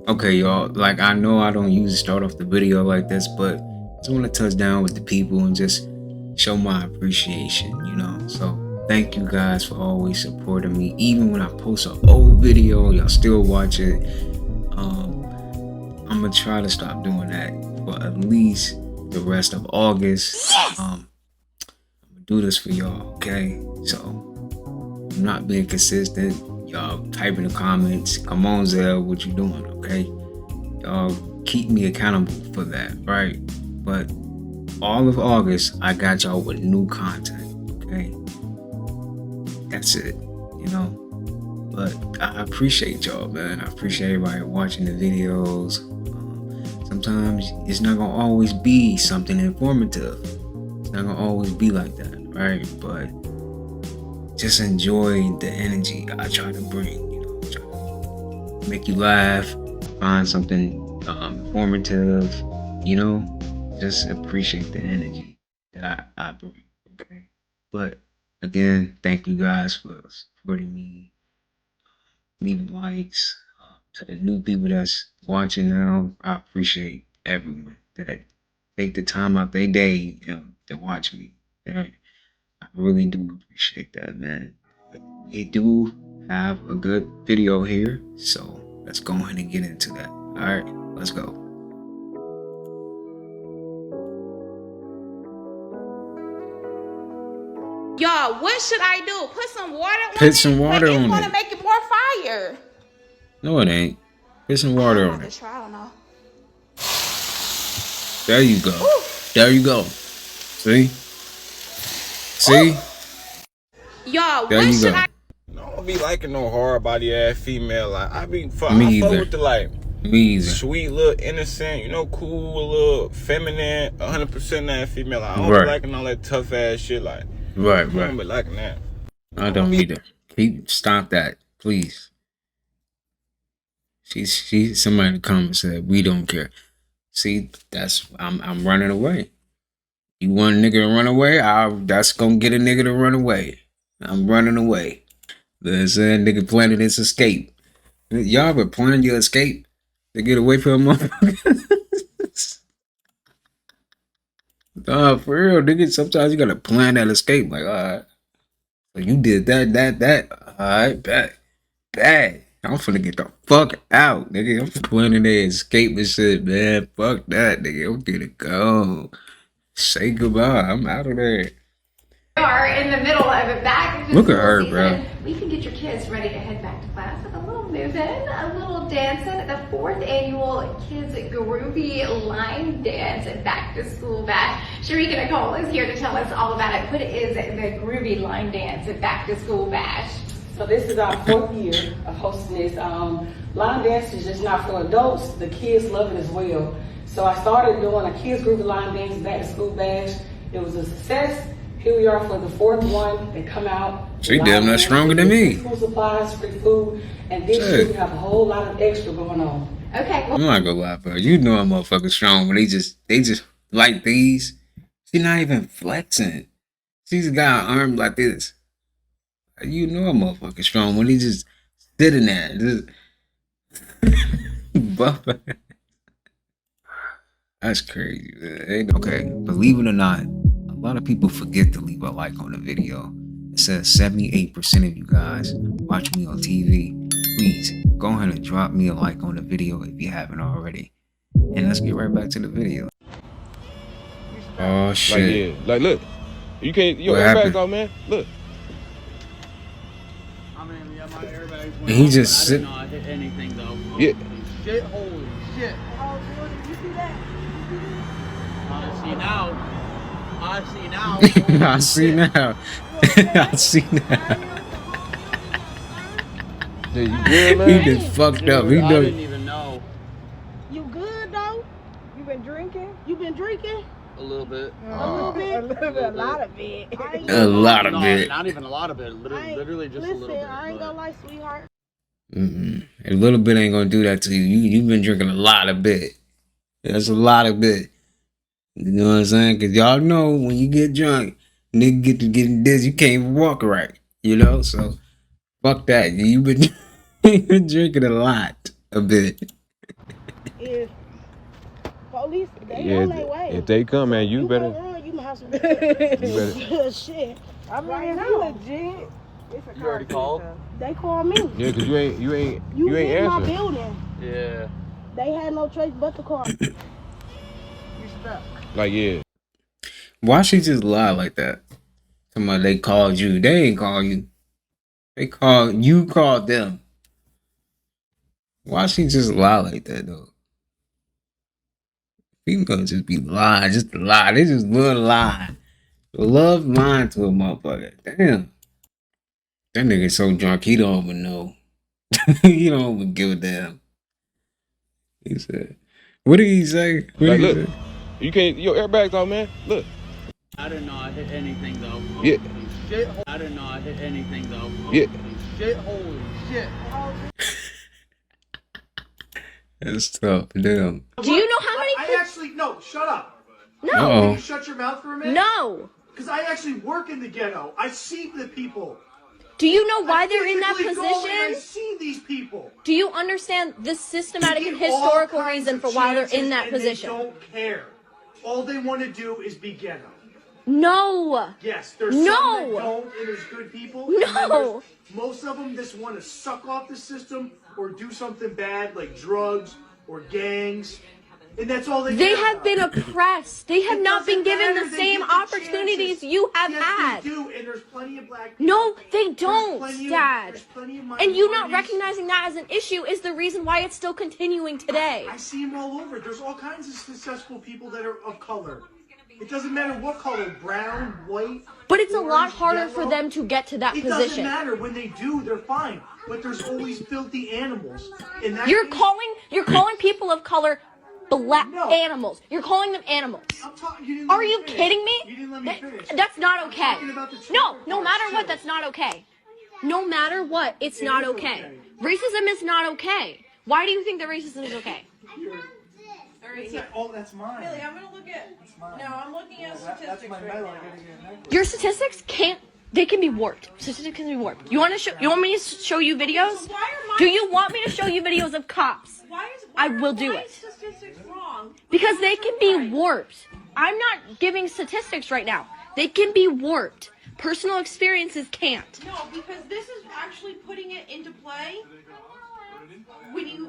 Okay, y'all. Like, I know I don't usually start off the video like this, but I just want to touch down with the people and just show my appreciation, you know? So, thank you guys for always supporting me. Even when I post an old video, y'all still watch it. I'm going to try to stop doing that for at least the rest of August. I'm going to do this for y'all, okay? So, I'm not being consistent. Y'all type in the comments, come on Zell, what you doing, okay? Y'all keep me accountable for that, right? But all of August, I got y'all with new content, okay? That's it, you know? But I appreciate y'all, man. I appreciate everybody watching the videos. Sometimes it's not gonna always be something informative. It's not gonna always be like that, right? But just enjoy the energy I try to bring, you know, try to make you laugh, find something informative, you know, just appreciate the energy that I bring, okay? But again, thank you guys for supporting me, leaving likes. To the new people that's watching now, I appreciate everyone that take the time out their day, you know, to watch me. I really do appreciate that, man. We do have a good video here, so let's go ahead and get into that. All right, let's go. Y'all, what should I do? Put some water on it? Put some water on it. It's gonna make it more fire. No, it ain't. Put some water on it. Try, I don't know. There you go. Ooh. There you go. See? See? Y'all, what should I? I don't be liking no hard body ass female. Like I be fuck with the like sweet little innocent, you know, cool little feminine, 100% that female. Like, I don't be liking all that tough ass shit. Like I don't be liking that. I don't either. Stop that, please. She's somebody in the comments said we don't care. See, that's I'm running away. You want a nigga to run away? That's gonna get a nigga to run away. I'm running away. Listen, nigga planning his escape. Y'all ever plan your escape to get away from a motherfucker? Nah, for real, nigga. Sometimes you gotta plan that escape. Like, all right, so you did that. All right, bad. I'm finna get the fuck out, nigga. I'm planning the escape and shit, man. Fuck that, nigga. I'm gonna go. Say goodbye. I'm out of there. We are in the middle of it. Back. Look at her, bro. We can get your kids ready to head back to class with a little move-in, a little dancing at the 4th annual Kids Groovy Line Dance and Back to School Bash. Sharika Nicole is here to tell us all about it. What is the Groovy Line Dance and Back to School Bash? So this is our 4th year of hosting this. Line dance is just not for adults. The kids love it as well. So I started doing a Kids Groovy Line Dance Back to School Bash. It was a success. Here we are for the 4th one. They come out. She damn not stronger than me. School supplies, free food, and this year we have a whole lot of extra going on. Okay. I'm not gonna lie, bro. You know I'm motherfucking strong when they just like these. She's not even flexing. She's got an arm like this. You know I'm motherfucking strong when he just sitting there. Just That's crazy, man. Okay, believe it or not, a lot of people forget to leave a like on the video. It says 78% of you guys watch me on TV. Please go ahead and drop me a like on the video if you haven't already. And let's get right back to the video. Oh shit! Like look, you can't. Your airbags out, man. Look. My airbags went and he off, just I did not hit anything though. Yeah. Shit, holy shit. Oh, you see that? I see now. I see now. I see now. Dude, you good, man? He just fucked up. He I know. didn't even know. You good though? You been drinking? You been drinking? A little bit. A little bit? A lot of it. A lot of it. Not even a lot of it. Literally just a little bit. I ain't gonna lie, sweetheart. A little bit ain't gonna do that to you. You've been drinking a lot of bit. That's a lot of bit. You know what I'm saying? Because y'all know when you get drunk, nigga get to getting dizzy, you can't even walk right. You know? So, fuck that. You've been drinking a lot. A bit. if police, they Yeah, on their way. if they come, man, you better. Run, you might have some You better. shit. I mean, Right if now. you legit, it's a You already called? They call me. Yeah, cause you ain't You answering. hit my building. Yeah. They had no choice but to call. you stuck. Like, yeah. Why she just lie like that? Somebody they called you. They ain't call you. They called you. Called them. Why she just lie like that though? People just be lying, just to lie. They just love to lie. Love lying to a motherfucker. Damn. That nigga so drunk he don't even know. He don't even give a damn. He said, what did he say? What Like, did he look, say? you can't. Your airbags off, man. Look. I did not hit anything though. Yeah. Shit. I did not hit anything though. Yeah. Shit. Holy shit. That's tough. Damn. Do you know how many? I actually no. Shut up. No. Can Uh-oh. you shut your mouth for a minute? No. Because I actually work in the ghetto. I see the people. Do you know why I they're in that physically go and I position? see these people. Do you understand the systematic They and get all historical kinds reason of for why they're in chances that and position? They don't care. All they want to do is be ghetto. No. Yes, there's No. some that don't, and there's good people. and then No. there's most of them just want to suck off the system or do something bad like drugs or gangs, and that's all they. They care have about. been oppressed. They have It not been doesn't given matter. the They same get the opportunities chances. you have yes, had. They do, and there's plenty of black people. No, they There's don't, plenty of- Dad. there's plenty of And you not minorities. recognizing that as an issue is the reason why it's still continuing today. I see them all over. There's all kinds of successful people that are of color. It doesn't matter what color, brown, white. But it's a lot orange, harder for yellow. them to get to that It doesn't position. matter. When they do, they're fine. But there's always filthy animals. In that You're case, calling people of color black No. animals. You're calling them animals. I'm talking. You didn't let Are me you finish. kidding me? You didn't let me finish. That's not I'm okay. talking about the No, trigger no parts, matter what, too. that's not okay. No matter what, it's It not is okay. okay. Racism is not okay. Why do you think that racism is okay? Oh, that's mine. Billy, I'm gonna look at. No, I'm looking at statistics right medal. now. I gotta get a necklace. Your statistics they can be warped. Statistics can be warped. You want me to show you videos? So why are my? Do you want me to show you videos of cops? I will do why it. is statistics wrong? Because they can be warped. I'm not giving statistics right now. They can be warped. Personal experiences can't. No, because this is actually putting it into play. When you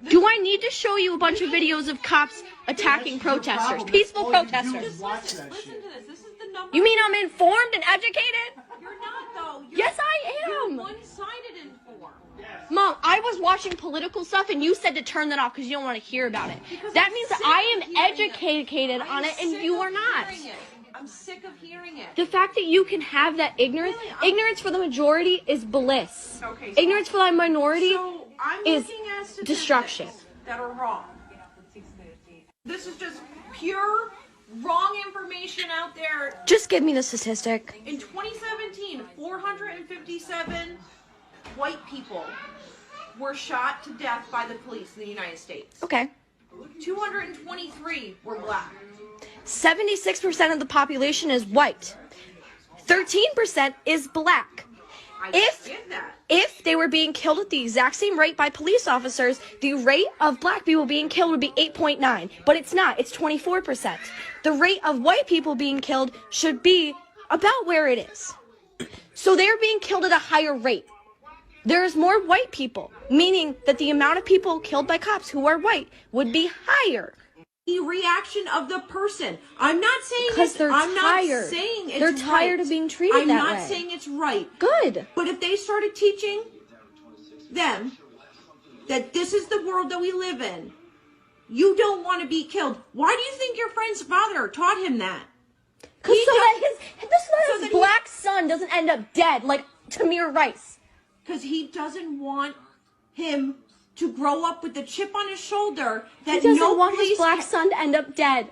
Do I need to show you a bunch of videos of cops attacking protesters? Peaceful All you do protesters. is watch that listen shit. to this. This is the number. You mean I'm informed and educated? You're not though. Yes, I You're am. one-sided informed. Mom, I was watching political stuff and you said to turn that off because you don't want to hear about it. Because That I'm means that sick I of am hearing it. educated on it and sick you of are not. hearing it. I'm sick of hearing it. The fact that you can have that ignorance, Really, I'm- ignorance for the majority is bliss. Okay, so- Ignorance for the minority So I'm is looking at statistics destruction. that are wrong. This is just pure wrong information out there. Just give me the statistic. In 2017, 457 white people were shot to death by the police in the United States. Okay. 223 were black. 76% of the population is white. 13% is black. I If get that. If they were being killed at the exact same rate by police officers, the rate of black people being killed would be 8.9. But it's not. It's 24%. The rate of white people being killed should be about where it is. So they're being killed at a higher rate. There's more white people, meaning that the amount of people killed by cops who are white would be higher. The reaction of the person. I'm not saying Because it's, they're I'm tired. not saying it's They're tired right. of being treated I'm that not way. saying it's right. Good. But if they started teaching them that this is the world that we live in, you don't want to be killed. Why do you think your friend's father taught him that? So He that so his that black son doesn't end up dead like Tamir Rice. Because he doesn't want him to grow up with the chip on his shoulder that He doesn't no want police his black son to end up dead.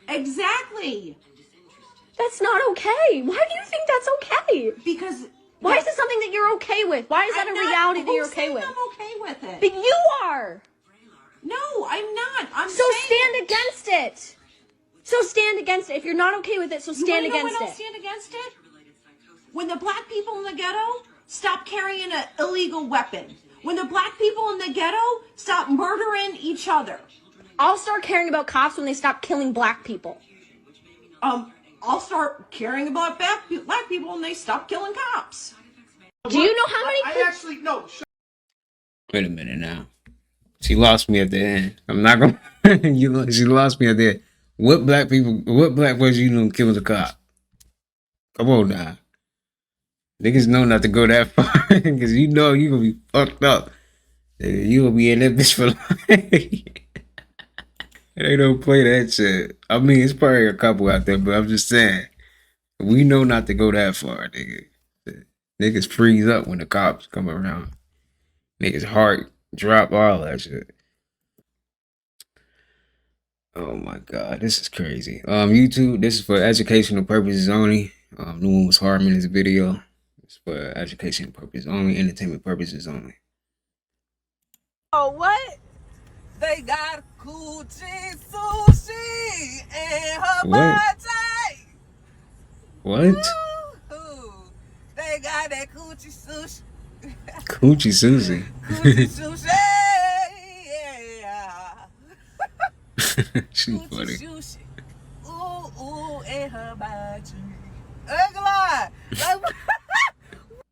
Exactly. That's not okay. Why do you think that's okay? Because Why is it something that you're okay with? Why is that I'm a not- reality that who's you're okay saying with? I'm okay with it. But you are. No, I'm not. I'm So saying stand against it. So stand against it. If you're not okay with it, so stand you wanna know against when I'll it. stand against it? When the black people in the ghetto stop carrying an illegal weapon. When the black people in the ghetto stop murdering each other. I'll start caring about cops when they stop killing black people. I'll start caring about black people when they stop killing cops. Do you know how many? I actually no. Wait a minute now. She lost me at the end. I'm not gonna. She lost me at the end. What black person you gonna kill the cop? Come on now. Niggas know not to go that far because you know you gonna be fucked up. You gonna be in that bitch for life. They don't play that shit. I mean, it's probably a couple out there, but I'm just saying, we know not to go that far, nigga. Niggas freeze up when the cops come around. Niggas heart drop, all that shit. Oh my god, this is crazy. YouTube, this is for educational purposes only. No one was harming this video. It's for educational purposes only, entertainment purposes only. Oh, what? They got coochie sushi and hibachi. What? Ooh, they got that coochie sushi. Coochie sushi. Coochie sushi, yeah. She Coochie funny. sushi. Ooh, and hibachi. Ain't gonna lie.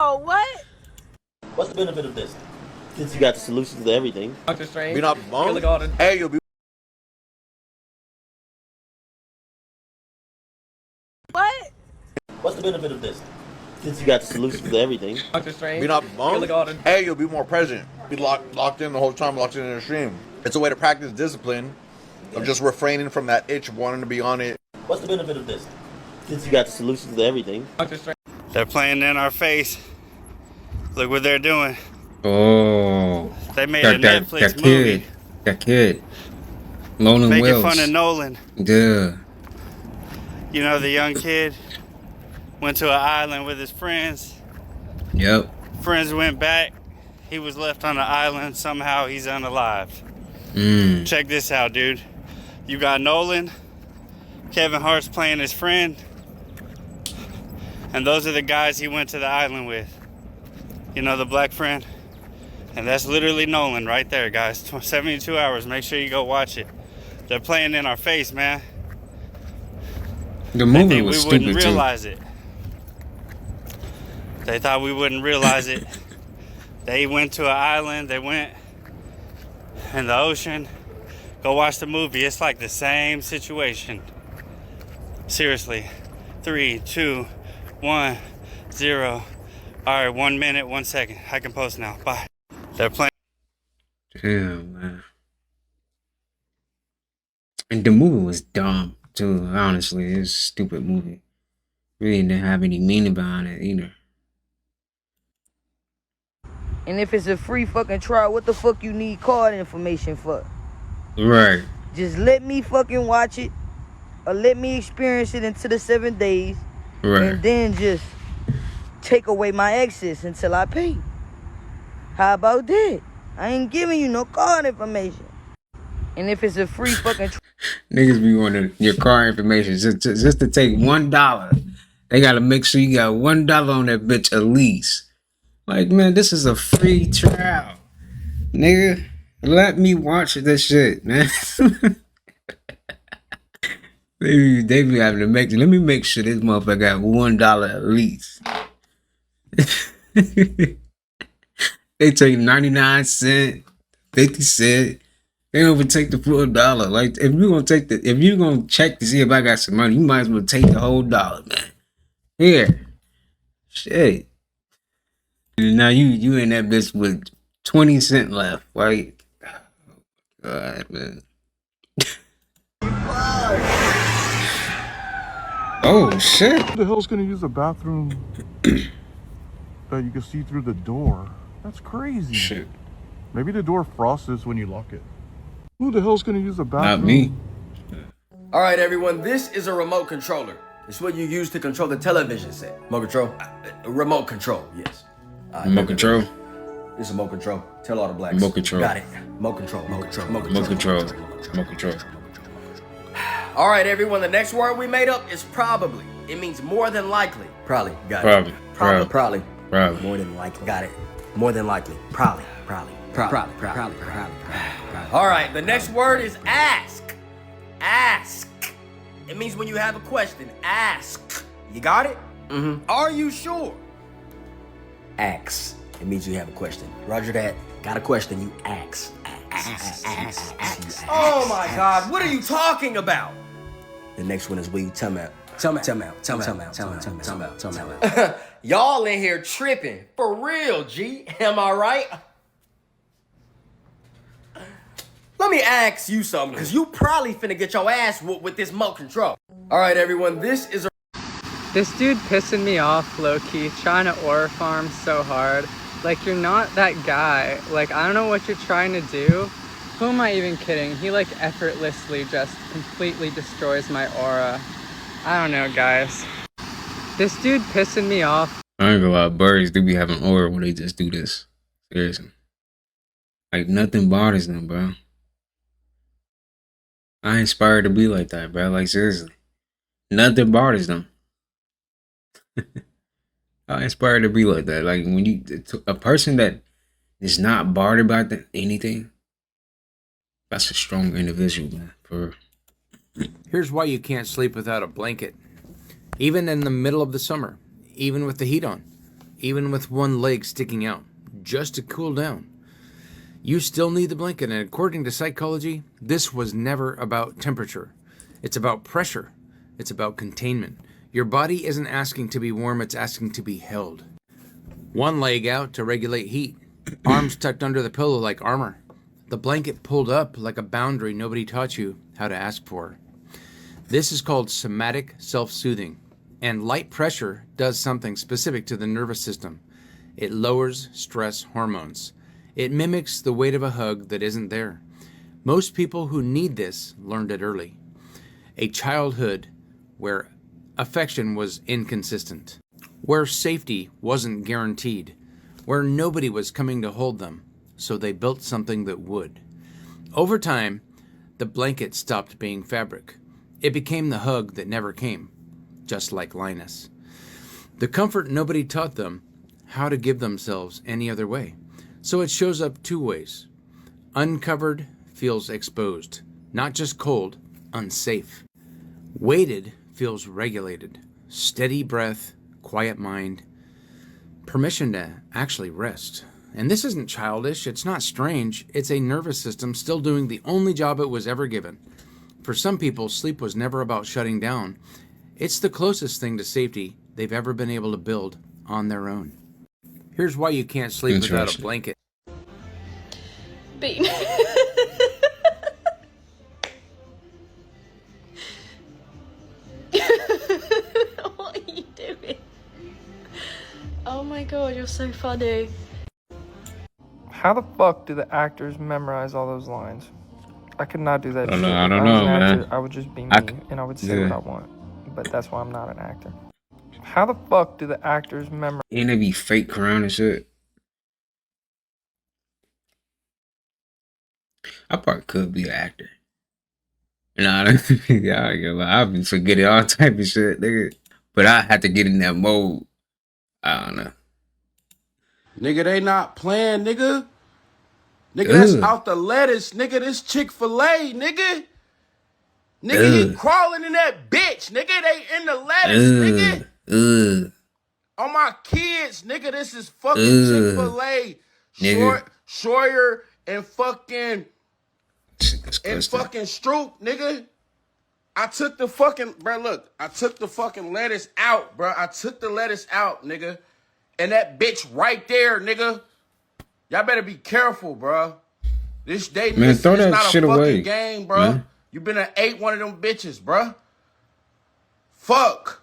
Oh, what? What's the benefit of this? Since you got the solutions to everything. Doctor Strange. Be not bum. GAWD. Hey, you'll be. What? What's the benefit of this? Since you got the solutions to everything. Doctor Strange. Be not bum. GAWD. Hey, you'll be more present. Be locked in the whole time, locked in the stream. It's a way to practice discipline of just refraining from that itch of wanting to be on it. What's the benefit of this? Since you got the solutions to everything. Doctor Strange. They're playing in our face. Look what they're doing. Oh. They made a Netflix movie. That kid. Nolan Making Wells. fun of Nolan. Yeah. You know, the young kid went to an island with his friends. Yep. Friends went back. He was left on the island. Somehow he's unalive. Check this out, dude. You got Nolan. Kevin Hart's playing his friend. And those are the guys he went to the island with. You know, the black friend? And that's literally Nolan right there, guys. 72 hours. Make sure you go watch it. They're playing in our face, man. The movie We was stupid wouldn't too. realize it. They thought we wouldn't realize it. They went to an island. They went in the ocean. Go watch the movie. It's like the same situation. Seriously. 3, 2, 1, 0. All right, 1 minute, 1 second. I can post now. Bye. They're playing. Damn, man. And the movie was dumb too. Honestly, it's a stupid movie. Really didn't have any meaning behind it either. And if it's a free fucking trial, what the fuck you need card information for? Right. Just let me fucking watch it, or let me experience it into the 7 days, Right. and then just take away my access until I pay. How about that? I ain't giving you no card information. And if it's a free fucking Niggas be wanting your car information just to take $1. They gotta make sure you got $1 on that bitch at least. Like, man, this is a free trial. Nigga, let me watch this shit, man. they be having to let me make sure this motherfucker got $1 at least. They take 99 cents, 50 cents. They don't even take the full dollar. Like, if you're gonna check to see if I got some money, you might as well take the whole dollar, man. Here. Shit. Now you in that bitch with 20 cents left, right? God, man. Oh shit. Who the hell's gonna use a bathroom that you can see through the door? That's crazy. Shit. Maybe the door frosts when you lock it. Who the hell's gonna use a bathroom? Not me. All right, everyone, this is a remote controller. It's what you use to control the television set. Remote control? Remote control, yes. Remote control? It's a remote control. Tell all the blacks. Remote control. Got it. Remote control. Remote control. Remote control. Remote control. All right, everyone, the next word we made up is probably. It means more than likely. Probably. Got it. Probably. Probably. Probably. More than likely. Got it. More than likely. Probably. All right, the next word is ask. Ask. It means when you have a question, ask. You got it? Mm-hmm. Are you sure? Ask. It means you have a question. Roger that. Got a question, you ask. Ask. Oh my God, what are you talking about? The next one is we. Tell me out. Y'all in here tripping. For real, G. Am I right? Let me ask you something, because you probably finna get your ass whooped with this remote control. All right, everyone, this is a... This dude pissing me off, low-key, trying to ore farm so hard. Like, you're not that guy. Like, I don't know what you're trying to do. Who am I even kidding? He, like, effortlessly just completely destroys my aura. I don't know, guys. This dude pissing me off. I ain't gonna lie, birds do be having aura when they just do this. Seriously. Like, nothing bothers them, bro. I inspired to be like that, bro. Like, seriously. Nothing bothers them. I inspired to be like that. Like, when you, a person that is not bothered by anything, that's a strong individual, man. For Here's why you can't sleep without a blanket. Even in the middle of the summer, even with the heat on, even with one leg sticking out, just to cool down. You still need the blanket, and according to psychology, this was never about temperature. It's about pressure. It's about containment. Your body isn't asking to be warm, it's asking to be held. One leg out to regulate heat. Arms tucked under the pillow like armor. The blanket pulled up like a boundary nobody taught you how to ask for. This is called somatic self-soothing, and light pressure does something specific to the nervous system. It lowers stress hormones. It mimics the weight of a hug that isn't there. Most people who need this learned it early. A childhood where affection was inconsistent, where safety wasn't guaranteed, where nobody was coming to hold them, so they built something that would. Over time, the blanket stopped being fabric. It became the hug that never came, just like Linus. The comfort nobody taught them how to give themselves any other way. So it shows up two ways. Uncovered feels exposed, not just cold, unsafe. Weighted feels regulated, steady breath, quiet mind, permission to actually rest. And this isn't childish, it's not strange, it's a nervous system still doing the only job it was ever given. For some people, sleep was never about shutting down. It's the closest thing to safety they've ever been able to build on their own. Here's why you can't sleep without a blanket. Bean. What are you doing? Oh my god, you're so funny. How the fuck do the actors memorize all those lines? I could not do that. I don't know, man. I would just be me, and I would say what I want. But that's why I'm not an actor. How the fuck do the actors memorize? And they be fake crying and shit. I probably could be an actor. Nah, I've been forgetting all type of shit, nigga. But I had to get in that mode. I don't know. Nigga, they not playing, nigga. Nigga, that's out the lettuce, nigga. This Chick-fil-A, nigga. Nigga, he crawling in that bitch, nigga. They in the lettuce, nigga. On my kids, nigga, this is fucking Chick-fil-A. Schroyer and fucking Stroop, nigga. I took the fucking, bro, look. I took the fucking lettuce out, bro. I took the lettuce out, nigga. And that bitch right there, nigga. Y'all better be careful, bro. This day, man, throw that not shit a fucking away, game, bro. Man. You been ate one of them bitches, bro. Fuck.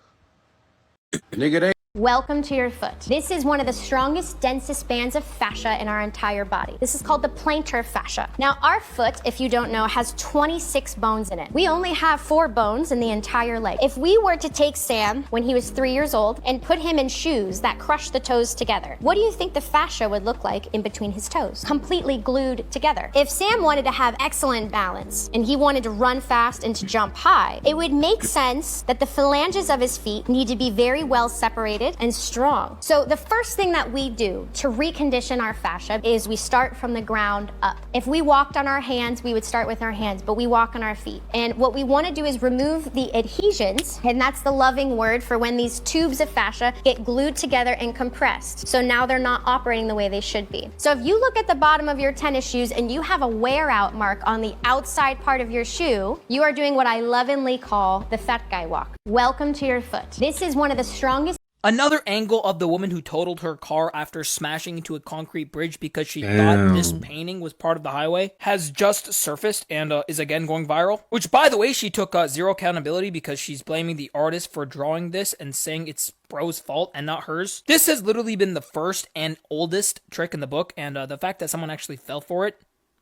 Nigga, they... Welcome to your foot. This is one of the strongest, densest bands of fascia in our entire body. This is called the plantar fascia. Now, our foot, if you don't know, has 26 bones in it. We only have 4 bones in the entire leg. If we were to take Sam when he was 3 years old and put him in shoes that crush the toes together, what do you think the fascia would look like in between his toes? Completely glued together. If Sam wanted to have excellent balance and he wanted to run fast and to jump high, it would make sense that the phalanges of his feet need to be very well separated united and strong. So the first thing that we do to recondition our fascia is we start from the ground up. If we walked on our hands, we would start with our hands, but we walk on our feet. And what we want to do is remove the adhesions, and that's the loving word for when these tubes of fascia get glued together and compressed. So now they're not operating the way they should be. So if you look at the bottom of your tennis shoes and you have a wear out mark on the outside part of your shoe, you are doing what I lovingly call the fat guy walk. Welcome to your foot. This is one of the strongest. Another angle of the woman who totaled her car after smashing into a concrete bridge because she thought this painting was part of the highway has just surfaced and is again going viral. Which, by the way, she took zero accountability because she's blaming the artist for drawing this and saying it's bro's fault and not hers. This has literally been the first and oldest trick in the book, and the fact that someone actually fell for it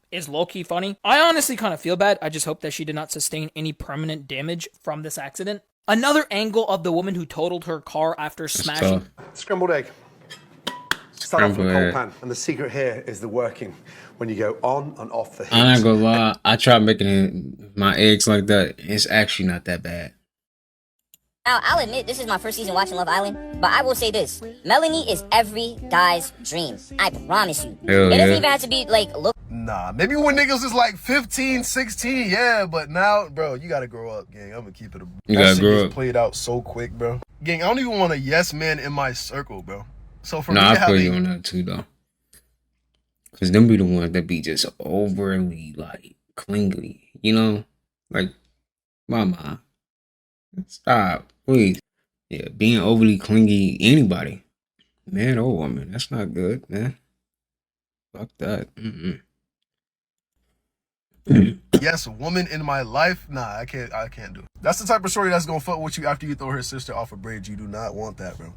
is low-key funny. I honestly kind of feel bad. I just hope that she did not sustain any permanent damage from this accident. Another angle of the woman who totaled her car after smashing. Scrambled egg. Start off with a cold pan, and the secret here is the working when you go on and off the heat. I'm not gonna lie, I tried making my eggs like that. It's actually not that bad. Now, I'll admit, this is my first season watching Love Island, but I will say this. Melanie is every guy's dream. I promise you. Hell it doesn't yeah. even have to be, like, look. Nah, maybe when niggas is like 15, 16, yeah, but now, bro, you gotta grow up, gang. I'm gonna keep it a... You that gotta shit grow gets up. played out so quick, bro. Gang, I don't even want a yes man in my circle, bro. So for me Nah, to I have feel a- you on that too, though. Cause them be the ones that be just overly like clingy, you know? Like, mama, stop, please. Yeah, being overly clingy, anybody, man or woman, that's not good, man. Fuck that. yes, a woman in my life, nah, I can't do it. That's the type of shorty that's gonna fuck with you after you throw her sister off a bridge. You do not want that, bro.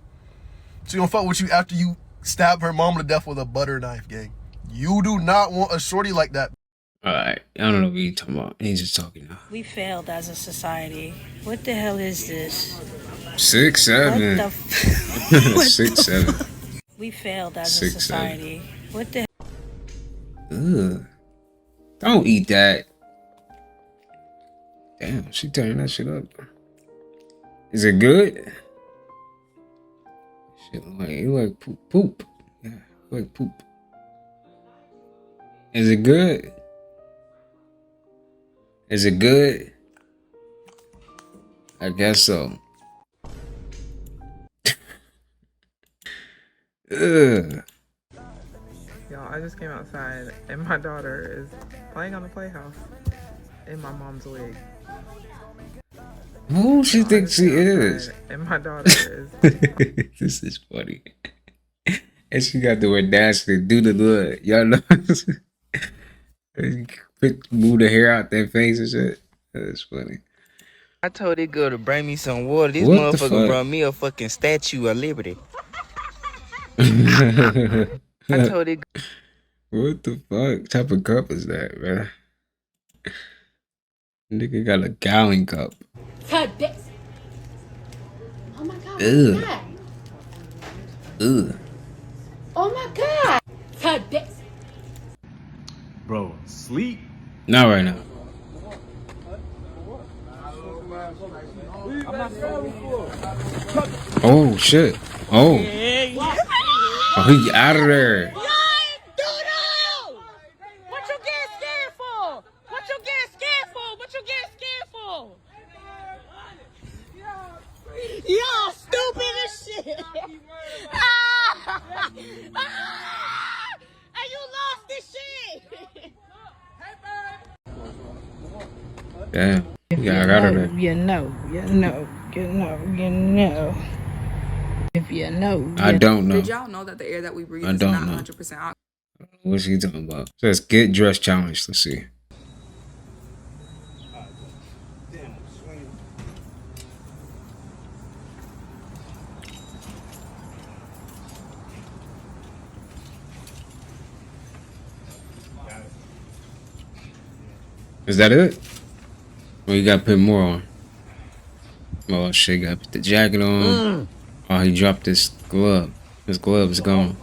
She gonna fuck with you after you stab her mom to death with a butter knife, gang. You do not want a shorty like that. Alright, I don't know what you're talking about. He's just talking now. We failed as a society. What the hell is this? 6, 7. What the 6, 7. We failed as 6, a society. What the Ugh. Don't eat that. Damn, she turning that shit up. Is it good? Shit, like poop. Yeah, like poop. Is it good? Is it good? I guess so. Ugh. Y'all, I just came outside and my daughter is playing on the playhouse in my mom's wig. Who she thinks she is? And my daughter is. This is funny. And she got the audacity to do the look. Y'all know. Move the hair out their face and shit. That's funny. I told this girl to bring me some water. This What the motherfucker fuck? brought me a fucking Statue of Liberty. I told it. What the fuck type of cup is that, man? Nigga got a gallon cup. Oh my god. Ugh. What's that? Ugh. Oh my god. Bro, sleep. Not right now. Oh shit. Oh. Oh, he out of there. What you get scared for? What you get scared for? What you get scared for? Y'all stupid as shit. And you lost this shit. Damn. Yeah, I got her there. You know. If you know. I don't know. Did y'all know that the air that we breathe I is don't not know. 100% oxygen? What's he talking about? Says get dressed challenge. Let's see. Is that it? Or you gotta put more on? Oh shit, gotta put the jacket on. Oh, he dropped his glove. His glove is gone.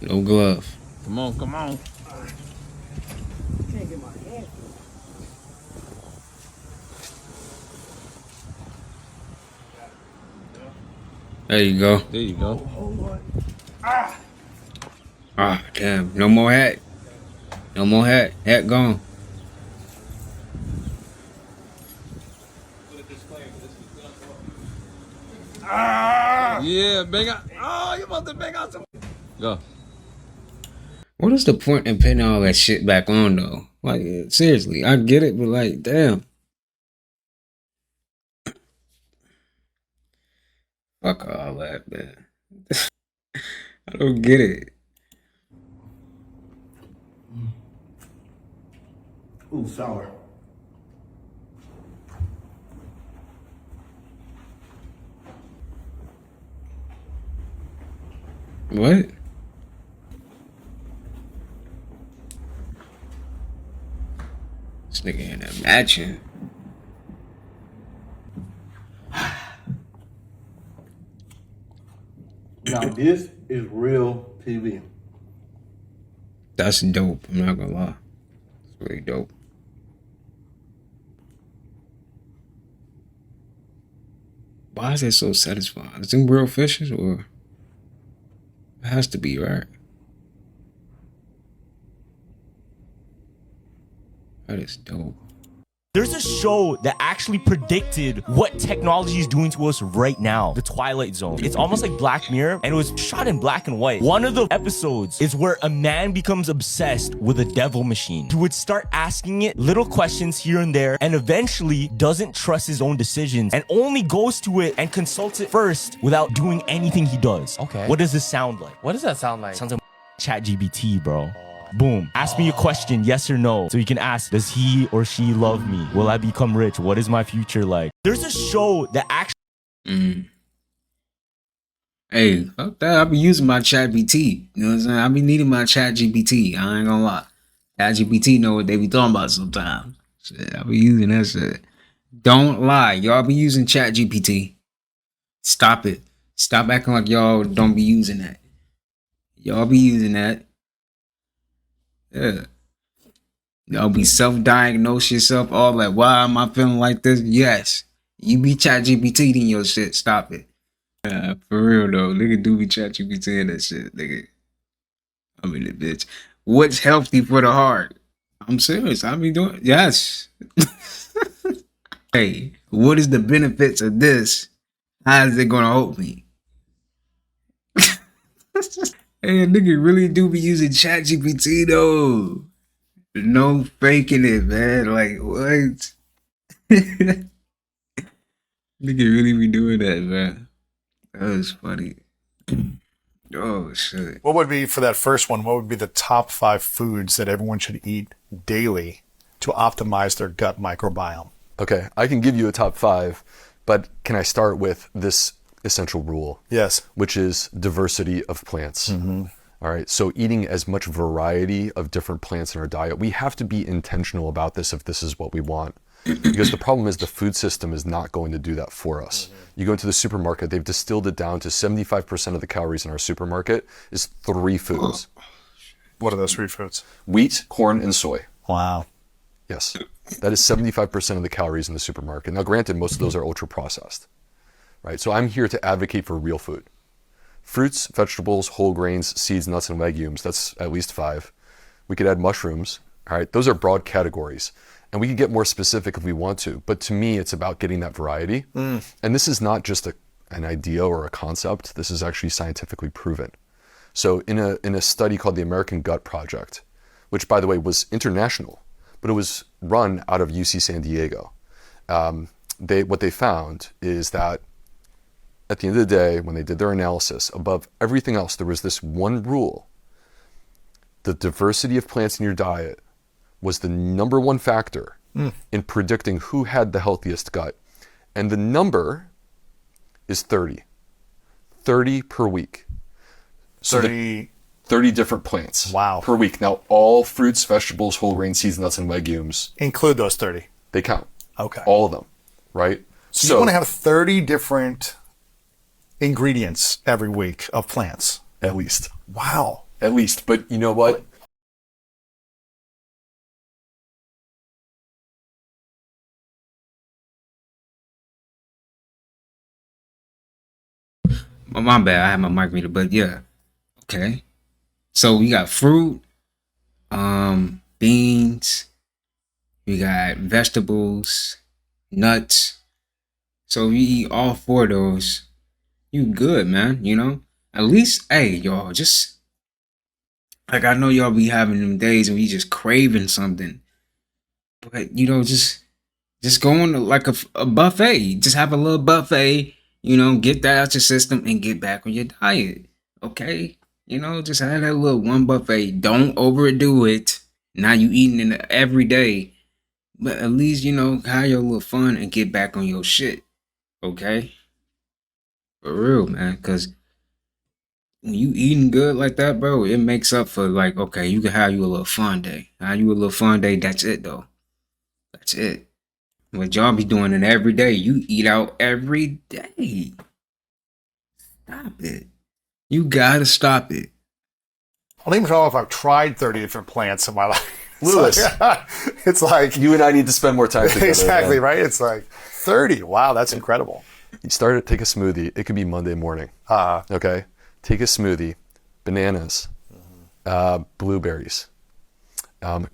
No glove. Come on, come on. There you go. There you go. Ah, damn. No more hat. No more hat. Hat gone. Yeah, bang out. Oh, you about to bang out some. Go. What is the point in putting all that shit back on though? Like, seriously, I get it, but like, damn. Fuck all that, man. I don't get it. Ooh, sour. What? This nigga in there matching. Now this is real TV. That's dope. I'm not gonna lie. It's really dope. Why is it so satisfying? Is them real fishes or? It has to be, right? That is dope. There's a show that actually predicted what technology is doing to us right now. The Twilight Zone. It's almost like Black Mirror, and it was shot in black and white. One of the episodes is where a man becomes obsessed with a devil machine. He would start asking it little questions here and there, and eventually doesn't trust his own decisions, and only goes to it and consults it first without doing anything he does. Okay. What does this sound like? What does that sound like? Sounds like ChatGPT, bro. Boom. Ask me a question, yes or no. So you can ask, does he or she love me? Will I become rich? What is my future like? There's a show that actually... Hey, fuck that. I be using my ChatGPT. You know what I'm saying? I be needing my ChatGPT. I ain't gonna lie. ChatGPT know what they be talking about sometimes. Shit, I be using that shit. Don't lie. Y'all be using ChatGPT. Stop it. Stop acting like y'all don't be using that. Y'all be using that. Yeah. Y'all be self-diagnose yourself, all that. Why am I feeling like this? Yes. You be ChatGPT in your shit. Stop it. For real though. Nigga do be ChatGPT in that shit, nigga. I mean it, bitch. What's healthy for the heart? I'm serious. I be doing yes. Hey, what is the benefits of this? How is it gonna help me? Hey, a nigga really do be using ChatGPT though. No faking it, man. Like, what? Nigga really be doing that, man. That was funny. Oh, shit. What would be, for that first one, what would be the top 5 foods that everyone should eat daily to optimize their gut microbiome? Okay, I can give you a top 5, but can I start with this essential rule? Yes. Which is diversity of plants. All right, so eating as much variety of different plants in our diet. We have to be intentional about this if this is what we want. Because the problem is the food system is not going to do that for us. You go into the supermarket, they've distilled it down to 75% of the calories in our supermarket is 3 foods. What are those 3 foods? Wheat, corn, and soy. Wow. Yes, that is 75% of the calories in the supermarket. Now granted, most of those are ultra processed, right? So I'm here to advocate for real food. Fruits, vegetables, whole grains, seeds, nuts, and legumes, that's at least 5. We could add mushrooms, all right? Those are broad categories. And we can get more specific if we want to. But to me, it's about getting that variety. And this is not just an idea or a concept. This is actually scientifically proven. So in a study called the American Gut Project, which, by the way, was international, but it was run out of UC San Diego, what they found is that at the end of the day, when they did their analysis, above everything else, there was this one rule. The diversity of plants in your diet was the number 1 factor in predicting who had the healthiest gut. And the number is 30. 30 per week. So 30 different plants per week. Now, all fruits, vegetables, whole grain, seeds, nuts, and legumes. Include those 30. They count. Okay. All of them, right? So you want to have 30 different ingredients every week of plants. At least. Wow. At least. But you know what? Oh, my bad. I have my mic muted, but yeah. Okay. So we got fruit, beans, we got vegetables, nuts. So if you eat all 4 of those, you good, man. You know? At least, hey, y'all, just like I know y'all be having them days and we just craving something. But you know, just go on to like a buffet. Just have a little buffet, you know, get that out your system and get back on your diet. Okay? You know, just have that little one buffet. Don't overdo it. Now you eating it every day. But at least, you know, have your little fun and get back on your shit. Okay? For real, man. Cause when you eating good like that, bro, it makes up for like, okay, you can have you a little fun day. Have you a little fun day, that's it though. That's it. But y'all be doing it every day. You eat out every day. Stop it. You gotta stop it. I don't even know if I've tried 30 different plants in my life. Lewis, it's like you and I need to spend more time together. Exactly, right? It's like 30. Wow, that's incredible. You start to take a smoothie. It could be Monday morning. Okay? Take a smoothie, bananas, blueberries,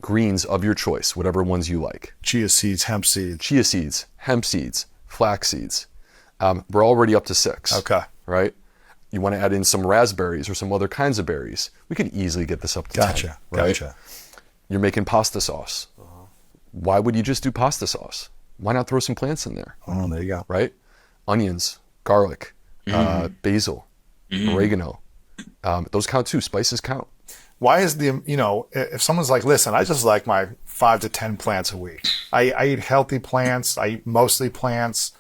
greens of your choice, whatever ones you like. Chia seeds, hemp seeds, flax seeds. We're already up to 6. Okay. Right? You want to add in some raspberries or some other kinds of berries. We could easily get this up to 10. Right? Gotcha. You're making pasta sauce. Why would you just do pasta sauce? Why not throw some plants in there? Oh, there you go. Right? Onions, garlic, basil, oregano. Those count too. Spices count. Why is if someone's like, listen, I just like my 5 to 10 plants a week. I eat healthy plants. I eat mostly plants.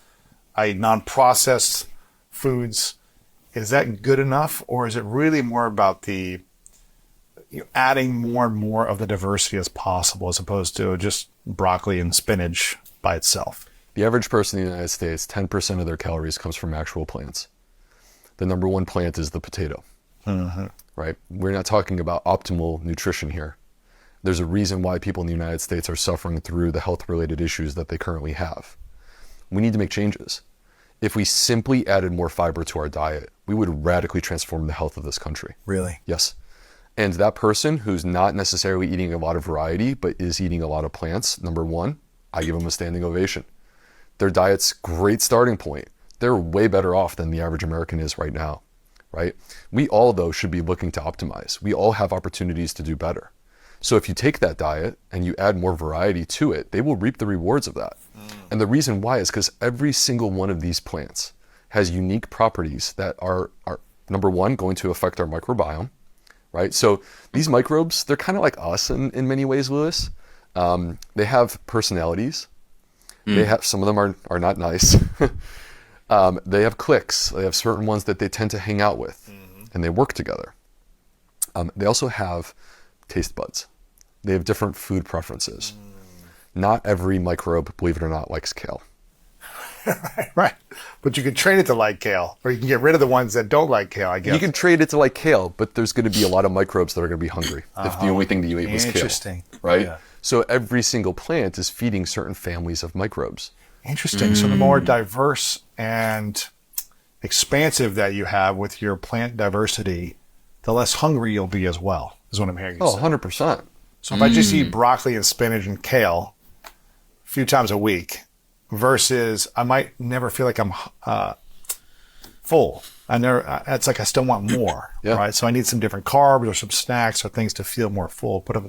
I eat non-processed foods. Is that good enough? Or is it really more about adding more and more of the diversity as possible as opposed to just broccoli and spinach by itself? The average person in the United States, 10% of their calories comes from actual plants. The number 1 plant is the potato. Right? We're not talking about optimal nutrition here. There's a reason why people in the United States are suffering through the health-related issues that they currently have. We need to make changes. If we simply added more fiber to our diet, we would radically transform the health of this country. Really? Yes. And that person who's not necessarily eating a lot of variety, but is eating a lot of plants, number 1, I give them a standing ovation. Their diet's great starting point. They're way better off than the average American is right now, right? We all, though, should be looking to optimize. We all have opportunities to do better. So if you take that diet and you add more variety to it, they will reap the rewards of that. And the reason why is because every single one of these plants has unique properties that are number 1, going to affect our microbiome, right? So these microbes, they're kind of like us in many ways, Lewis. They have personalities. They have, some of them are not nice. They have cliques. They have certain ones that they tend to hang out with, and they work together. They also have taste buds. They have different food preferences. Not every microbe, believe it or not, likes kale. Right. But you can train it to like kale, or you can get rid of the ones that don't like kale, I guess. You can train it to like kale, but there's going to be a lot of microbes that are going to be hungry if the only thing that you ate was kale. Interesting. Right? Yeah. So every single plant is feeding certain families of microbes. Interesting. So the more diverse and expansive that you have with your plant diversity, the less hungry you'll be as well, is what I'm hearing you say. 100%. So if I just eat broccoli and spinach and kale a few times a week versus I might never feel like I'm full. It's like I still want more, right? So I need some different carbs or some snacks or things to feel more full. But if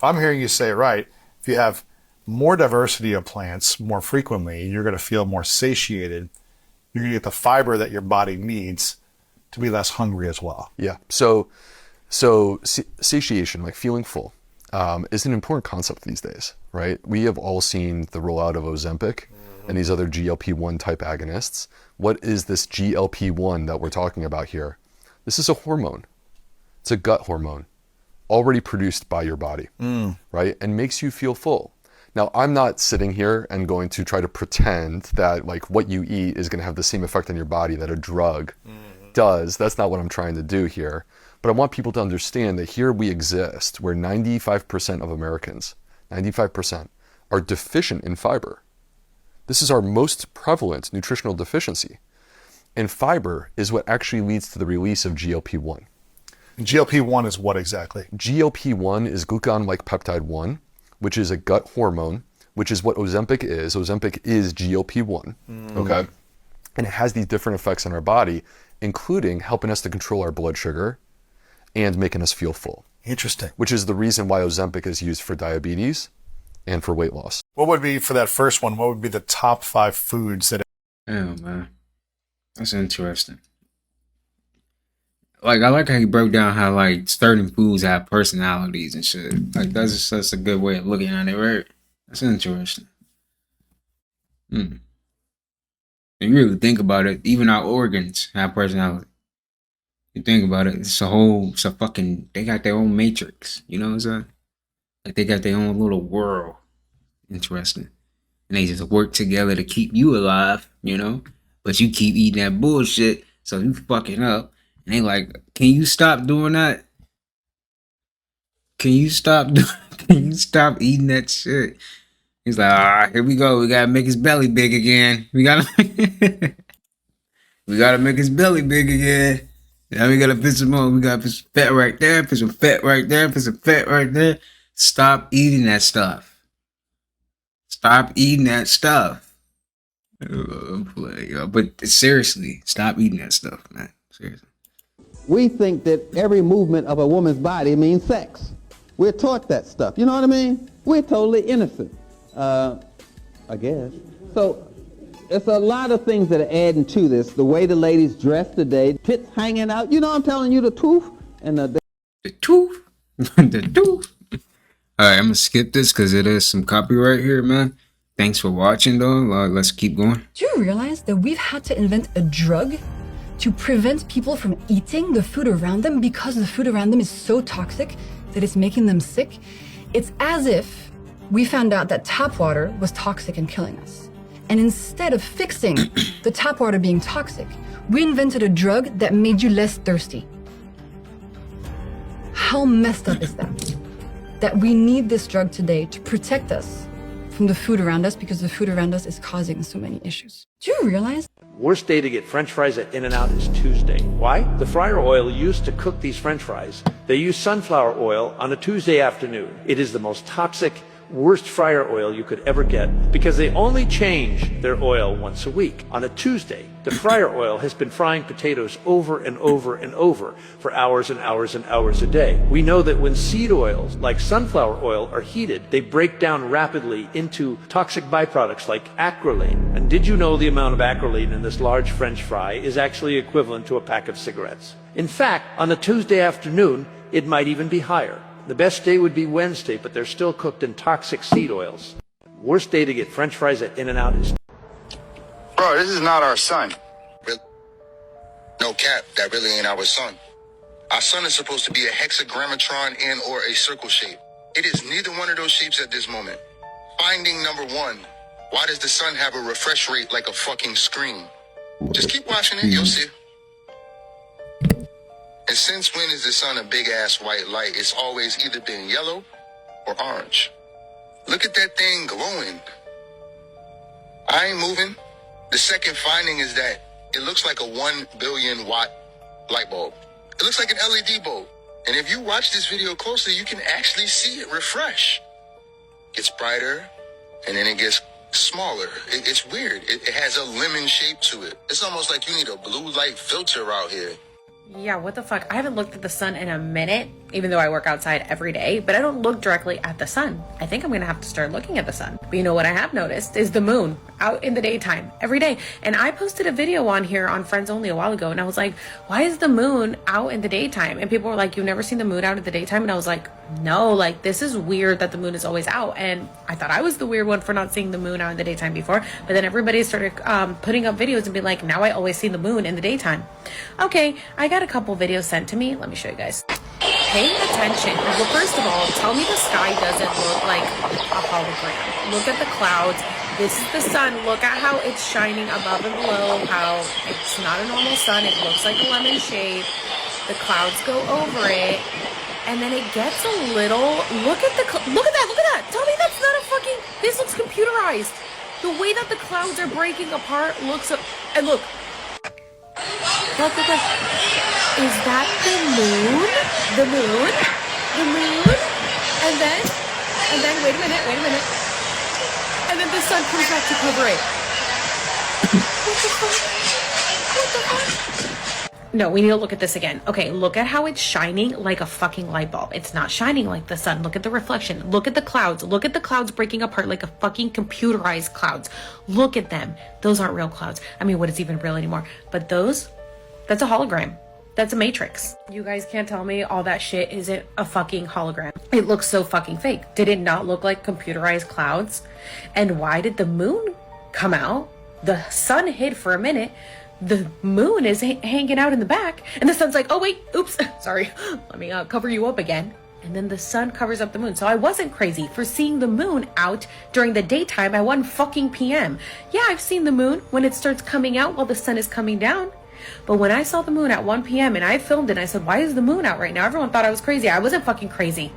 I'm hearing you say it right, if you have more diversity of plants more frequently, you're going to feel more satiated. You're going to get the fiber that your body needs to be less hungry as well. Yeah. So satiation, like feeling full, is an important concept these days, right? We have all seen the rollout of Ozempic and these other GLP-1 type agonists. What is this GLP-1 that we're talking about here? This is a hormone. It's a gut hormone already produced by your body, right? And makes you feel full. Now, I'm not sitting here and going to try to pretend that like what you eat is going to have the same effect on your body that a drug does. That's not what I'm trying to do here. But I want people to understand that here we exist where 95% of Americans, 95%, are deficient in fiber. This is our most prevalent nutritional deficiency. And fiber is what actually leads to the release of GLP-1. GLP-1 is what exactly? GLP-1 is glucagon-like peptide 1, which is a gut hormone, which is what Ozempic is. Ozempic is GLP-1, okay? And it has these different effects on our body, including helping us to control our blood sugar and making us feel full. Interesting. Which is the reason why Ozempic is used for diabetes and for weight loss. What would be, for that first one, what would be the top 5 foods that... Yeah, man. That's interesting. Like, I like how he broke down how, like, certain foods have personalities and shit. Like, that's just such a good way of looking at it, right? That's interesting. You really think about it, even our organs have personality. You think about it, it's a fucking, they got their own matrix, you know what I'm saying? Like, they got their own little world. Interesting. And they just work together to keep you alive, you know? But you keep eating that bullshit, so you fucking up. And they like, can you stop doing that? Can you stop eating that shit? He's like, here we go. We gotta make his belly big again. We gotta make his belly big again. Now we gotta put some more. We gotta put some fat right there, put some fat right there, put some fat right there. Stop eating that stuff. Stop eating that stuff. But seriously, stop eating that stuff, man. Seriously. We think that every movement of a woman's body means sex. We're taught that stuff. You know what I mean? We're totally innocent, I guess. So it's a lot of things that are adding to this. The way the ladies dress today, tits hanging out. You know, I'm telling you, the tooth and the tooth, the tooth. All right, I'm gonna skip this because it is some copyright here, man. Thanks for watching, though. Let's keep going. Do you realize that we've had to invent a drug to prevent people from eating the food around them because the food around them is so toxic that it's making them sick? It's as if we found out that tap water was toxic and killing us. And instead of fixing the tap water being toxic, we invented a drug that made you less thirsty. How messed up is that? That we need this drug today to protect us from the food around us because the food around us is causing so many issues. Do you realize? Worst day to get French fries at In-N-Out is Tuesday. Why? The fryer oil used to cook these French fries, they use sunflower oil on a Tuesday afternoon. It is the most toxic, worst fryer oil you could ever get because they only change their oil once a week. On a Tuesday, the fryer oil has been frying potatoes over and over and over for hours and hours and hours a day. We know that when seed oils like sunflower oil are heated, they break down rapidly into toxic byproducts like acrolein. And did you know the amount of acrolein in this large French fry is actually equivalent to a pack of cigarettes? In fact, on a Tuesday afternoon, it might even be higher. The best day would be Wednesday, but they're still cooked in toxic seed oils. Worst day to get French fries at In-N-Out is... Bro, this is not our son. No cap, that really ain't our son. Our son is supposed to be a hexagrammatron and or a circle shape. It is neither one of those shapes at this moment. Finding number 1. Why does the sun have a refresh rate like a fucking screen? Just keep watching it, you'll see. And since when is the sun a big ass white light? It's always either been yellow or orange. Look at that thing glowing. I ain't moving. The second finding is that it looks like a 1 billion watt light bulb. It looks like an LED bulb. And if you watch this video closely, you can actually see it refresh. It gets brighter and then it gets smaller. It's weird. It has a lemon shape to it. It's almost like you need a blue light filter out here. Yeah, what the fuck? I haven't looked at the sun in a minute, even though I work outside every day, but I don't look directly at the sun. I think I'm gonna have to start looking at the sun. But you know what I have noticed is the moon out in the daytime every day. And I posted a video on here on Friends Only a while ago, and I was like, why is the moon out in the daytime? And people were like, you've never seen the moon out in the daytime? And I was like, no, like this is weird that the moon is always out. And I thought I was the weird one for not seeing the moon out in the daytime before, but then everybody started putting up videos and being like, now I always see the moon in the daytime. Okay, I got a couple videos sent to me. Let me show you guys. Pay attention. Well, first of all, tell me the sky doesn't look like a hologram. Look at the clouds. This is the sun. Look at how it's shining above and below, how it's not a normal sun. It looks like a lemon shade. The clouds go over it, and then it gets a little... Look at that. Look at that. Tell me that's not a fucking... This looks computerized. The way that the clouds are breaking apart looks... And look. Look. Is that the moon? The moon? The moon? And then, wait a minute. And then the sun comes back to cover it. What the fuck? No, we need to look at this again. Okay, look at how it's shining like a fucking light bulb. It's not shining like the sun. Look at the reflection. Look at the clouds. Look at the clouds breaking apart like a fucking computerized clouds. Look at them. Those aren't real clouds. I mean, what is even real anymore? But that's a hologram. That's a matrix. You guys can't tell me all that shit isn't a fucking hologram. It looks so fucking fake. Did it not look like computerized clouds? And why did the moon come out? The sun hid for a minute. The moon is hanging out in the back. And the sun's like, oh wait, oops, sorry. Let me cover you up again. And then the sun covers up the moon. So I wasn't crazy for seeing the moon out during the daytime at 1 fucking p.m. Yeah, I've seen the moon when it starts coming out while the sun is coming down. But when I saw the moon at 1 p.m. and I filmed it, I said, why is the moon out right now? Everyone thought I was crazy. I wasn't fucking crazy.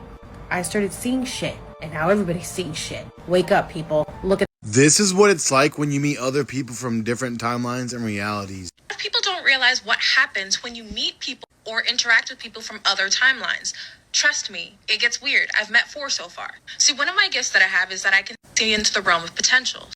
I started seeing shit. And now everybody's seeing shit. Wake up, people. Look at This is what it's like when you meet other people from different timelines and realities. People don't realize what happens when you meet people or interact with people from other timelines. Trust me, it gets weird. I've met 4 so far. See, one of my gifts that I have is that I can see into the realm of potential.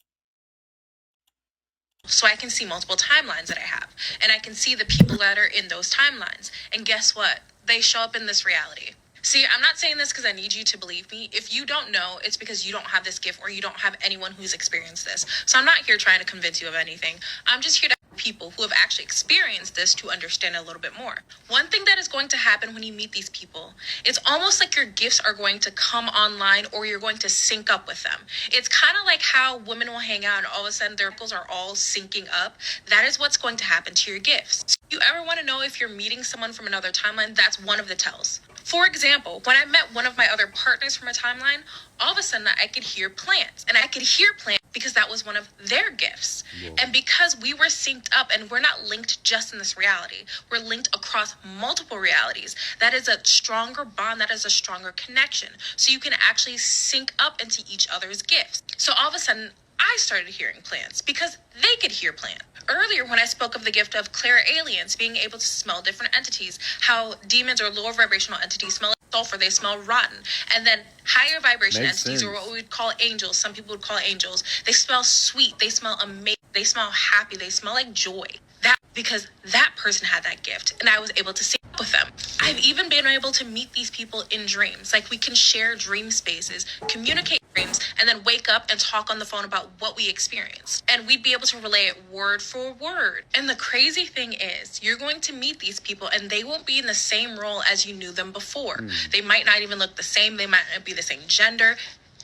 So I can see multiple timelines that I have. And I can see the people that are in those timelines. And guess what? They show up in this reality. See, I'm not saying this because I need you to believe me. If you don't know, it's because you don't have this gift or you don't have anyone who's experienced this. So I'm not here trying to convince you of anything. I'm just here to help people who have actually experienced this to understand a little bit more. One thing that is going to happen when you meet these people, it's almost like your gifts are going to come online or you're going to sync up with them. It's kind of like how women will hang out and all of a sudden their circles are all syncing up. That is what's going to happen to your gifts. If you ever want to know if you're meeting someone from another timeline, that's one of the tells. For example, when I met one of my other partners from a timeline, all of a sudden I could hear plants. And I could hear plants because that was one of their gifts. Whoa. And because we were synced up and we're not linked just in this reality, we're linked across multiple realities. That is a stronger bond, that is a stronger connection. So you can actually sync up into each other's gifts. So all of a sudden, I started hearing plants because they could hear plants. Earlier, when I spoke of the gift of clairalience, being able to smell different entities, how demons or lower vibrational entities smell like sulfur, they smell rotten. And then higher vibration entities, or what we would call angels, some people would call angels, they smell sweet, they smell amazing, they smell happy, they smell like joy. That because that person had that gift and I was able to sync up with them. I've even been able to meet these people in dreams. Like we can share dream spaces, communicate dreams, and then wake up and talk on the phone about what we experienced. And we'd be able to relay it word for word. And the crazy thing is, you're going to meet these people and they won't be in the same role as you knew them before. They might not even look the same. They might not be the same gender.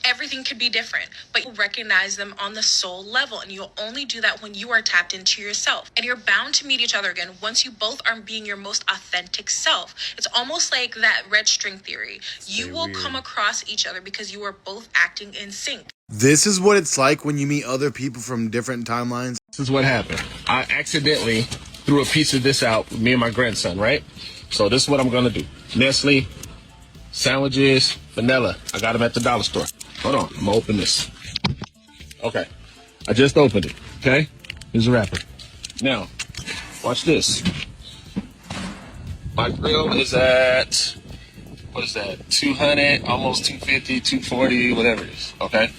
Everything could be different, but you'll recognize them on the soul level, and you'll only do that when you are tapped into yourself. And you're bound to meet each other again once you both are being your most authentic self. It's almost like that red string theory. You will come across each other because you are both acting in sync. This is what it's like when you meet other people from different timelines. This is what happened. I accidentally threw a piece of this out with me and my grandson, right? So this is what I'm going to do. Nestle, sandwiches, vanilla. I got them at the dollar store. Hold on, I'm going to open this. Okay, I just opened it, okay? Here's the wrapper. Now, watch this. My grill is at, what is that, 200, almost 250, 240, whatever it is, okay?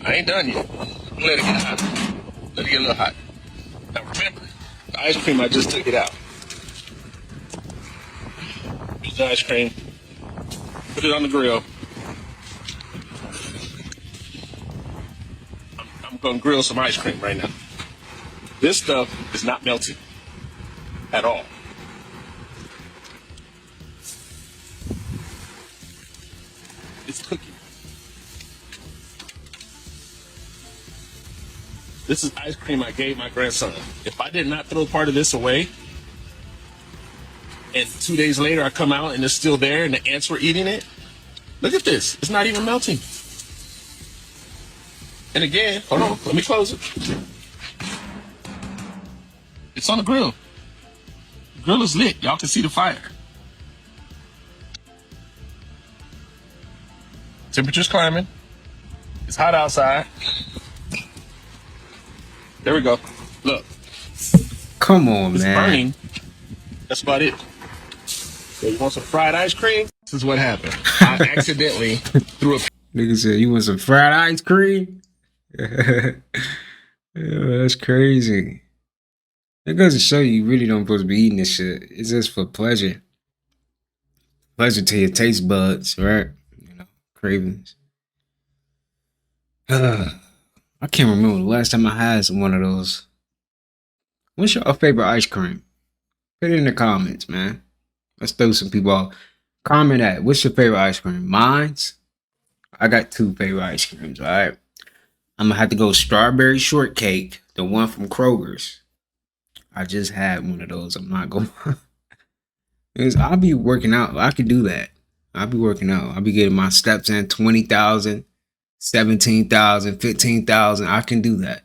I ain't done yet. Let it get hot. Let it get a little hot. Now remember, the ice cream, I just took it out. Here's the ice cream. Put it on the grill. I'm gonna grill some ice cream right now. This stuff is not melting at all. It's cooking. This is ice cream I gave my grandson. If I did not throw part of this away, and 2 days later I come out and it's still there and the ants were eating it, look at this. It's not even melting. And again, hold on, let me close it. It's on the grill. The grill is lit. Y'all can see the fire. Temperature's climbing. It's hot outside. There we go. Look. Come on, it's man. Burning. That's about it. So you want some fried ice cream? This is what happened. I accidentally threw a... Nigga said, you want some fried ice cream? Yeah, that's crazy. That goes to show you really don't supposed to be eating this shit. It's just for pleasure. Pleasure to your taste buds, right? You know, cravings. I can't remember the last time I had one of those. What's your favorite ice cream? Put it in the comments, man. Let's throw some people off. Comment that. What's your favorite ice cream? Mine's? I got 2 favorite ice creams, alright? I'm gonna have to go strawberry shortcake, the one from Kroger's. I just had one of those. I'm not going to. I'll be working out. I could do that. I'll be working out. I'll be getting my steps in 20,000, 17,000, 15,000. I can do that.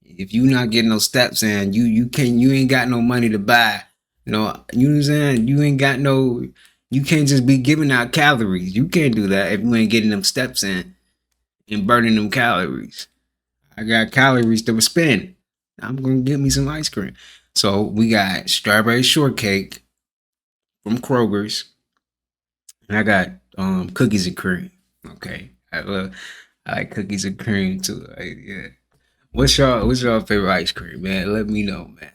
If you not getting those steps in, you ain't got no money to buy. You know what I'm saying? You can't just be giving out calories. You can't do that if you ain't getting them steps in and burning them calories. I got calories to spend. I'm gonna get me some ice cream. So we got strawberry shortcake from Kroger's, and I got cookies and cream. Okay, I like cookies and cream too. Yeah. What's your favorite ice cream, man? Let me know, man.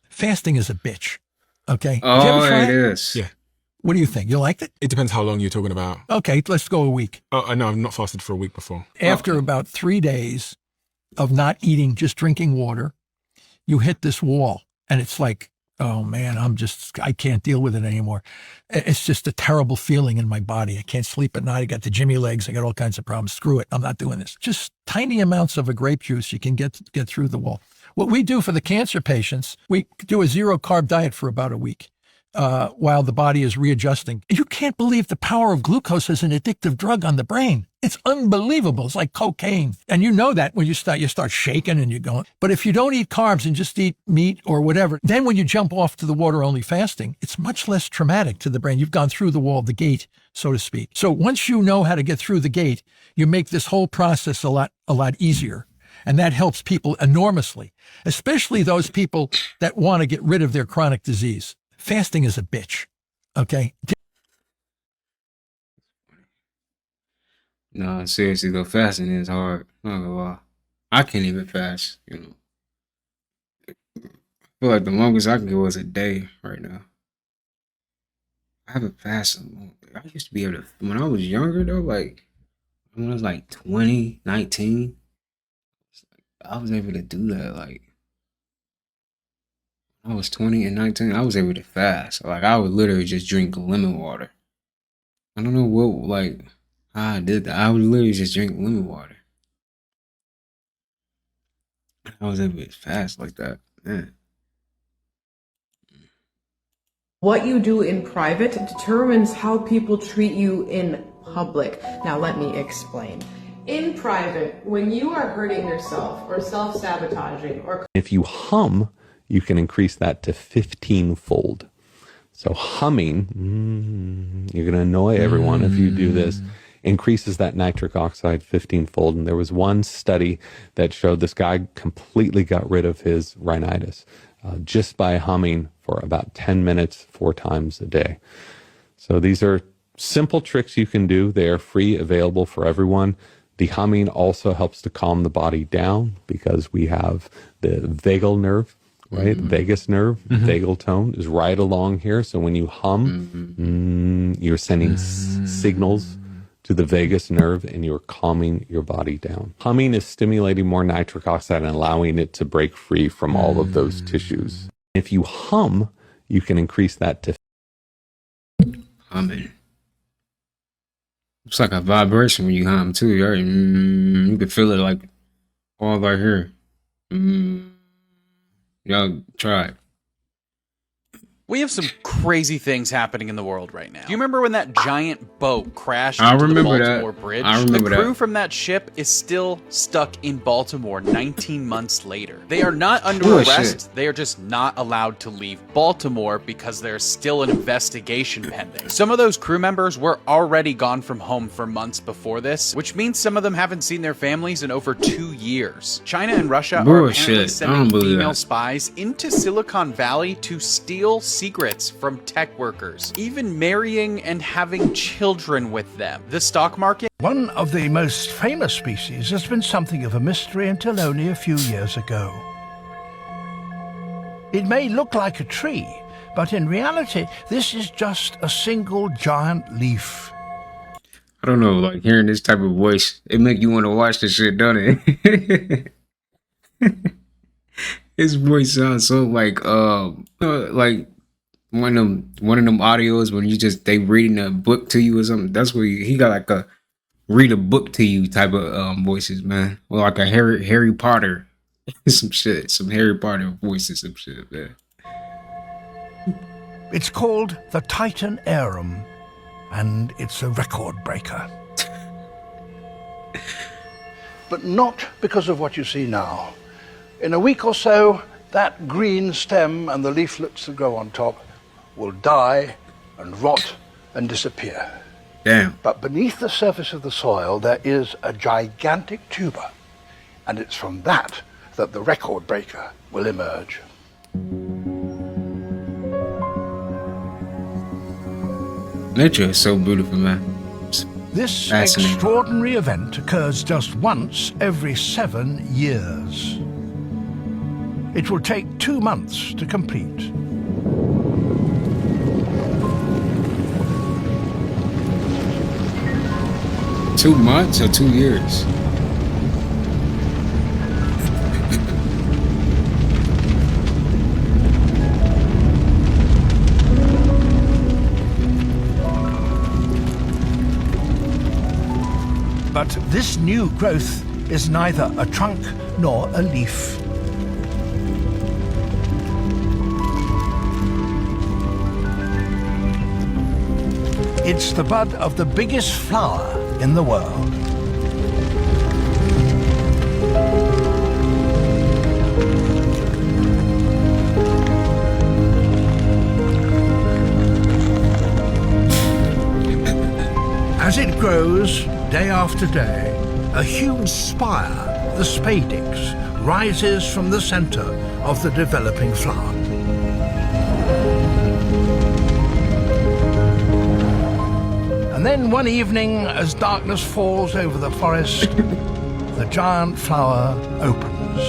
Fasting is a bitch. Okay. Oh, it is. Yeah. What do you think? You liked it? It depends how long you're talking about. Okay, let's go a week. Oh, no, I've not fasted for a week before. After about 3 days of not eating, just drinking water, you hit this wall, and it's like, oh man, I can't deal with it anymore. It's just a terrible feeling in my body. I can't sleep at night. I got the Jimmy legs. I got all kinds of problems. Screw it. I'm not doing this. Just tiny amounts of a grape juice, you can get through the wall. What we do for the cancer patients, we do a 0-carb diet for about a week. While the body is readjusting. You can't believe the power of glucose as an addictive drug on the brain. It's unbelievable. It's like cocaine. And you know that when you start shaking and you're going. But if you don't eat carbs and just eat meat or whatever, then when you jump off to the water-only fasting, it's much less traumatic to the brain. You've gone through the wall, the gate, so to speak. So once you know how to get through the gate, you make this whole process a lot easier. And that helps people enormously, especially those people that want to get rid of their chronic disease. Fasting is a bitch, okay? No, seriously though, fasting is hard. Not gonna lie. I can't even fast, you know. I feel like the longest I can go is a day right now. I haven't fasted long. I used to be able to, when I was younger though, like, when I was like 20, 19, I was able to do that, like, I was 20 and 19, I was able to fast. Like, I would literally just drink lemon water. I don't know how I did that. I would literally just drink lemon water. I was able to fast like that, man. What you do in private determines how people treat you in public. Now, let me explain. In private, when you are hurting yourself or self-sabotaging or... If you hum, you can increase that to 15-fold. So humming, you're going to annoy everyone if you do this, increases that nitric oxide 15-fold. And there was one study that showed this guy completely got rid of his rhinitis just by humming for about 10 minutes, 4 times a day. So these are simple tricks you can do. They are free, available for everyone. The humming also helps to calm the body down because we have the vagal nerve, right? Vagus nerve, vagal tone is right along here. So when you hum, you're sending signals to the vagus nerve and you're calming your body down. Humming is stimulating more nitric oxide and allowing it to break free from all of those tissues. If you hum, you can increase that to... Humming. It's like a vibration when you hum too, right? You can feel it like all right here. Y'all try it. We have some crazy things happening in the world right now. Do you remember when that giant boat crashed I into the remember Baltimore that. Bridge? I remember the crew that. from that ship is still stuck in Baltimore 19 months later. They are not under Oh, arrest. shit. They are just not allowed to leave Baltimore because there's still an investigation pending. Some of those crew members were already gone from home for months before this, which means some of them haven't seen their families in over 2 years. China and Russia are apparently Bullshit. I don't sending believe female that. spies into Silicon Valley to steal secrets from tech workers, even marrying and having children with them. The stock market. One of the most famous species has been something of a mystery until only a few years ago. It may look like a tree, but in reality, this is just a single giant leaf. I don't know, like hearing this type of voice, it make you want to watch this shit, don't it? His voice sounds so like one of them audios when they reading a book to you or something. That's what he got, like a read a book to you type of voices, man. Or like a Harry Potter, some shit, some Harry Potter voices, some shit, man. It's called the Titan Arum, and it's a record breaker. But not because of what you see now. In a week or so, that green stem and the leaflets that grow on top will die and rot and disappear. Damn. But beneath the surface of the soil, there is a gigantic tuber, and it's from that the record breaker will emerge. Nature is so beautiful, man. This Fascinating. extraordinary event occurs just once every 7 years. It will take 2 months to complete. $2 months or 2 years? But this new growth is neither a trunk nor a leaf. It's the bud of the biggest flower in the world. As it grows, day after day, a huge spire, the spadix, rises from the center of the developing flower. And then one evening, as darkness falls over the forest, the giant flower opens.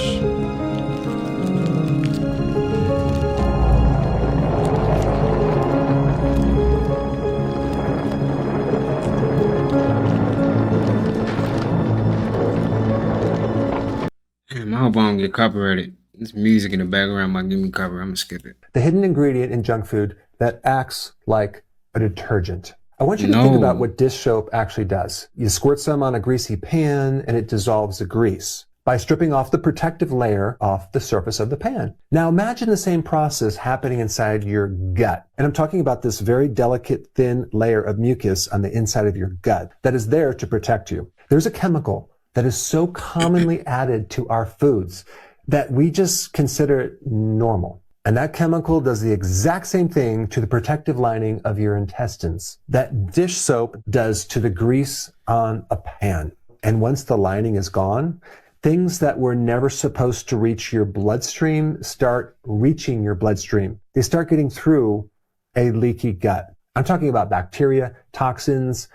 Damn, I hope I don't get copyrighted. This music in the background might give me copyright. I'm gonna skip it. The hidden ingredient in junk food that acts like a detergent. I want you to think about what dish soap actually does. You squirt some on a greasy pan and it dissolves the grease by stripping off the protective layer off the surface of the pan. Now imagine the same process happening inside your gut. And I'm talking about this very delicate, thin layer of mucus on the inside of your gut that is there to protect you. There's a chemical that is so commonly added to our foods that we just consider it normal. And that chemical does the exact same thing to the protective lining of your intestines that dish soap does to the grease on a pan. And once the lining is gone, things that were never supposed to reach your bloodstream start reaching your bloodstream. They start getting through a leaky gut. I'm talking about bacteria, toxins,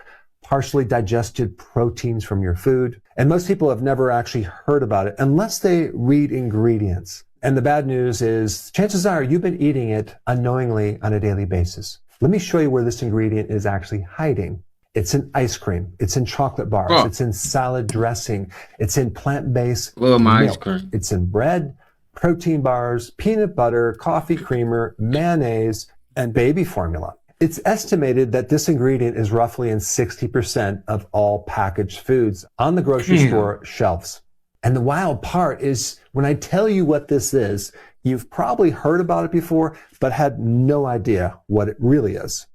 partially digested proteins from your food. And most people have never actually heard about it unless they read ingredients. And the bad news is, chances are you've been eating it unknowingly on a daily basis. Let me show you where this ingredient is actually hiding. It's in ice cream. It's in chocolate bars. Oh. It's in salad dressing. It's in plant-based Love my milk. ice cream. It's in bread, protein bars, peanut butter, coffee creamer, mayonnaise, and baby formula. It's estimated that this ingredient is roughly in 60% of all packaged foods on the grocery store shelves. And the wild part is when I tell you what this is, You've probably heard about it before, but had no idea what it really is.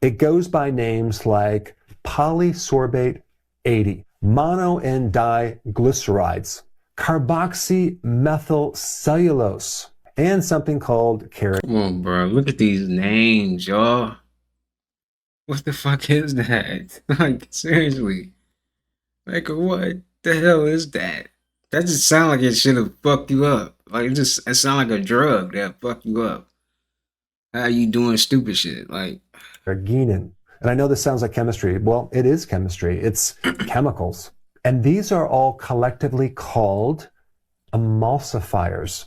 It goes by names like polysorbate 80, mono and diglycerides, carboxymethylcellulose, and something called carrot. Come on, bro. Look at these names, y'all. What the fuck is that? Like, seriously. Like, what the hell is that? That just sound like it should have fucked you up. Like, it sound like a drug that fucked you up. How you doing stupid shit? Like, Arginine. And I know this sounds like chemistry. Well, it is chemistry. It's chemicals. And these are all collectively called emulsifiers.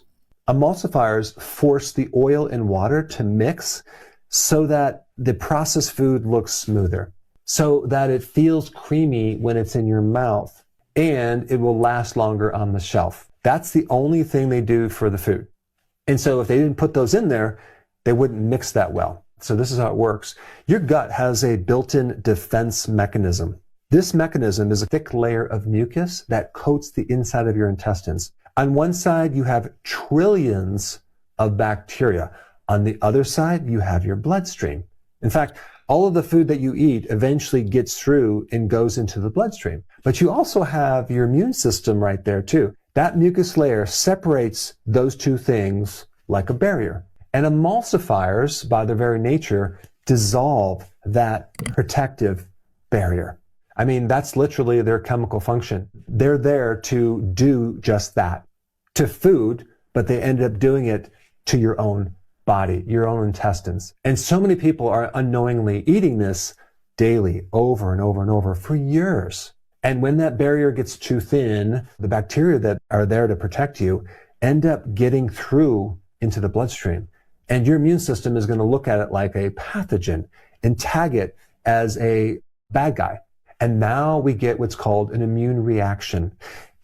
Emulsifiers force the oil and water to mix so that the processed food looks smoother, so that it feels creamy when it's in your mouth, and it will last longer on the shelf. That's the only thing they do for the food. And so if they didn't put those in there, they wouldn't mix that well. So this is how it works. Your gut has a built-in defense mechanism. This mechanism is a thick layer of mucus that coats the inside of your intestines. On one side, you have trillions of bacteria. On the other side, you have your bloodstream. In fact, all of the food that you eat eventually gets through and goes into the bloodstream. But you also have your immune system right there too. That mucus layer separates those two things like a barrier. And emulsifiers, by their very nature, dissolve that protective barrier. I mean, that's literally their chemical function. They're there to do just that to food, but they end up doing it to your own body, your own intestines. And so many people are unknowingly eating this daily, over and over and over for years. And when that barrier gets too thin, the bacteria that are there to protect you end up getting through into the bloodstream. And your immune system is going to look at it like a pathogen and tag it as a bad guy. And now we get what's called an immune reaction,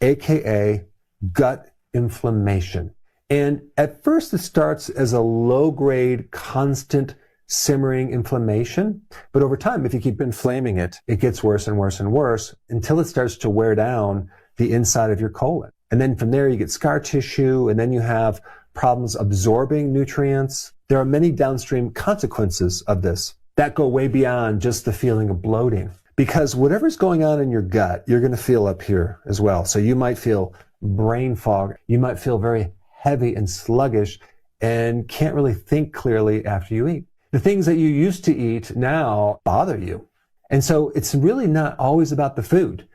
aka gut inflammation. And at first it starts as a low-grade, constant, simmering inflammation. But over time, if you keep inflaming it, it gets worse and worse and worse until it starts to wear down the inside of your colon. And then from there, you get scar tissue, and then you have problems absorbing nutrients. There are many downstream consequences of this that go way beyond just the feeling of bloating. Because whatever's going on in your gut, you're going to feel up here as well. So you might feel brain fog. You might feel very heavy and sluggish and can't really think clearly after you eat. The things that you used to eat now bother you. And so it's really not always about the food.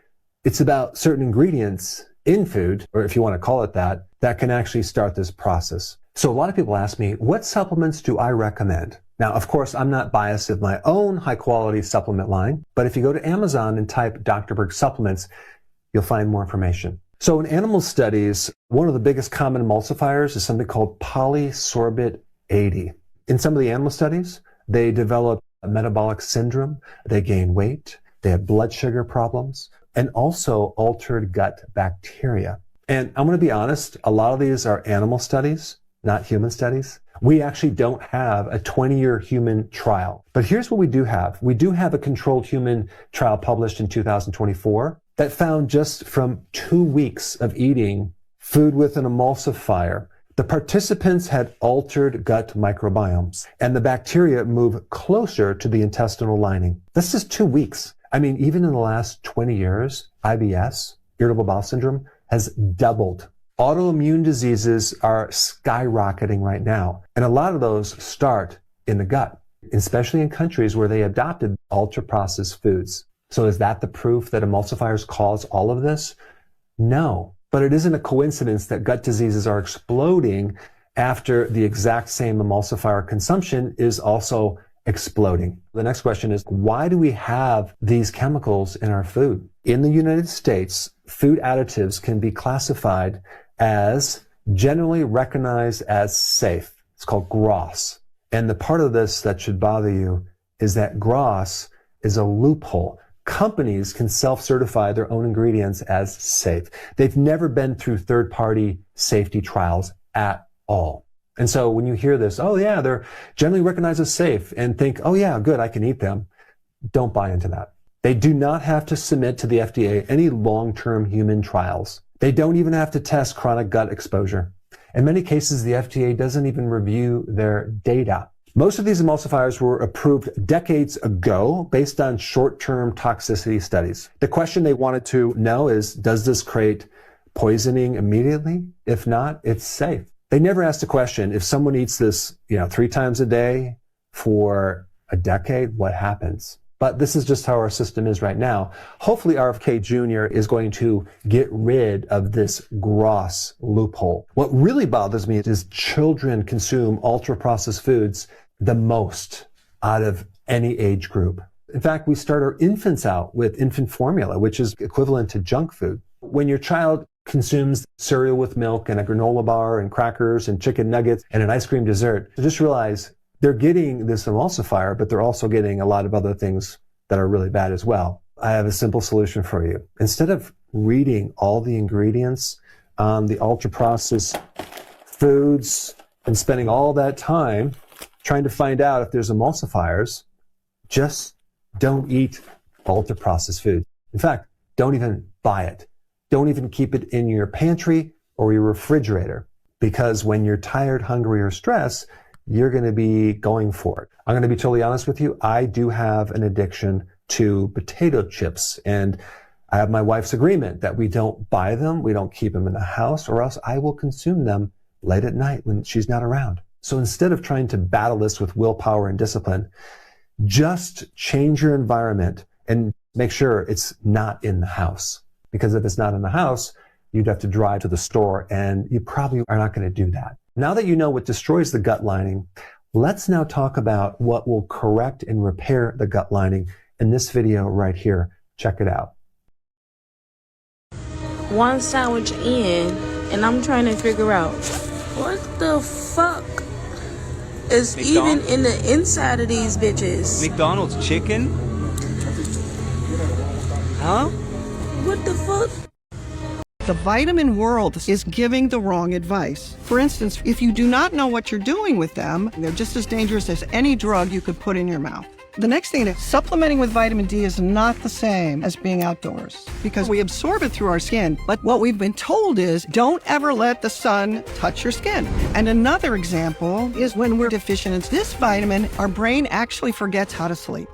It's about certain ingredients in food, or if you want to call it that, that can actually start this process. So a lot of people ask me, what supplements do I recommend? Now, of course, I'm not biased of my own high-quality supplement line, but if you go to Amazon and type Dr. Berg supplements, you'll find more information. So in animal studies, one of the biggest common emulsifiers is something called polysorbate 80. In some of the animal studies, they develop a metabolic syndrome, they gain weight, they have blood sugar problems, and also altered gut bacteria. And I'm going to be honest, a lot of these are animal studies, not human studies. We actually don't have a 20-year human trial. But here's what we do have. We do have a controlled human trial published in 2024 that found just from 2 weeks of eating food with an emulsifier, the participants had altered gut microbiomes, and the bacteria move closer to the intestinal lining. That's just 2 weeks. I mean, even in the last 20 years, IBS, irritable bowel syndrome, has doubled. Autoimmune diseases are skyrocketing right now, and a lot of those start in the gut, especially in countries where they adopted ultra-processed foods. So is that the proof that emulsifiers cause all of this? No, but it isn't a coincidence that gut diseases are exploding after the exact same emulsifier consumption is also exploding. The next question is, why do we have these chemicals in our food? In the United States, food additives can be classified as generally recognized as safe. It's called GROS. And the part of this that should bother you is that GROS is a loophole. Companies can self-certify their own ingredients as safe. They've never been through third-party safety trials at all. And so when you hear this, oh yeah, they're generally recognized as safe, and think, oh yeah, good, I can eat them, don't buy into that. They do not have to submit to the FDA any long-term human trials. They don't even have to test chronic gut exposure. In many cases, the FDA doesn't even review their data. Most of these emulsifiers were approved decades ago based on short-term toxicity studies. The question they wanted to know is, does this create poisoning immediately? If not, it's safe. They never asked the question, if someone eats this, 3 times a day for a decade, what happens? But this is just how our system is right now. Hopefully RFK Jr. is going to get rid of this gross loophole. What really bothers me is children consume ultra-processed foods the most out of any age group. In fact, we start our infants out with infant formula, which is equivalent to junk food. When your child consumes cereal with milk and a granola bar and crackers and chicken nuggets and an ice cream dessert, just realize they're getting this emulsifier, but they're also getting a lot of other things that are really bad as well. I have a simple solution for you. Instead of reading all the ingredients on the ultra-processed foods and spending all that time trying to find out if there's emulsifiers, just don't eat ultra-processed food. In fact, don't even buy it. Don't even keep it in your pantry or your refrigerator, because when you're tired, hungry, or stressed, you're going to be going for it. I'm going to be totally honest with you. I do have an addiction to potato chips, and I have my wife's agreement that we don't buy them, we don't keep them in the house, or else I will consume them late at night when she's not around. So instead of trying to battle this with willpower and discipline, just change your environment and make sure it's not in the house. Because if it's not in the house, you'd have to drive to the store, and you probably are not going to do that. Now that you know what destroys the gut lining, let's now talk about what will correct and repair the gut lining in this video right here. Check it out. One sandwich in, and I'm trying to figure out what the fuck is even in the inside of these bitches. McDonald's chicken? Huh? What the fuck? The vitamin world is giving the wrong advice. For instance, if you do not know what you're doing with them, they're just as dangerous as any drug you could put in your mouth. The next thing, supplementing with vitamin D is not the same as being outdoors because we absorb it through our skin. But what we've been told is don't ever let the sun touch your skin. And another example is when we're deficient in this vitamin, our brain actually forgets how to sleep.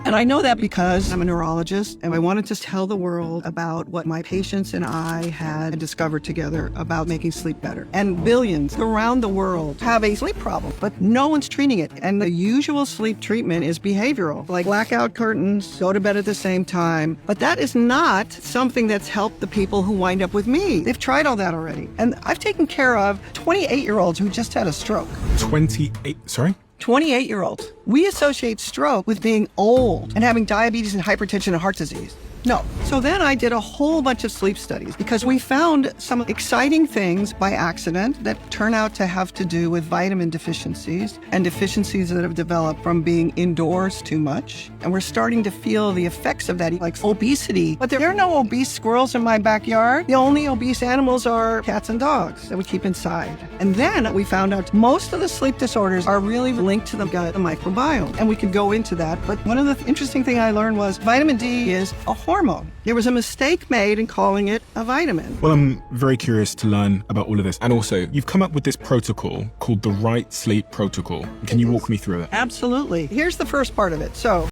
And I know that because I'm a neurologist and I wanted to tell the world about what my patients and I had discovered together about making sleep better. And billions around the world have a sleep problem, but no one's treating it. And the usual sleep treatment is behavioral, like blackout curtains, go to bed at the same time. But that is not something that's helped the people who wind up with me. They've tried all that already. And I've taken care of 28-year-olds who just had a stroke. 28, sorry? 28-year-olds. We associate stroke with being old and having diabetes and hypertension and heart disease. No. So then I did a whole bunch of sleep studies because we found some exciting things by accident that turn out to have to do with vitamin deficiencies and deficiencies that have developed from being indoors too much. And we're starting to feel the effects of that, like obesity. But there are no obese squirrels in my backyard. The only obese animals are cats and dogs that we keep inside. And then we found out most of the sleep disorders are really linked to the gut microbiome. And we could go into that. But one of the interesting things I learned was vitamin D is a hormone. There was a mistake made in calling it a vitamin. Well, I'm very curious to learn about all of this. And also, you've come up with this protocol called the Right Sleep Protocol. Can you walk me through it? Absolutely. Here's the first part of it. So,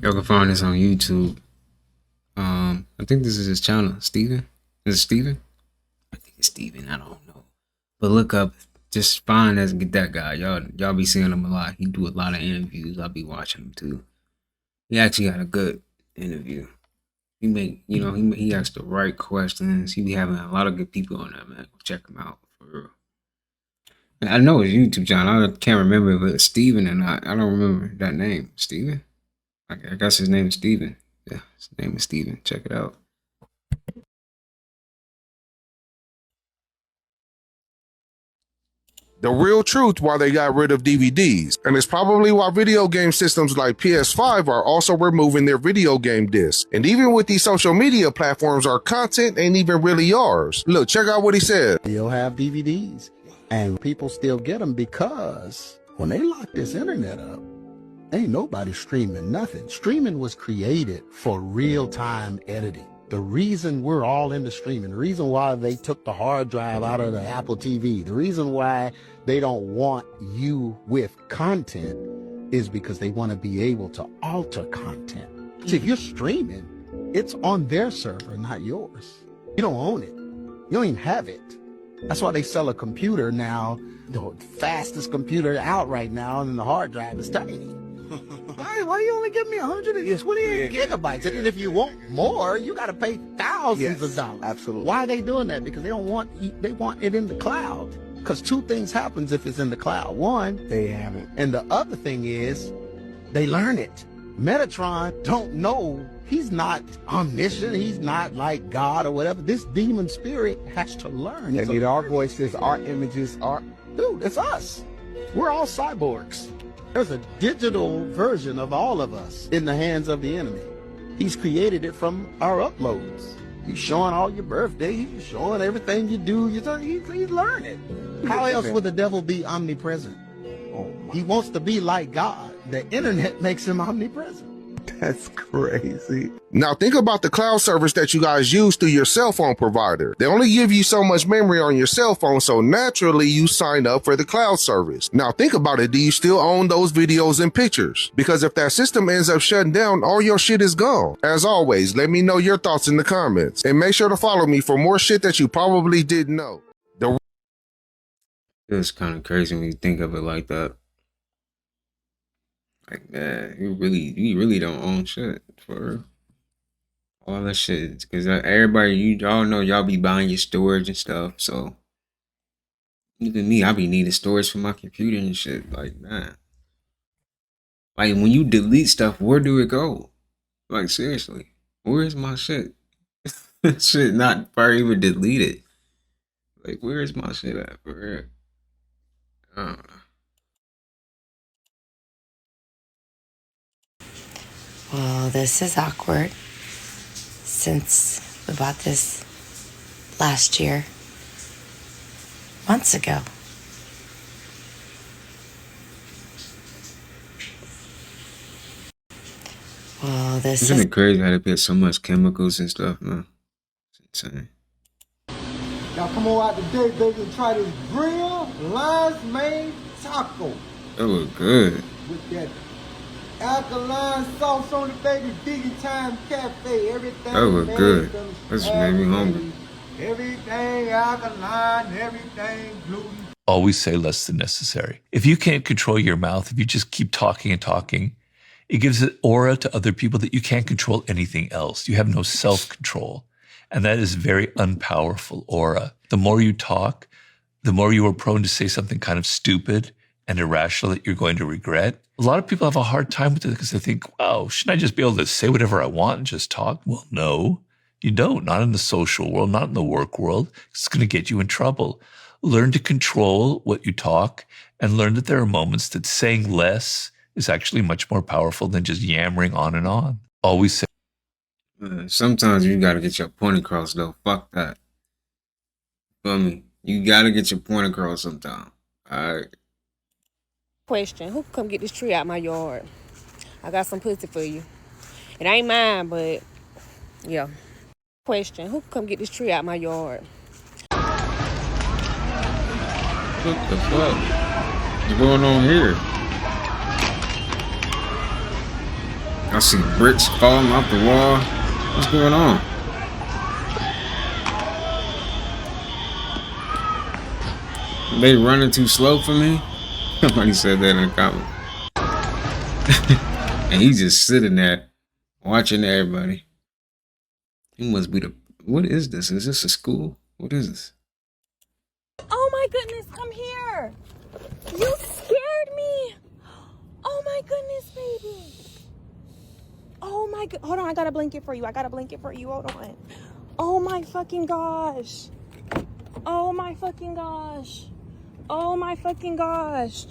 y'all can find this on YouTube. I think this is his channel. Steven? Is it Steven? I think it's Steven. I don't know. But look up, just find us and get that guy. Y'all be seeing him a lot. He do a lot of interviews. I'll be watching him too. He actually had a good interview. He make, he asks the right questions. He be having a lot of good people on that, man. Check him out for real. And I know his YouTube channel. I can't remember if it's Steven or not. I don't remember that name. Steven? I guess his name is Steven. Yeah, his name is Steven. Check it out. The real truth why they got rid of DVDs. And it's probably why video game systems like PS5 are also removing their video game discs. And even with these social media platforms, our content ain't even really ours. Look, check out what he said. You'll have DVDs and people still get them because when they lock this internet up, ain't nobody streaming nothing. Streaming was created for real-time editing. The reason we're all into streaming, the reason why they took the hard drive out of the Apple TV, the reason why they don't want you with content is because they want to be able to alter content. See, if you're streaming, it's on their server, not yours. You don't own it. You don't even have it. That's why they sell a computer now, the fastest computer out right now, and the hard drive is tiny. Why you only give me 128 gigabytes? And if you want more, you got to pay thousands of dollars. Absolutely. Why are they doing that? Because they want it in the cloud. Because two things happens if it's in the cloud. One, they have it. And the other thing is, they learn it. Metatron don't know. He's not omniscient. He's not like God or whatever. This demon spirit has to learn. They need our voices, our images, Dude, it's us. We're all cyborgs. There's a digital version of all of us in the hands of the enemy. He's created it from our uploads. He's showing all your birthdays. He's showing everything you do. He's learning. How else would the devil be omnipresent? He wants to be like God. The internet makes him omnipresent. That's crazy. Now think about the cloud service that you guys use through your cell phone provider. They only give you so much memory on your cell phone, so naturally you sign up for the cloud service. Now think about it. Do you still own those videos and pictures? Because if that system ends up shutting down, all your shit is gone. As always, let me know your thoughts in the comments. And make sure to follow me for more shit that you probably didn't know. It's kind of crazy when you think of it like that. Like, man, you really don't own shit for real. All that shit, because everybody, y'all know y'all be buying your storage and stuff. So even me, I be needing storage for my computer and shit. Like, man, like when you delete stuff, where do it go? Like, seriously, where is my shit? Shit not probably even deleted. Like, where is my shit at for real? I don't know. Well, this is awkward since we bought this last year, months ago. Well, Isn't it crazy how they put so much chemicals and stuff, man? It's insane. Y'all come on out today, baby, and try this grill lion's mane taco. That look good. With that alkaline sauce on the baby, Biggie Time Cafe, everything. That look good. That's made me hungry. Everything alkaline, everything gluten. Always say less than necessary. If you can't control your mouth, if you just keep talking and talking, it gives an aura to other people that you can't control anything else. You have no self-control. And that is very unpowerful aura. The more you talk, the more you are prone to say something kind of stupid and irrational that you're going to regret. A lot of people have a hard time with it because they think, wow, shouldn't I just be able to say whatever I want and just talk? Well, no, you don't. Not in the social world, not in the work world. It's going to get you in trouble. Learn to control what you talk and learn that there are moments that saying less is actually much more powerful than just yammering on and on. Always say. Sometimes you gotta get your point across, though. Fuck that. Feel me? You gotta get your point across sometime. Alright. Question: who can come get this tree out my yard? I got some pussy for you. It ain't mine, but yeah. Question: who can come get this tree out my yard? What the fuck? What's going on here? I see bricks falling off the wall. What's going on? They running too slow for me? Somebody said that in the comment. And he's just sitting there watching everybody. He must be the... What is this? Is this a school? What is this? Oh my goodness, come here. You scared me. Oh my goodness, baby. Oh my god. Hold on, I got a blanket for you. Hold on. Oh my fucking gosh. Oh my fucking gosh. Oh my fucking gosh.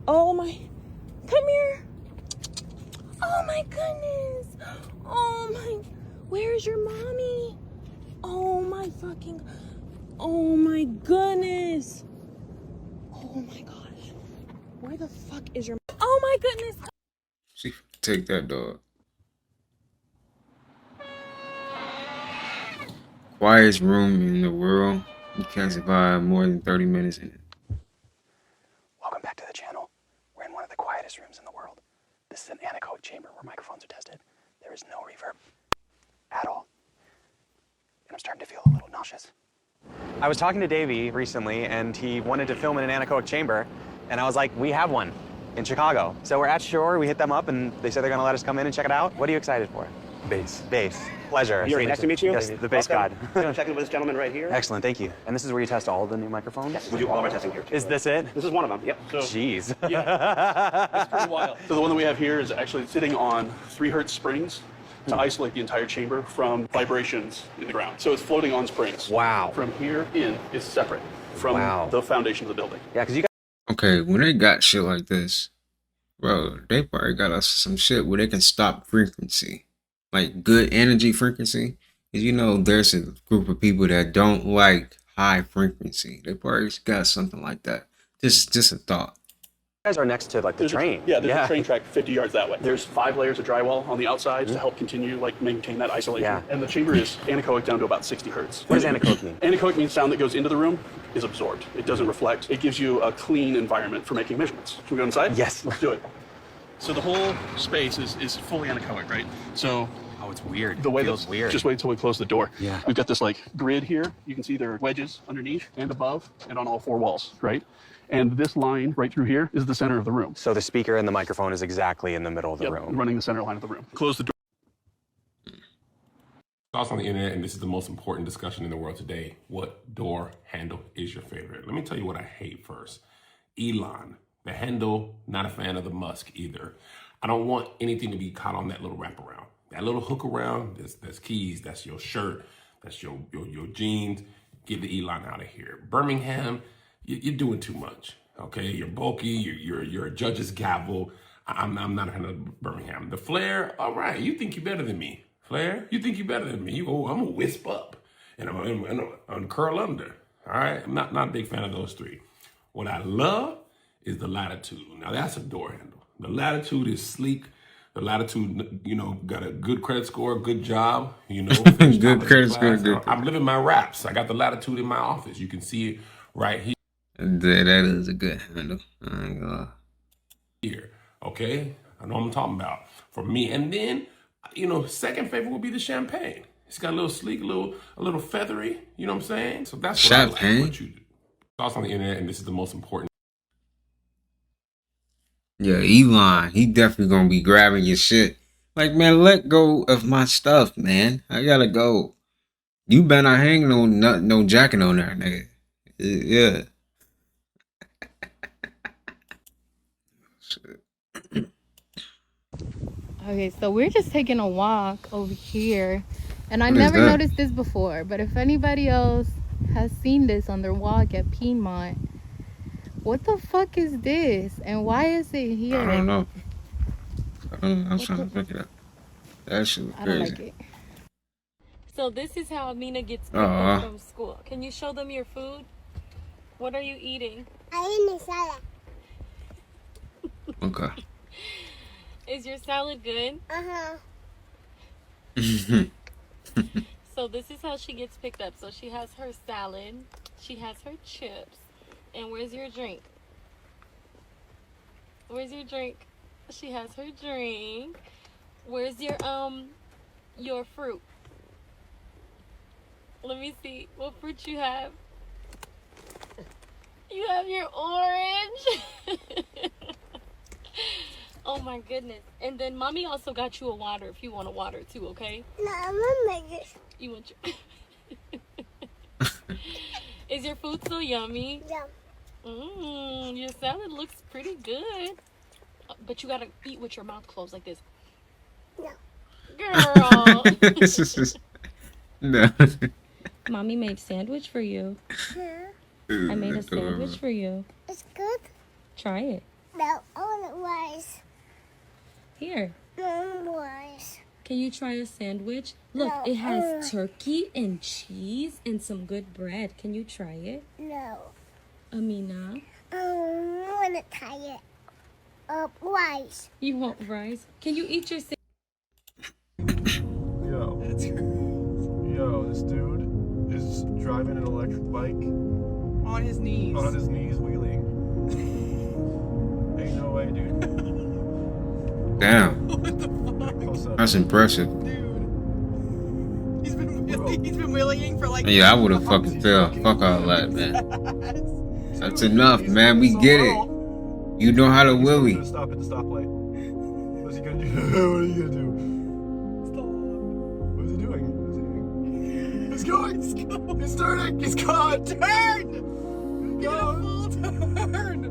Oh my. Come here. Oh my goodness. Oh my. Where's your mommy? Oh my fucking. Oh my goodness. Oh my gosh. Where the fuck is your... Oh my goodness. See, take that dog. quietest room in the world. You can't survive more than 30 minutes in it. Welcome back to the channel. We're in one of the quietest rooms in the world. This is an anechoic chamber where microphones are tested. There is no reverb at all. And I'm starting to feel a little nauseous. I was talking to Davey recently, and he wanted to film in an anechoic chamber, and I was like, we have one in Chicago. So we're at Shore, we hit them up, and they said they're gonna let us come in and check it out. What are you excited for? Bass. Bass. Pleasure. Yuri, nice to meet you. Yes, the bass god. I'm gonna check in with this gentleman right here. Excellent, thank you. And this is where you test all the new microphones? Yes, we do all of our testing here. Is this it? This is one of them, yep. So, jeez. Yeah, that's pretty wild. So the one that we have here is actually sitting on 3 hertz springs to isolate the entire chamber from vibrations in the ground. So it's floating on springs. Wow. From here in is separate from the foundation of the building. Yeah, because you got... Okay, when they got shit like this, bro, they probably got us some shit where they can stop frequency. Like good energy frequency. Because you know there's a group of people that don't like high frequency. They probably got something like that. Just a thought. You guys are next to like the train. There's a train track 50 yards that way. There's 5 layers of drywall on the outside to help continue like maintain that isolation. Yeah. And the chamber is anechoic down to about 60 hertz. What does anechoic mean? Anechoic means sound that goes into the room is absorbed. It doesn't reflect. It gives you a clean environment for making measurements. Can we go inside? Yes. Let's do it. So the whole space is fully anechoic, right? So oh, it's weird. The way it feels weird. Just wait until we close the door. Yeah. We've got this like grid here. You can see there are wedges underneath and above and on all 4 walls, right? And this line right through here is the center of the room. So the speaker and the microphone is exactly in the middle of the room. Running the center line of the room. Close the door. Thoughts on the internet, and this is the most important discussion in the world today. What door handle is your favorite? Let me tell you what I hate first. Elon, the handle, not a fan of the Musk either. I don't want anything to be caught on that little wraparound. That little hook around, that's keys, that's your shirt, that's your jeans. Get the Elon out of here. Birmingham, you're doing too much, okay? You're bulky, you're a judge's gavel. I'm not a fan of Birmingham. The flare, all right, you think you're better than me. Flare, you think you're better than me. You go, I'm gonna wisp up and I'm gonna curl under, all right? I'm not a big fan of those 3. What I love is the Latitude. Now that's a door handle. The Latitude is sleek. The Latitude, you know, got a good credit score, good job, you know. Good credit score, good. I'm living my raps. I got the Latitude in my office. You can see it right here. That is a good handle. I ain't gonna lie. Here, okay? I know what I'm talking about. For me, and then, you know, second favorite would be the Champagne. It's got a little sleek, a little feathery, you know what I'm saying? So that's what Champagne? I like what you do. Thoughts on the internet, and this is the most important. Yeah, Elon, he definitely gonna be grabbing your shit. Like, man, let go of my stuff, man. I gotta go. You better not hang no jacket on there, nigga. Yeah. Okay, so we're just taking a walk over here, and I What is never that? noticed this before, but if anybody else has seen this on their walk at Piedmont, what the fuck is this, and why is it here? I don't know. I'm trying to look it up. That shit was I don't crazy. like it. So this is how Amina gets picked Aw. up from school. Can you show them your food? What are you eating? I eat salad. Okay. Is your salad good? So this is how she gets picked up. So she has her salad, she has her chips, and where's your drink? Where's your drink? She has her drink. Where's your fruit? Let me see what fruit you have. You have your orange. Oh my goodness. And then mommy also got you a water if you want a water too, okay? No, I'm gonna make it. You want your... Is your food so yummy? Yeah. Your salad looks pretty good. But you gotta eat with your mouth closed like this. No. Girl. No. Mommy made sandwich for you. I made a sandwich for you. It's good. Try it. No, all the rice. Here. No rice. Can you try a sandwich? Look, No. it has turkey and cheese and some good bread. Can you try it? No. Amina? I want to try it. Rice. You want rice? Can you eat your Yo, this dude driving an electric bike. On his knees. On his knees, wheeling. Ain't no way, dude. Damn. What the fuck? That's impressive. He's been wheeling for like. Yeah, I would have fucking fell. Fuck all that, man. That's enough, man. We get it. You know how to willy. He's gonna stop at the stoplight. What's he gonna do? What are you gonna do? Stop. What is he doing? He's going. He's turning. He's gone. Turn. Get a full turn.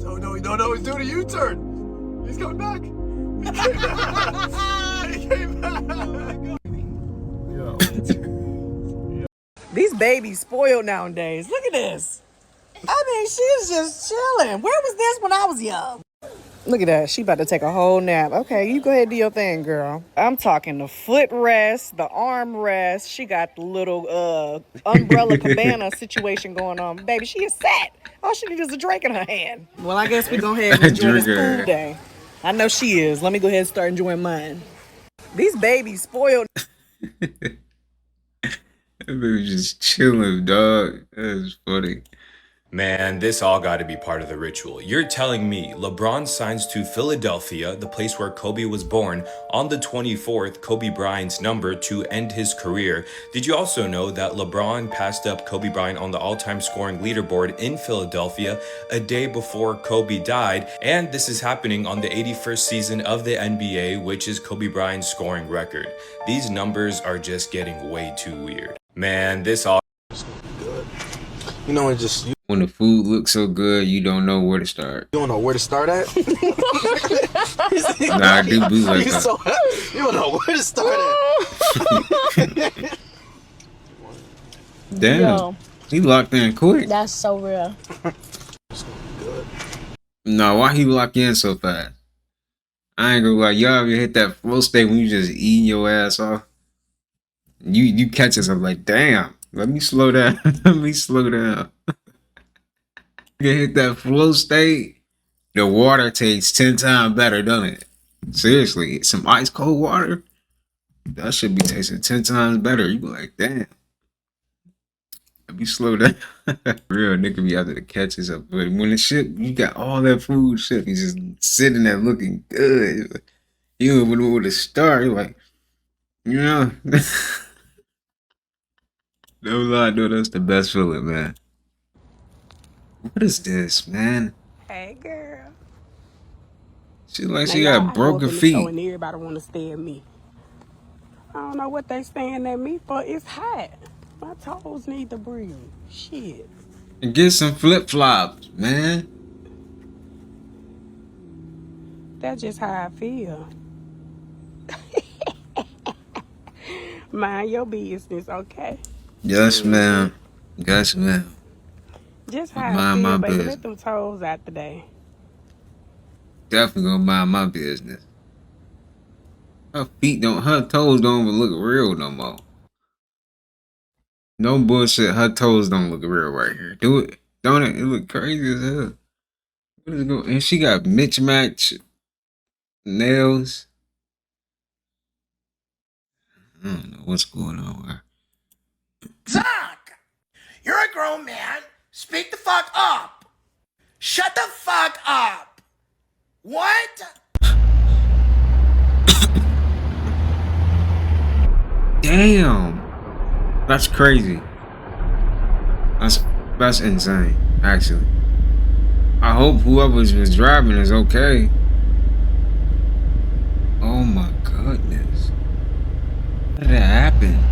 Oh no! He's doing a U-turn. He's coming back. He came back. He came back. These babies spoiled nowadays. Look at this. I mean, she's just chilling. Where was this when I was young? Look at that. She about to take a whole nap. Okay, you go ahead and do your thing, girl. I'm talking the foot rest, the arm rest. She got the little umbrella cabana situation going on. Baby, she is set. All she needs is a drink in her hand. Well, I guess we go ahead and enjoy this food day. I know she is. Let me go ahead and start enjoying mine. These babies spoiled. That baby just chilling, dog. That's funny. Man, this all got to be part of the ritual. You're telling me LeBron signs to Philadelphia, the place where Kobe was born, on the 24th, Kobe Bryant's number, to end his career. Did you also know that LeBron passed up Kobe Bryant on the all-time scoring leaderboard in Philadelphia a day before Kobe died? And this is happening on the 81st season of the NBA, which is Kobe Bryant's scoring record. These numbers are just getting way too weird. Man, this all... You know, it just... When the food looks so good, you don't know where to start. You don't know where to start at? Nah, I do be like that. So, you don't know where to start at. Damn. Yo. He locked in quick. That's so real. No, why he lock in so fast? I ain't gonna lie, y'all ever hit that flow state when you just eating your ass off? You catch yourself like, damn, let me slow down. Let me slow down. You hit that flow state, the water tastes 10 times better, doesn't it? Seriously, some ice cold water, that should be tasting 10 times better. You be like, damn. Let me slow down. Real nigga be after the catches up. But when the shit, you got all that food shit, you just sitting there looking good. You don't even know where to start. You're like, you know. No lie, no, that's the best feeling, man. What is this, man? Hey, girl. She like she got broken feet. And everybody want to stare at me. I don't know what they staring at me for. It's hot. My toes need to breathe. Shit. And get some flip flops, man. That's just how I feel. Mind your business, okay? Yes, ma'am. Yes, ma'am. Just how I Mind feel, my baby. business. Let them toes out today. Definitely gonna mind my business. Her toes don't even look real no more. No bullshit, her toes don't look real right here. Do it, don't it? It look crazy as hell. What is going? And she got mismatch nails. I don't know what's going on with her. Zach, you're a grown man. Speak the fuck up. Shut the fuck up. What? Damn. That's crazy. That's insane, actually. I hope whoever was driving is okay. Oh my goodness. How did that happen?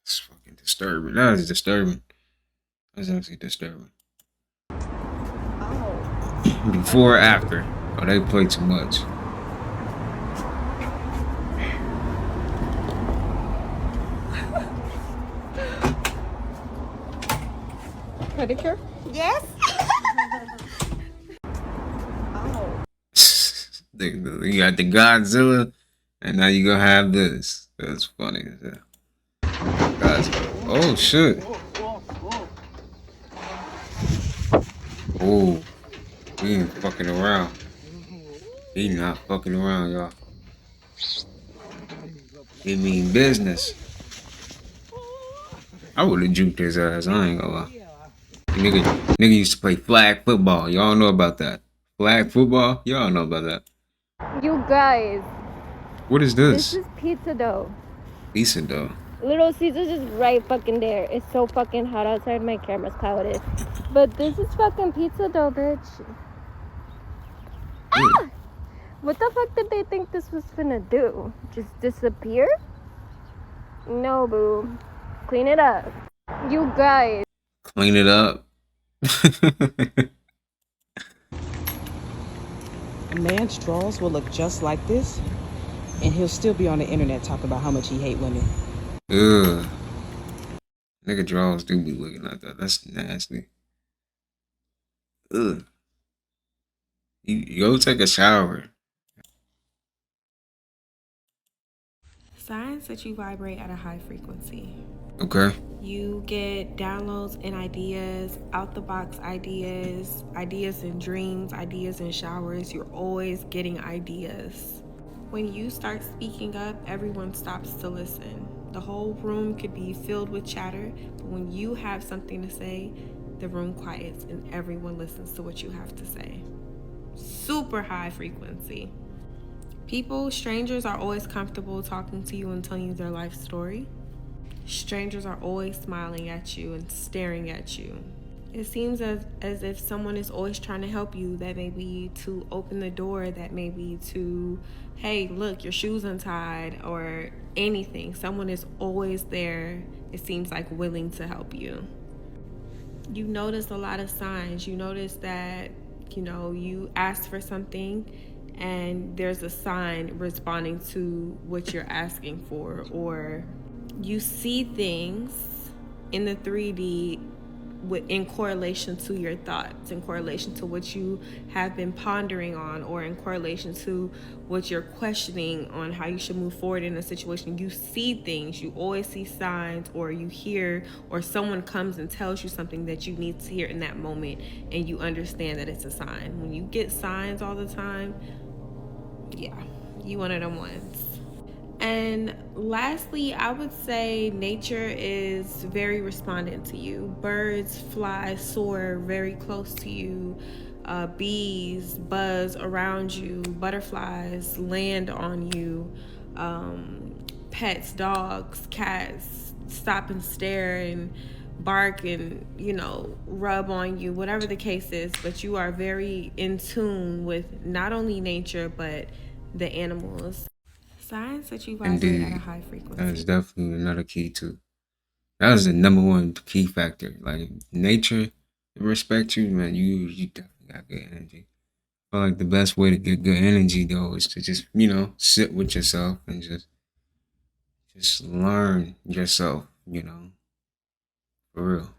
That's fucking disturbing. That is disturbing. That's actually disturbing. Before or after? Oh, they play too much. Pedicure? Yes. You got the Godzilla, and now you gonna have this. That's funny as hell. Oh shit. Oh, he ain't fucking around. He not fucking around, y'all. It mean business. I would have juked his ass. I ain't gonna lie. Nigga used to play flag football. Y'all know about that. Flag football? Y'all know about that. You guys, What is this this? is pizza dough. Pizza dough. Little Caesars is right fucking there. It's so fucking hot outside. My camera's clouded. But this is fucking pizza dough, bitch. Ah! What the fuck did they think this was gonna do? Just disappear? No, boo. Clean it up. You guys. Clean it up. A man's drawers will look just like this, and he'll still be on the internet talking about how much he hate women. Ugh. Nigga draws do be looking like that. That's nasty. Ugh. You go take a shower. Signs that you vibrate at a high frequency. Okay. You get downloads and ideas, out the box ideas, ideas in dreams, ideas in showers. You're always getting ideas. When you start speaking up, everyone stops to listen. The whole room could be filled with chatter, but when you have something to say, the room quiets and everyone listens to what you have to say. Super high frequency. Strangers are always comfortable talking to you and telling you their life story. Strangers are always smiling at you and staring at you. It seems as if someone is always trying to help you. That may be to open the door, that may be to, hey, look, your shoe's untied, or anything. Someone is always there, it seems like, willing to help you. You notice a lot of signs. You notice that, you ask for something and there's a sign responding to what you're asking for, or you see things in the 3D in correlation to your thoughts, in correlation to what you have been pondering on, or in correlation to what you're questioning on how you should move forward in a situation. You see things, you always see signs, or you hear, or someone comes and tells you something that you need to hear in that moment, and you understand that it's a sign. When you get signs all the time, yeah, you one of them ones. And lastly, I would say nature is very respondent to you. Birds fly, soar very close to you. Bees buzz around you. Butterflies land on you. Pets, dogs, cats stop and stare and bark and, rub on you, whatever the case is. But you are very in tune with not only nature, but the animals. Signs that you vibrate at a high frequency. That is definitely another key too. That is the number one key factor. Like nature, respect you, man. You definitely got good energy. I feel like the best way to get good energy though is to just, sit with yourself and just learn yourself, for real.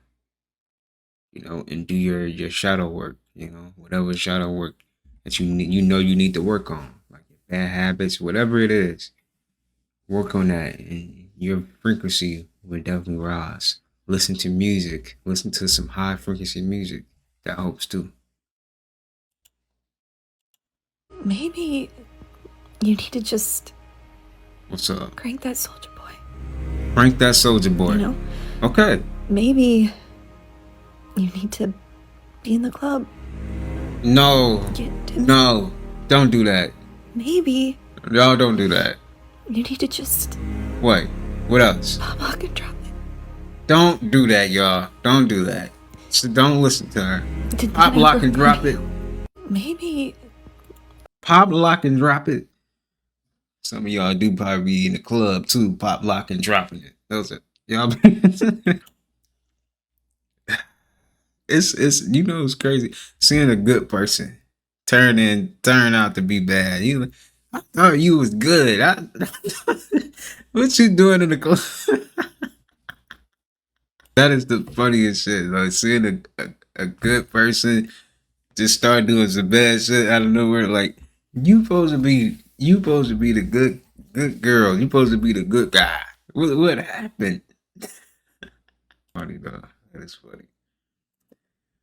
And do your shadow work, whatever shadow work that you need to work on. Like bad habits, whatever it is. Work on that and your frequency will definitely rise. Listen to music. Listen to some high frequency music. That helps too. Maybe you need to just... What's up? Crank that soldier boy. Crank that soldier boy. Okay. Maybe you need to be in the club. No. No. Don't do that. Maybe. Y'all don't do that. You need to just... Wait, what else? Pop, lock, and drop it. Don't do that, y'all. Don't do that. So don't listen to her. Pop, lock, and drop it. Maybe. Pop, lock, and drop it. Some of y'all do probably be in the club too, pop, lock, and dropping it. Those are y'all. It's it's crazy seeing a good person turn out to be bad. I thought you was good. What you doing in the club? That is the funniest shit. Like seeing a good person just start doing some bad shit out of nowhere. Like you supposed to be the good girl. You supposed to be the good guy. What happened? Funny though. That is funny.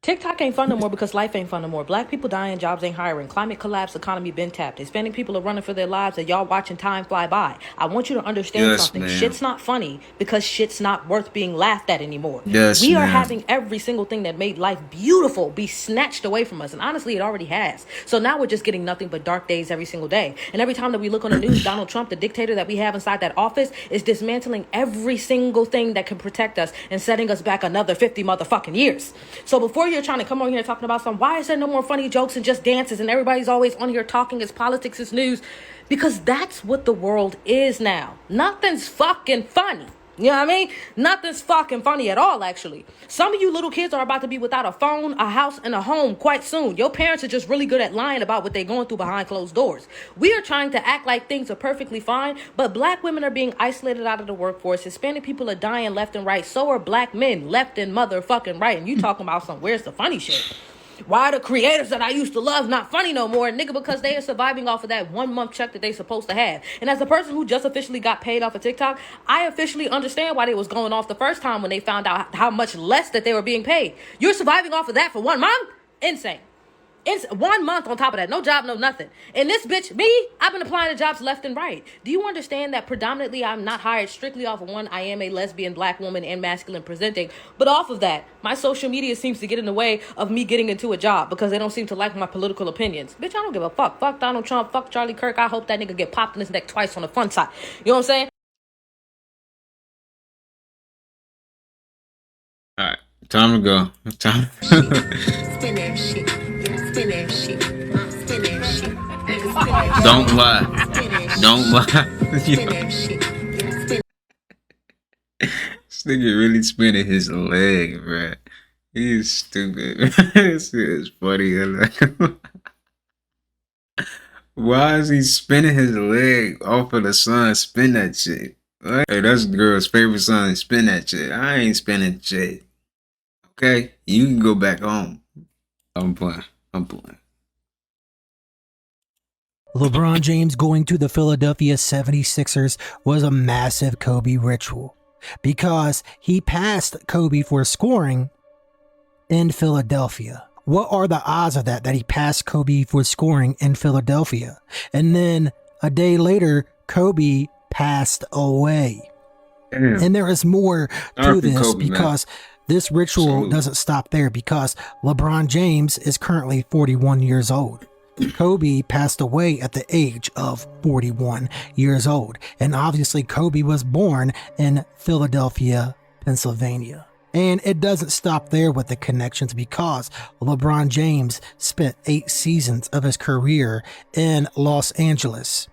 TikTok ain't fun no more because life ain't fun no more. Black people dying, jobs ain't hiring. Climate collapse, economy been tapped. Hispanic people are running for their lives and y'all watching time fly by. I want you to understand Yes, something. ma'am. Shit's not funny because shit's not worth being laughed at anymore. Yes, we are ma'am. having every single thing that made life beautiful be snatched away from us. And honestly, it already has. So now we're just getting nothing but dark days every single day. And every time that we look on the news, Donald Trump, the dictator that we have inside that office, is dismantling every single thing that can protect us and setting us back another 50 motherfucking years. So before you're trying to come on here talking about why is there no more funny jokes and just dances and everybody's always on here talking as politics is news, because that's what the world is now. Nothing's fucking funny. You know what I mean? Nothing's fucking funny at all, actually. Some of you little kids are about to be without a phone, a house, and a home quite soon. Your parents are just really good at lying about what they're going through behind closed doors. We are trying to act like things are perfectly fine, but black women are being isolated out of the workforce. Hispanic people are dying left and right. So are black men left and motherfucking right. And you talking about where's the funny shit? Why are the creators that I used to love not funny no more? Nigga, because they are surviving off of that 1 month check that they supposed to have. And as a person who just officially got paid off of TikTok, I officially understand why they was going off the first time when they found out how much less that they were being paid. You're surviving off of that for 1 month? Insane. 1 month on top of that. No job, no nothing. And this bitch, me, I've been applying to jobs left and right. Do you understand that predominantly I'm not hired strictly off of one, I am a lesbian, black woman, and masculine presenting. But off of that, my social media seems to get in the way of me getting into a job because they don't seem to like my political opinions. Bitch, I don't give a fuck. Fuck Donald Trump. Fuck Charlie Kirk. I hope that nigga get popped in his neck twice on the fun side. You know what I'm saying? All right. Time to go. Time. Spin that shit. Spin that shit. Spin that shit. Nigga, spin that shit. Don't lie. Don't lie. Spin that shit. Spin. This nigga really spinning his leg, bruh. He is stupid. This is funny. Why is he spinning his leg off of the sun? Spin that shit. What? Hey, that's the girl's favorite song. Spin that shit. I ain't spinning shit. Okay? You can go back home. I'm playing. LeBron James going to the Philadelphia 76ers was a massive Kobe ritual because he passed Kobe for scoring in Philadelphia. What are the odds of that he passed Kobe for scoring in Philadelphia? And then a day later, Kobe passed away. Damn. And there is more to this Kobe, because this ritual doesn't stop there, because LeBron James is currently 41 years old. Kobe passed away at the age of 41 years old. And obviously Kobe was born in Philadelphia, Pennsylvania. And it doesn't stop there with the connections, because LeBron James spent 8 seasons of his career in Los Angeles.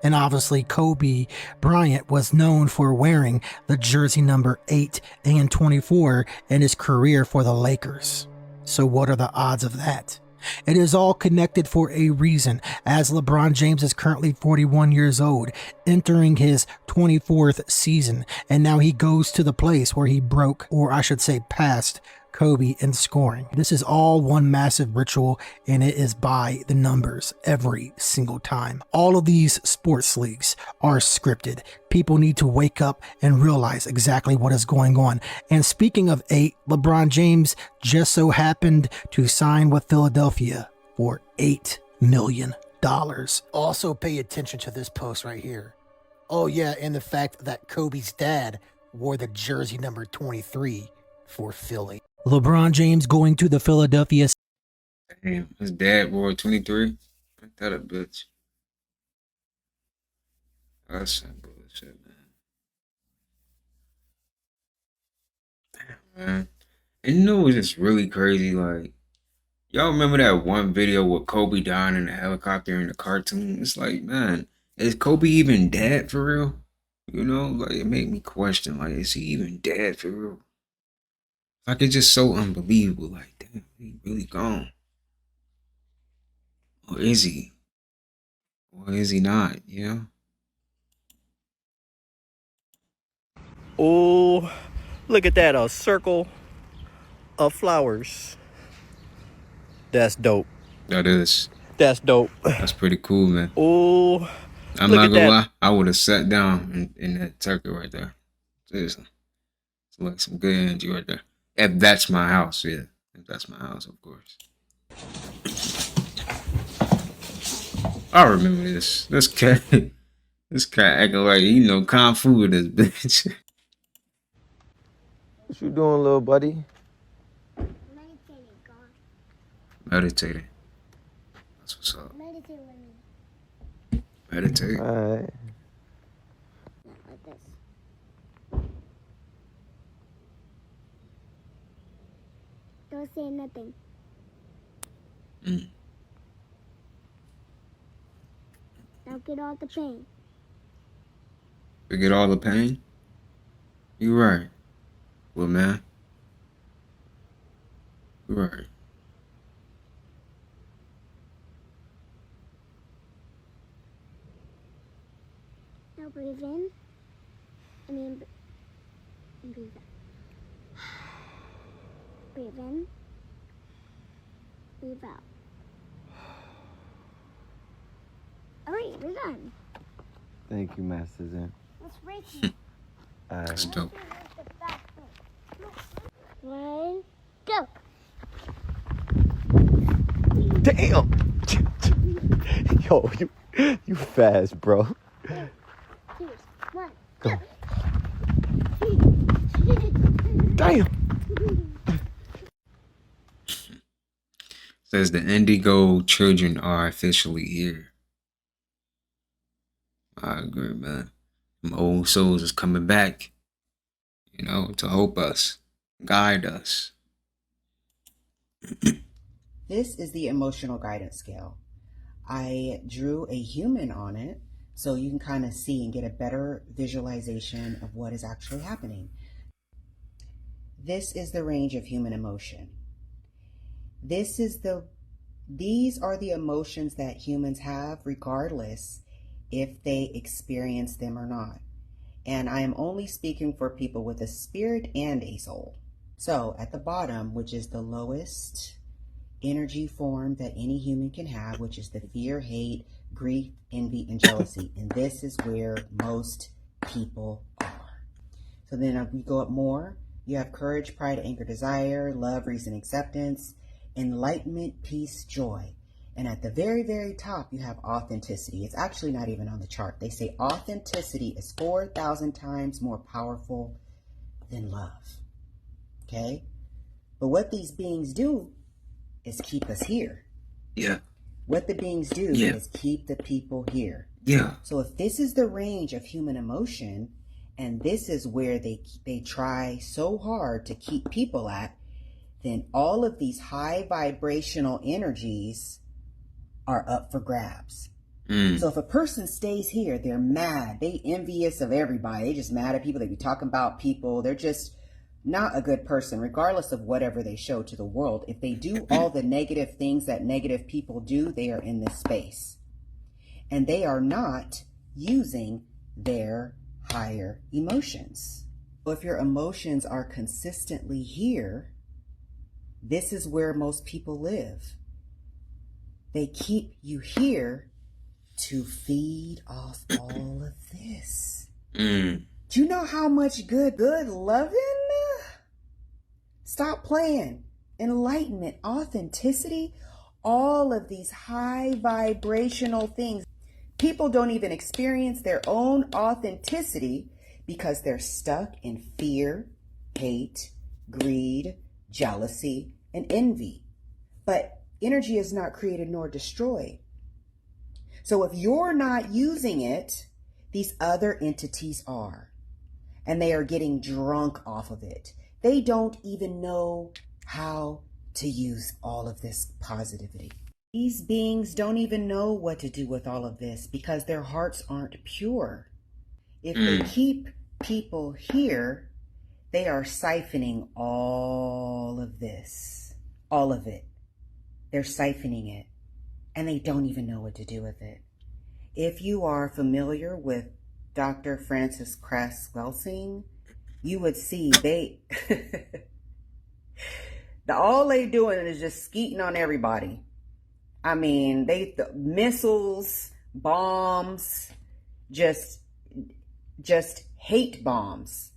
And obviously Kobe Bryant was known for wearing the jersey number 8 and 24 in his career for the Lakers. So what are the odds of that? It is all connected for a reason, as LeBron James is currently 41 years old, entering his 24th season, and now he goes to the place where he broke, or I should say passed, Kobe in scoring. This is all one massive ritual, and it is by the numbers every single time. All of these sports leagues are scripted. People need to wake up and realize exactly what is going on. And speaking of 8, LeBron James just so happened to sign with Philadelphia for $8 million. Also pay attention to this post right here. Oh yeah, and the fact that Kobe's dad wore the jersey number 23 for Philly. LeBron James going to the Philadelphia. Damn, his dad wore 23. Ain't that a bitch? That's some bullshit, man. Damn, man. And you know what's just really crazy? Like, y'all remember that one video with Kobe dying in a helicopter in the cartoon? It's like, man, is Kobe even dead for real? You know, like, it made me question, like, is he even dead for real? Like, it's just so unbelievable. Like, damn, he really gone. Or is he? Or is he not, you know? Oh, look at that, a circle of flowers. That's dope. That is. That's dope. That's pretty cool, man. Oh, I'm not gonna lie, I would have sat down in that turkey right there. Seriously. It's like some good energy right there. If that's my house, yeah. If that's my house, of course. I remember this. This cat acting like he know kung fu with this bitch. What you doing, little buddy? Meditating. That's what's up. Meditate with me. Meditate. Alright. Like this. Don't say nothing. Now get all the pain. Forget all the pain? You right. Well, man. You right. Now breathe in. And breathe out. Breathe in. Breathe out. Alright, we're done. Thank you, Master Zen. Let's race. That's dope. One, go. Damn! Yo, you fast, bro. Cheers. One, go. Damn. Says the Indigo children are officially here. I agree, man. Them old souls is coming back, you know, to help us, guide us. This is the emotional guidance scale. I drew a human on it so you can kind of see and get a better visualization of what is actually happening. This is the range of human emotion. These are the emotions that humans have regardless if they experience them or not. And I am only speaking for people with a spirit and a soul. So at the bottom, which is the lowest energy form that any human can have, which is the fear, hate, grief, envy, and jealousy. And this is where most people are. So then if we go up more, you have courage, pride, anger, desire, love, reason, acceptance, enlightenment, peace, joy. And at the very, very top, you have authenticity. It's actually not even on the chart. They say authenticity is 4,000 times more powerful than love. Okay? But what these beings do is keep us here. Yeah. What the beings do is keep the people here. Yeah. So if this is the range of human emotion, and this is where they try so hard to keep people at, then all of these high vibrational energies are up for grabs. So if a person stays here, they're mad. They envious of everybody. They just mad at people. They be talking about people. They're just not a good person, regardless of whatever they show to the world. If they do all the negative things that negative people do, they are in this space. And they are not using their higher emotions. So if your emotions are consistently here, this is where most people live. They keep you here to feed off all of this. Do you know how much good loving? Stop playing. Enlightenment, authenticity, all of these high vibrational things. People don't even experience their own authenticity because they're stuck in fear, hate, greed, jealousy, and envy. But energy is not created nor destroyed. So if you're not using it, these other entities are. And they are getting drunk off of it. They don't even know how to use all of this positivity. These beings don't even know what to do with all of this because their hearts aren't pure. If they keep people here, they are siphoning all of this, all of it. They're siphoning it, and they don't even know what to do with it. If you are familiar with Dr. Francis Cress Welsing, you would see all they doing is just skeeting on everybody. I mean, missiles, bombs, just hate bombs,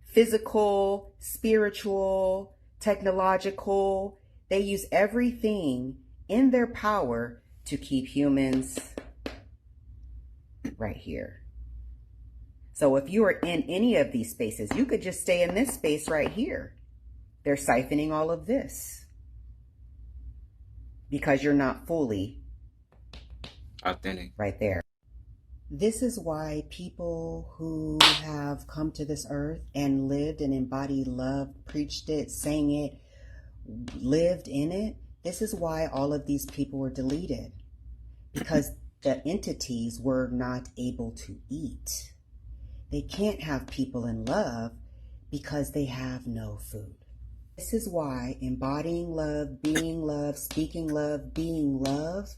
physical, spiritual, technological. They use everything in their power to keep humans right here. So if you are in any of these spaces, you could just stay in this space right here. They're siphoning all of this because you're not fully authentic right there. This is why people who have come to this earth and lived and embodied love, preached it, sang it, lived in it, this is why all of these people were deleted, because the entities were not able to eat. They can't have people in love because they have no food. This is why embodying love, being love, speaking love, being love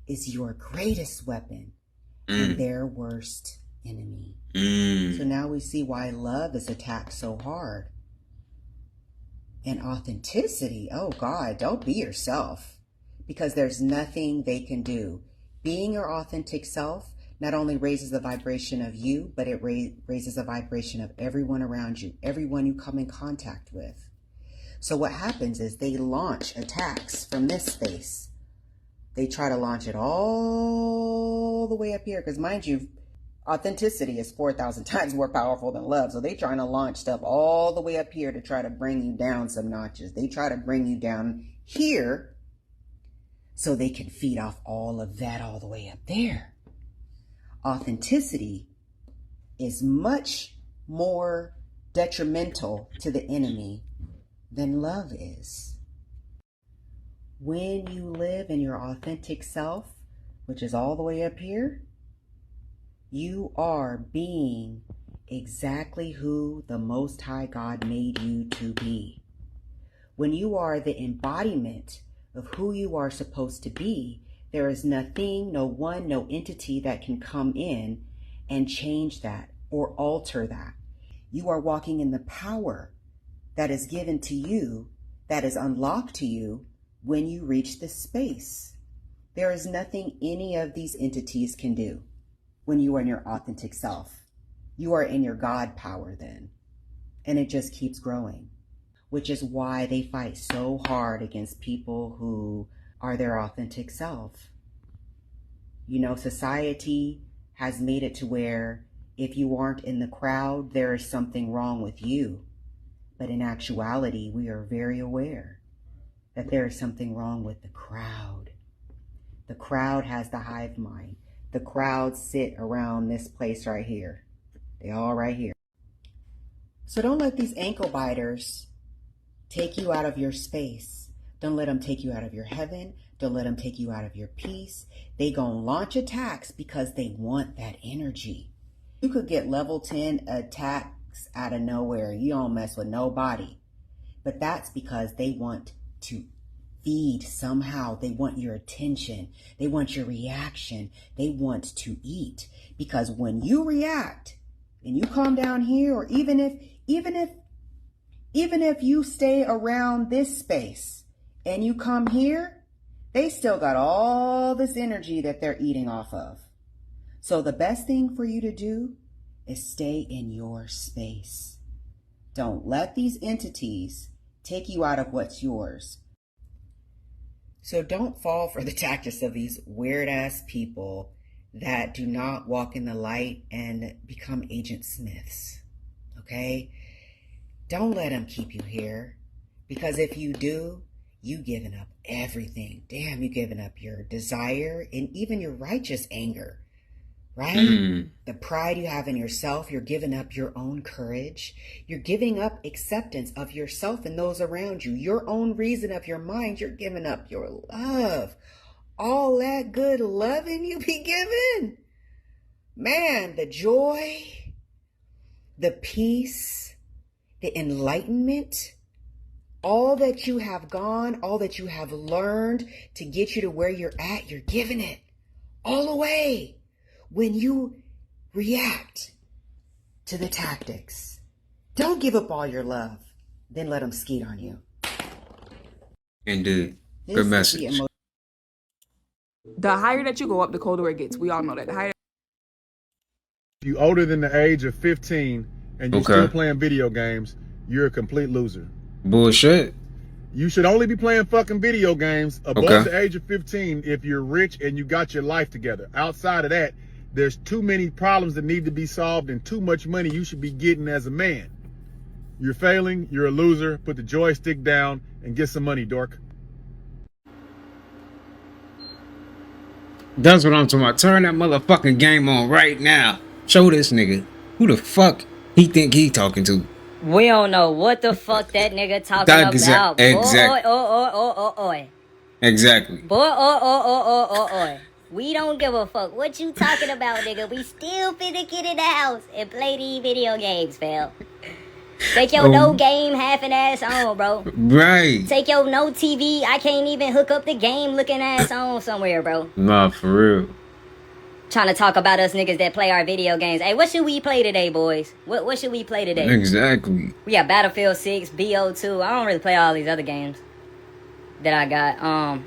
is your greatest weapon and their worst enemy. So now we see why love is attacked so hard. And authenticity, oh God, don't be yourself, because there's nothing they can do. Being your authentic self not only raises the vibration of you, but it raises the vibration of everyone around you, everyone you come in contact with. So what happens is they launch attacks from this space. They try to launch it all the way up here, because mind you, authenticity is 4,000 times more powerful than love. So they trying to launch stuff all the way up here to try to bring you down some notches. They try to bring you down here so they can feed off all of that all the way up there. Authenticity is much more detrimental to the enemy than love is. When you live in your authentic self, which is all the way up here, you are being exactly who the Most High God made you to be. When you are the embodiment of who you are supposed to be, there is nothing, no one, no entity that can come in and change that or alter that. You are walking in the power that is given to you, that is unlocked to you when you reach this space. There is nothing any of these entities can do. When you are in your authentic self, you are in your God power then. And it just keeps growing, which is why they fight so hard against people who are their authentic self. You know, society has made it to where if you aren't in the crowd, there is something wrong with you. But in actuality, we are very aware that there is something wrong with the crowd. The crowd has the hive mind. The crowd sit around this place right here. They all right here. So don't let these ankle biters take you out of your space. Don't let them take you out of your heaven. Don't let them take you out of your peace. They gonna launch attacks because they want that energy. You could get level 10 attacks out of nowhere. You don't mess with nobody. But that's because they want to feed somehow. They want your attention. They want your reaction. They want to eat. Because when you react and you come down here, or even if you stay around this space and you come here, they still got all this energy that they're eating off of. So the best thing for you to do is stay in your space. Don't let these entities take you out of what's yours. So don't fall for the tactics of these weird ass people that do not walk in the light and become Agent Smiths. Okay? Don't let them keep you here, because if you do, you giving up everything. Damn, you giving up your desire and even your righteous anger, right? The pride you have in yourself, you're giving up your own courage. You're giving up acceptance of yourself and those around you. Your own reason of your mind, you're giving up your love. All that good loving you be given. Man, the joy, the peace, the enlightenment, all that you have gone, all that you have learned to get you to where you're at, you're giving it all away. When you react to the tactics, don't give up all your love, then let them skeet on you. Indeed. Good message. The higher that you go up, the colder it gets. We all know that. The higher. If you older than the age of 15 and you're still playing video games, you're a complete loser. Bullshit. You should only be playing fucking video games above Okay. the age of 15 if you're rich and you got your life together. Outside of that, there's too many problems that need to be solved and too much money you should be getting as a man. You're failing, you're a loser. Put the joystick down and get some money, dork. That's what I'm talking about. Turn that motherfucking game on right now. Show this nigga who the fuck he think he talking to. We don't know what the fuck that nigga talking That about. exact. Boy. Exactly. Boy. We don't give a fuck what you talking about, nigga. We still finna get in the house and play these video games, fam. Take your no game half an ass on, bro. Right. Take your no TV. I can't even hook up the game looking ass on somewhere, bro. Nah, for real. Trying to talk about us niggas that play our video games. Hey, what should we play today, boys? What should we play today? Exactly. We got Battlefield 6, BO2. I don't really play all these other games that I got.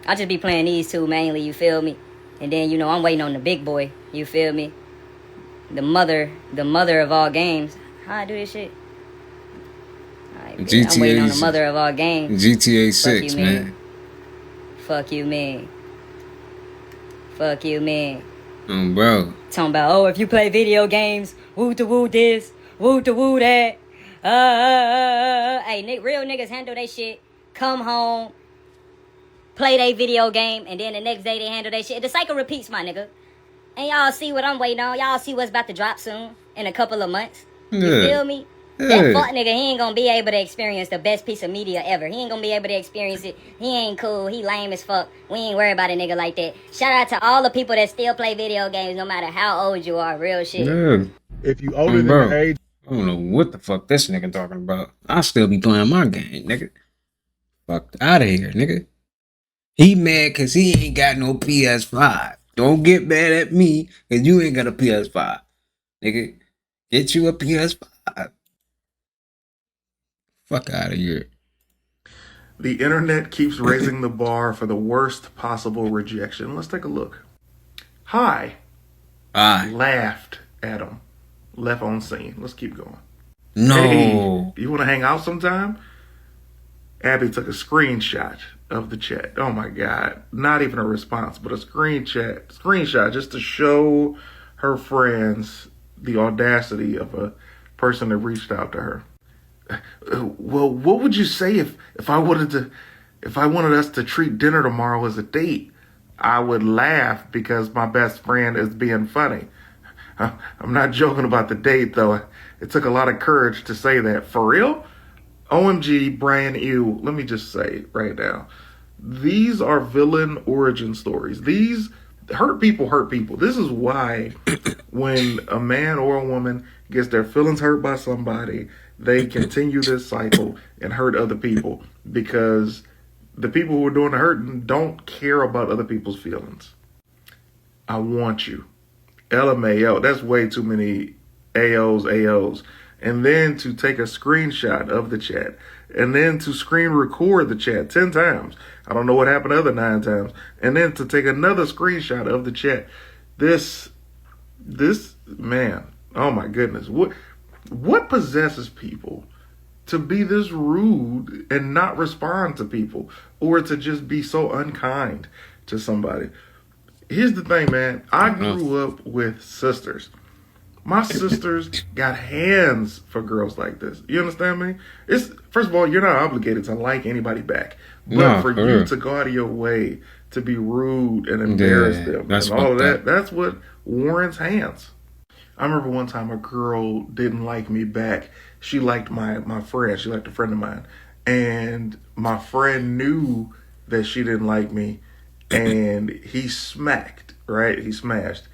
I just be playing these two mainly, you feel me? And then, you know, I'm waiting on the big boy, you feel me? The mother of all games. How I do this shit? Right, I'm waiting on the mother of all games. GTA 6, man. Fuck you, man. Fuck you, man. Bro. Talking about, oh, if you play video games, woo to woo this, woo to woo that. Hey, real niggas handle they shit. Come home, play they video game, and then the next day they handle they shit. The cycle repeats, my nigga. And y'all see what I'm waiting on. Y'all see what's about to drop soon in a couple of months. You feel me? That fuck nigga, he ain't gonna be able to experience the best piece of media ever. He ain't gonna be able to experience it. He ain't cool. He lame as fuck. We ain't worried about a nigga like that. Shout out to all the people that still play video games no matter how old you are. Real shit. Yeah. If you older than the age... I don't know what the fuck this nigga talking about. I still be playing my game, nigga. Fuck out of here, nigga. He mad cause he ain't got no PS5. Don't get mad at me cause you ain't got a PS5. Nigga, get you a PS5. Fuck out of here. The internet keeps raising the bar for the worst possible rejection. Let's take a look. Hi. Laughed at him. Left on scene. Let's keep going. No. Hey, you want to hang out sometime? Abby took a screenshot of the chat. Oh my God. Not even a response, but a screenshot just to show her friends the audacity of a person that reached out to her. Well, what would you say if I wanted us to treat dinner tomorrow as a date? I would laugh because my best friend is being funny. I'm not joking about the date though. It took a lot of courage to say that. For real? OMG, Brian, ew. Let me just say right now. These are villain origin stories. These hurt people hurt people. This is why when a man or a woman gets their feelings hurt by somebody, they continue this cycle and hurt other people because the people who are doing the hurting don't care about other people's feelings. I want you. LMAO. That's way too many AOs. And then to take a screenshot of the chat and then to screen record the chat 10 times. I don't know what happened the other 9 times. And then to take another screenshot of the chat. This man, oh my goodness. What possesses people to be this rude and not respond to people or to just be so unkind to somebody? Here's the thing, man. I grew up with sisters. My sisters got hands for girls like this. You understand me? First of all, you're not obligated to like anybody back. But for you to go out of your way to be rude and embarrass them and all of that, that's what warrants hands. I remember one time a girl didn't like me back. She liked my friend. She liked a friend of mine. And my friend knew that she didn't like me. And he smacked, right? He smashed.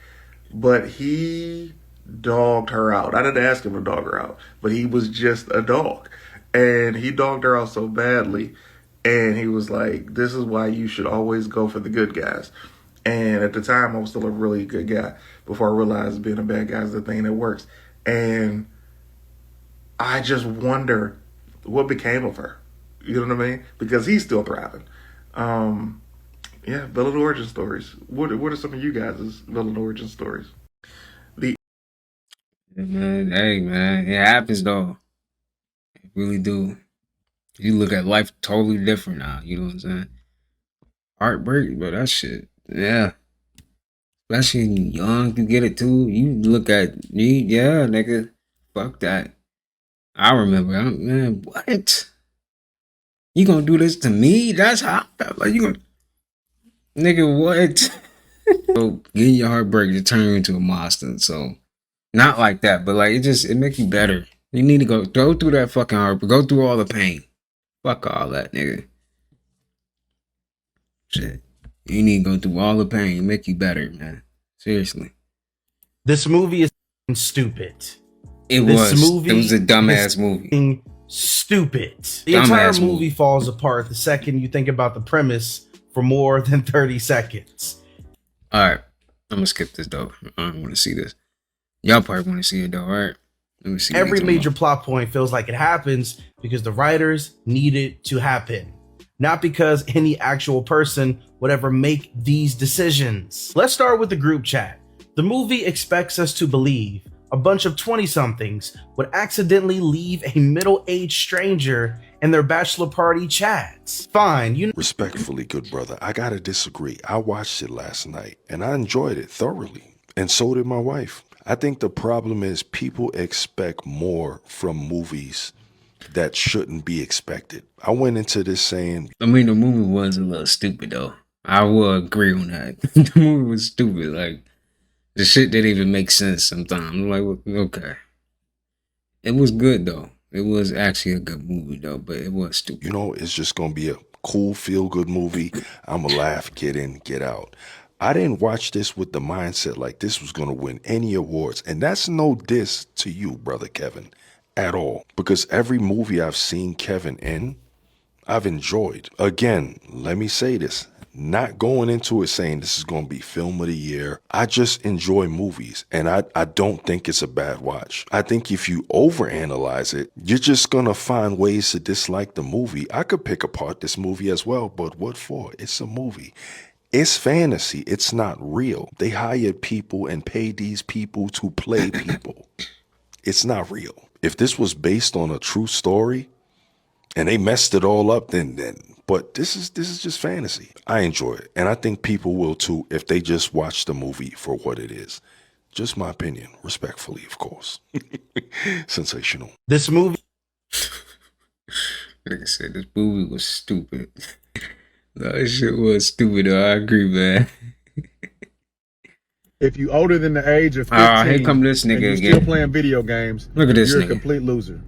But he dogged her out. I didn't ask him to dog her out. But he was just a dog. And he dogged her out so badly. And he was like, this is why you should always go for the good guys. And at the time, I was still a really good guy before I realized being a bad guy is the thing that works. And I just wonder what became of her. You know what I mean? Because he's still thriving. Yeah, villain origin stories. What are some of you guys' villain origin stories? Hey, man. It happens, though. It really do. You look at life totally different now. You know what I'm saying? Heartbreak, but that shit, yeah. Especially when you young, you get it too. You look at me, yeah, nigga. Fuck that. I remember, man, what? You gonna do this to me? That's how I felt. Like, you gonna, nigga, what? So, getting your heartbreak to turn you into a monster. So, not like that, but like, it makes you better. You need to go through that fucking heartbreak. Go through all the pain. Fuck all that, nigga. Shit. You need to go through all the pain. Make you better, man. Seriously. This movie is stupid. It was a dumbass movie. Stupid. The entire movie falls apart the second you think about the premise for more than 30 seconds. All right. I'm going to skip this, though. I don't want to see this. Y'all probably want to see it, though, all right? Let me see. Every major plot point feels like it happens because the writers need it to happen, not because any actual person would ever make these decisions. Let's start with the group chat. The movie expects us to believe a bunch of 20-somethings would accidentally leave a middle-aged stranger in their bachelor party chats. Fine, you Respectfully, good brother, I gotta disagree. I watched it last night and I enjoyed it thoroughly. And so did my wife. I think the problem is people expect more from movies that shouldn't be expected. I went into this saying, I mean, the movie was a little stupid, though. I will agree on that. The movie was stupid. Like, the shit didn't even make sense sometimes. I'm like, okay. It was good, though. It was actually a good movie, though, but it was stupid. you know, it's just gonna be a cool, feel-good movie. I'm gonna laugh, get in, get out. I didn't watch this with the mindset like this was gonna win any awards. And that's no diss to you, brother Kevin, at all. Because every movie I've seen Kevin in, I've enjoyed. Again, let me say this. Not going into it saying this is going to be film of the year. I just enjoy movies, and I don't think it's a bad watch. I think if you overanalyze it, you're just going to find ways to dislike the movie. I could pick apart this movie as well, but what for? It's a movie. It's fantasy. It's not real. They hired people and paid these people to play people. It's not real. If this was based on a true story and they messed it all up, then but this is just fantasy. I enjoy it, and I think people will too if they just watch the movie for what it is. Just my opinion, respectfully, of course. Sensational. This movie, like I said, this movie was stupid. That shit was stupid, though. I agree, man. If you older than the age of 15, here come this nigga and you're again. still playing video games, Look at this you're nigga. a complete loser.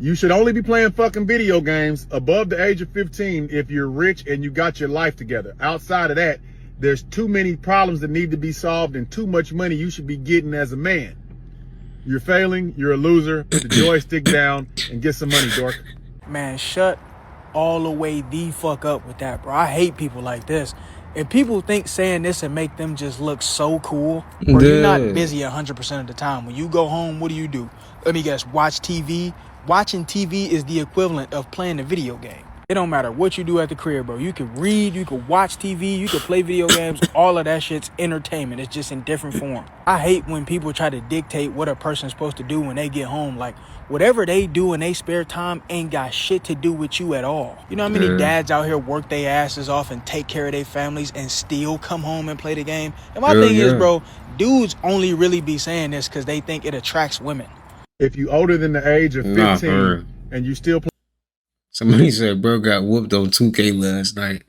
You should only be playing fucking video games above the age of 15 if you're rich and you got your life together. Outside of that, there's too many problems that need to be solved and too much money you should be getting as a man. You're failing, you're a loser, put the joystick down and get some money, dork. Man, shut all the way the fuck up with that, bro. I hate people like this. If people think saying this and make them just look so cool, bro, you're not busy 100% of the time. When you go home, what do? Let me guess, watch TV? Watching TV is the equivalent of playing a video game. It don't matter what you do at the crib, bro. You can read, you can watch TV, you can play video games. All of that shit's entertainment. It's just in different form. I hate when people try to dictate what a person's supposed to do when they get home. Like, whatever they do in their spare time ain't got shit to do with you at all. You know how many dads out here work their asses off and take care of their families and still come home and play the game? And my thing is, bro, dudes only really be saying this because they think it attracts women. If you older than the age of 15 and you still play. Somebody said bro got whooped on 2K last night.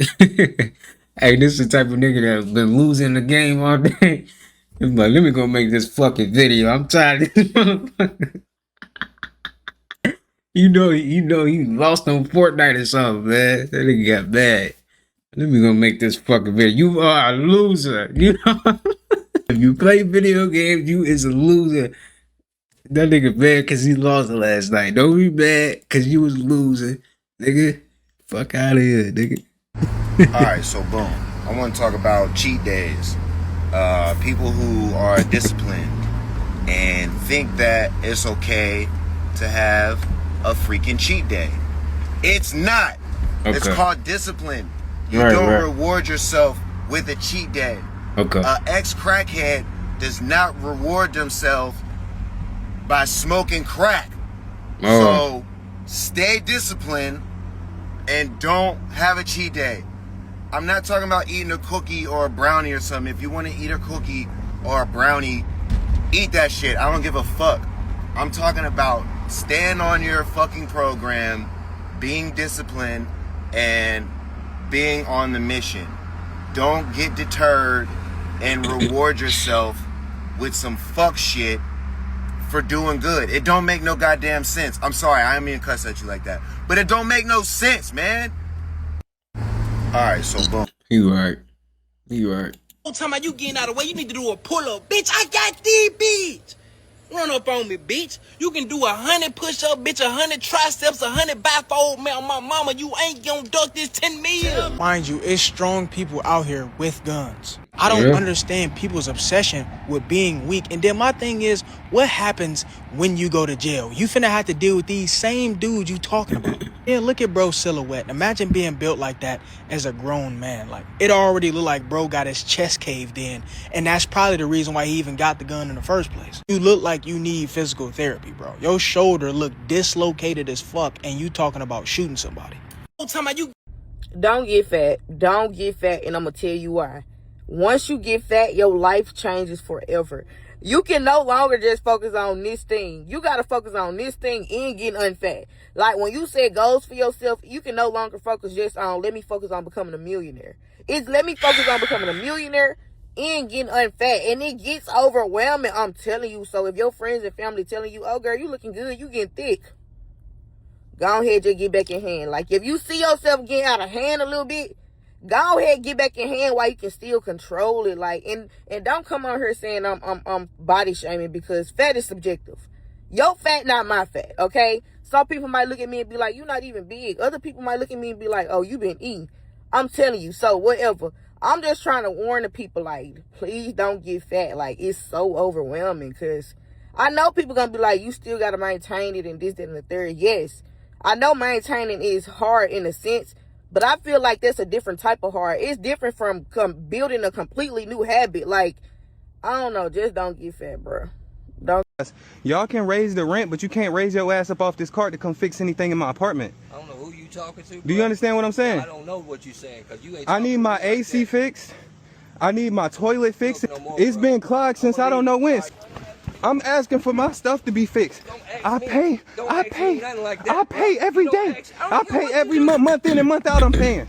Hey, this is the type of nigga that's been losing the game all day. He's like, let me go make this fucking video. I'm tired of this motherfucker. You know he lost on Fortnite or something, man. That nigga got bad. Let me go make this fucking video. You are a loser. You know? If you play video games, you is a loser. That nigga bad because he lost it last night. Don't be mad because you was losing. Nigga, fuck out of here, nigga. Alright, so boom. I want to talk about cheat days. People who are disciplined and think that it's okay to have a freaking cheat day. It's not. Okay. It's called discipline. You don't reward yourself with a cheat day. Okay. An ex-crackhead does not reward themselves by smoking crack. So stay disciplined and don't have a cheat day. I'm not talking about eating a cookie or a brownie or something. If you want to eat a cookie or a brownie, eat that shit. I don't give a fuck. I'm talking about staying on your fucking program, being disciplined, and being on the mission. Don't get deterred and reward yourself with some fuck shit for doing good. It don't make no goddamn sense. I'm sorry, I didn't mean to cuss at you like that. But it don't make no sense, man. Alright, so boom. You right. You right. Talking about you getting out of the way, you need to do a pull-up. Bitch, I got these, bitch. Run up on me, bitch. You can do 100 push-up, bitch, 100 triceps, 100 bifold. Man, my mama, you ain't gonna duck this 10 mil. Mind you, it's strong people out here with guns. I don't understand people's obsession with being weak. And then my thing is, what happens when you go to jail? You finna have to deal with these same dudes you talking about. Yeah, look at bro's silhouette. Imagine being built like that as a grown man. Like, it already look like bro got his chest caved in. And that's probably the reason why he even got the gun in the first place. You look like you need physical therapy, bro. Your shoulder look dislocated as fuck, and you talking about shooting somebody. Don't get fat. Don't get fat, and I'm gonna tell you why. Once you get fat, your life changes forever. You can no longer just focus on this thing. You got to focus on this thing and getting unfat. Like when you set goals for yourself, you can no longer focus just on, let me focus on becoming a millionaire. It's let me focus on becoming a millionaire and getting unfat. And it gets overwhelming, I'm telling you. So if your friends and family telling you, oh girl, you looking good, you getting thick, go ahead, just get back in hand. Like if you see yourself getting out of hand a little bit, go ahead, get back in hand while you can still control it. Like, and don't come on here saying I'm body shaming, because fat is subjective. Your fat, not my fat, okay? Some people might look at me and be like, you're not even big. Other people might look at me and be like, oh, you been eating. I'm telling you, so whatever. I'm just trying to warn the people, like, please don't get fat. Like, it's so overwhelming, because I know people gonna be like, you still gotta maintain it and this, that, and the third. Yes, I know maintaining is hard in a sense, but I feel like that's a different type of hard. It's different from building a completely new habit. Like, I don't know. Just don't get fat, bro. Don't. Y'all can raise the rent, but you can't raise your ass up off this cart to come fix anything in my apartment. I don't know who you talking to, bro. Do you understand what I'm saying? I don't know what you're saying, because you ain't. I need my AC fixed. I need my toilet fixed. It's been clogged since I don't know when. I'm asking for my stuff to be fixed. I pay every day. I pay every month in and month out. I'm paying.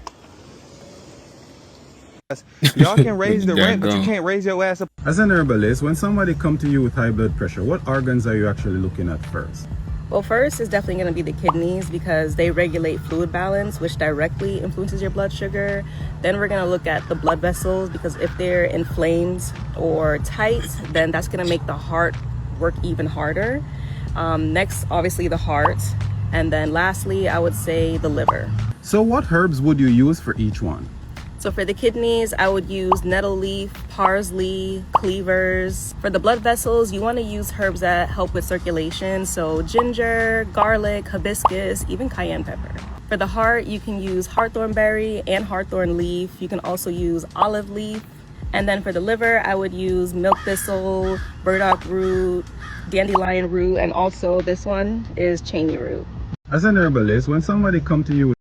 Y'all can raise the rent, but you can't raise your ass up. As an herbalist, when somebody come to you with high blood pressure, what organs are you actually looking at first? Well, first is definitely going to be the kidneys, because they regulate fluid balance, which directly influences your blood sugar. Then we're going to look at the blood vessels, because if they're inflamed or tight, then that's going to make the heart work even harder. Next, obviously the heart. And then lastly, I would say the liver. So what herbs would you use for each one? So for the kidneys, I would use nettle leaf, parsley, cleavers. For the blood vessels, you want to use herbs that help with circulation. So ginger, garlic, hibiscus, even cayenne pepper. For the heart, you can use hawthorn berry and hawthorn leaf. You can also use olive leaf. And then for the liver, I would use milk thistle, burdock root, dandelion root, and also this one is cheney root. As an herbalist, when somebody come to you with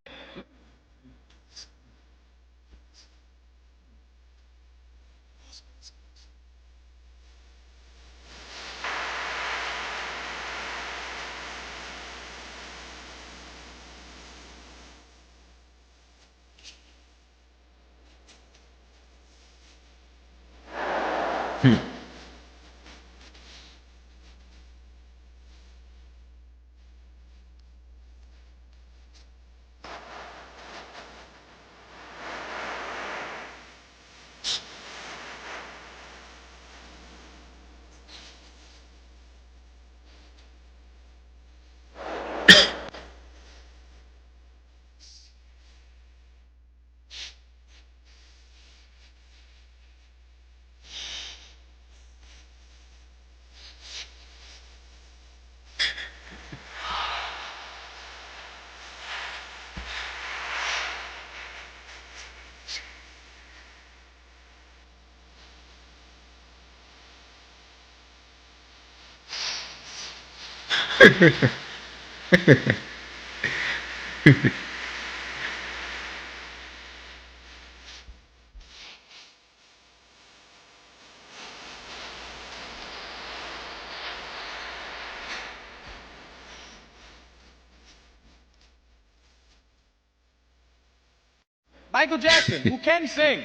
Michael Jackson, who can sing.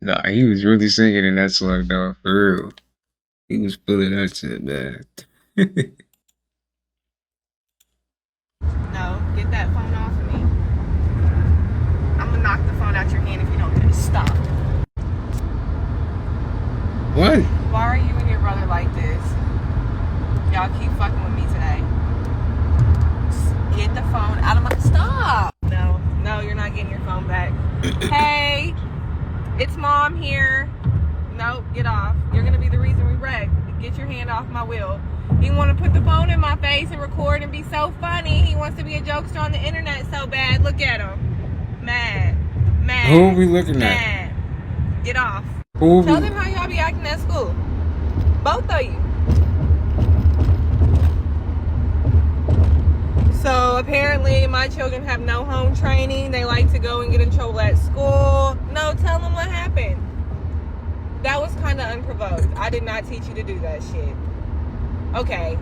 Nah, he was really singing in that song, though, for real. He was feeling that shit, man. No, get that phone off of me. I'm gonna knock the phone out your hand if you don't get it. Stop. What? Why are you and your brother like this? Y'all keep fucking with me today. Just get the phone out of my... Stop! No, you're not getting your phone back. Hey, it's mom here. No, get off. You're gonna be the reason we wreck. Get your hand off my wheel. He want to put the phone in my face and record and be so funny. He wants to be a jokester on the internet so bad. Look at him. Mad. Who are we looking at? Get off. Who Tell them how y'all be acting at school. Both of you. So apparently my children have no home training. They like to go and get in trouble at school. No, tell them what happened. That was kind of unprovoked. I did not teach you to do that shit. Okay.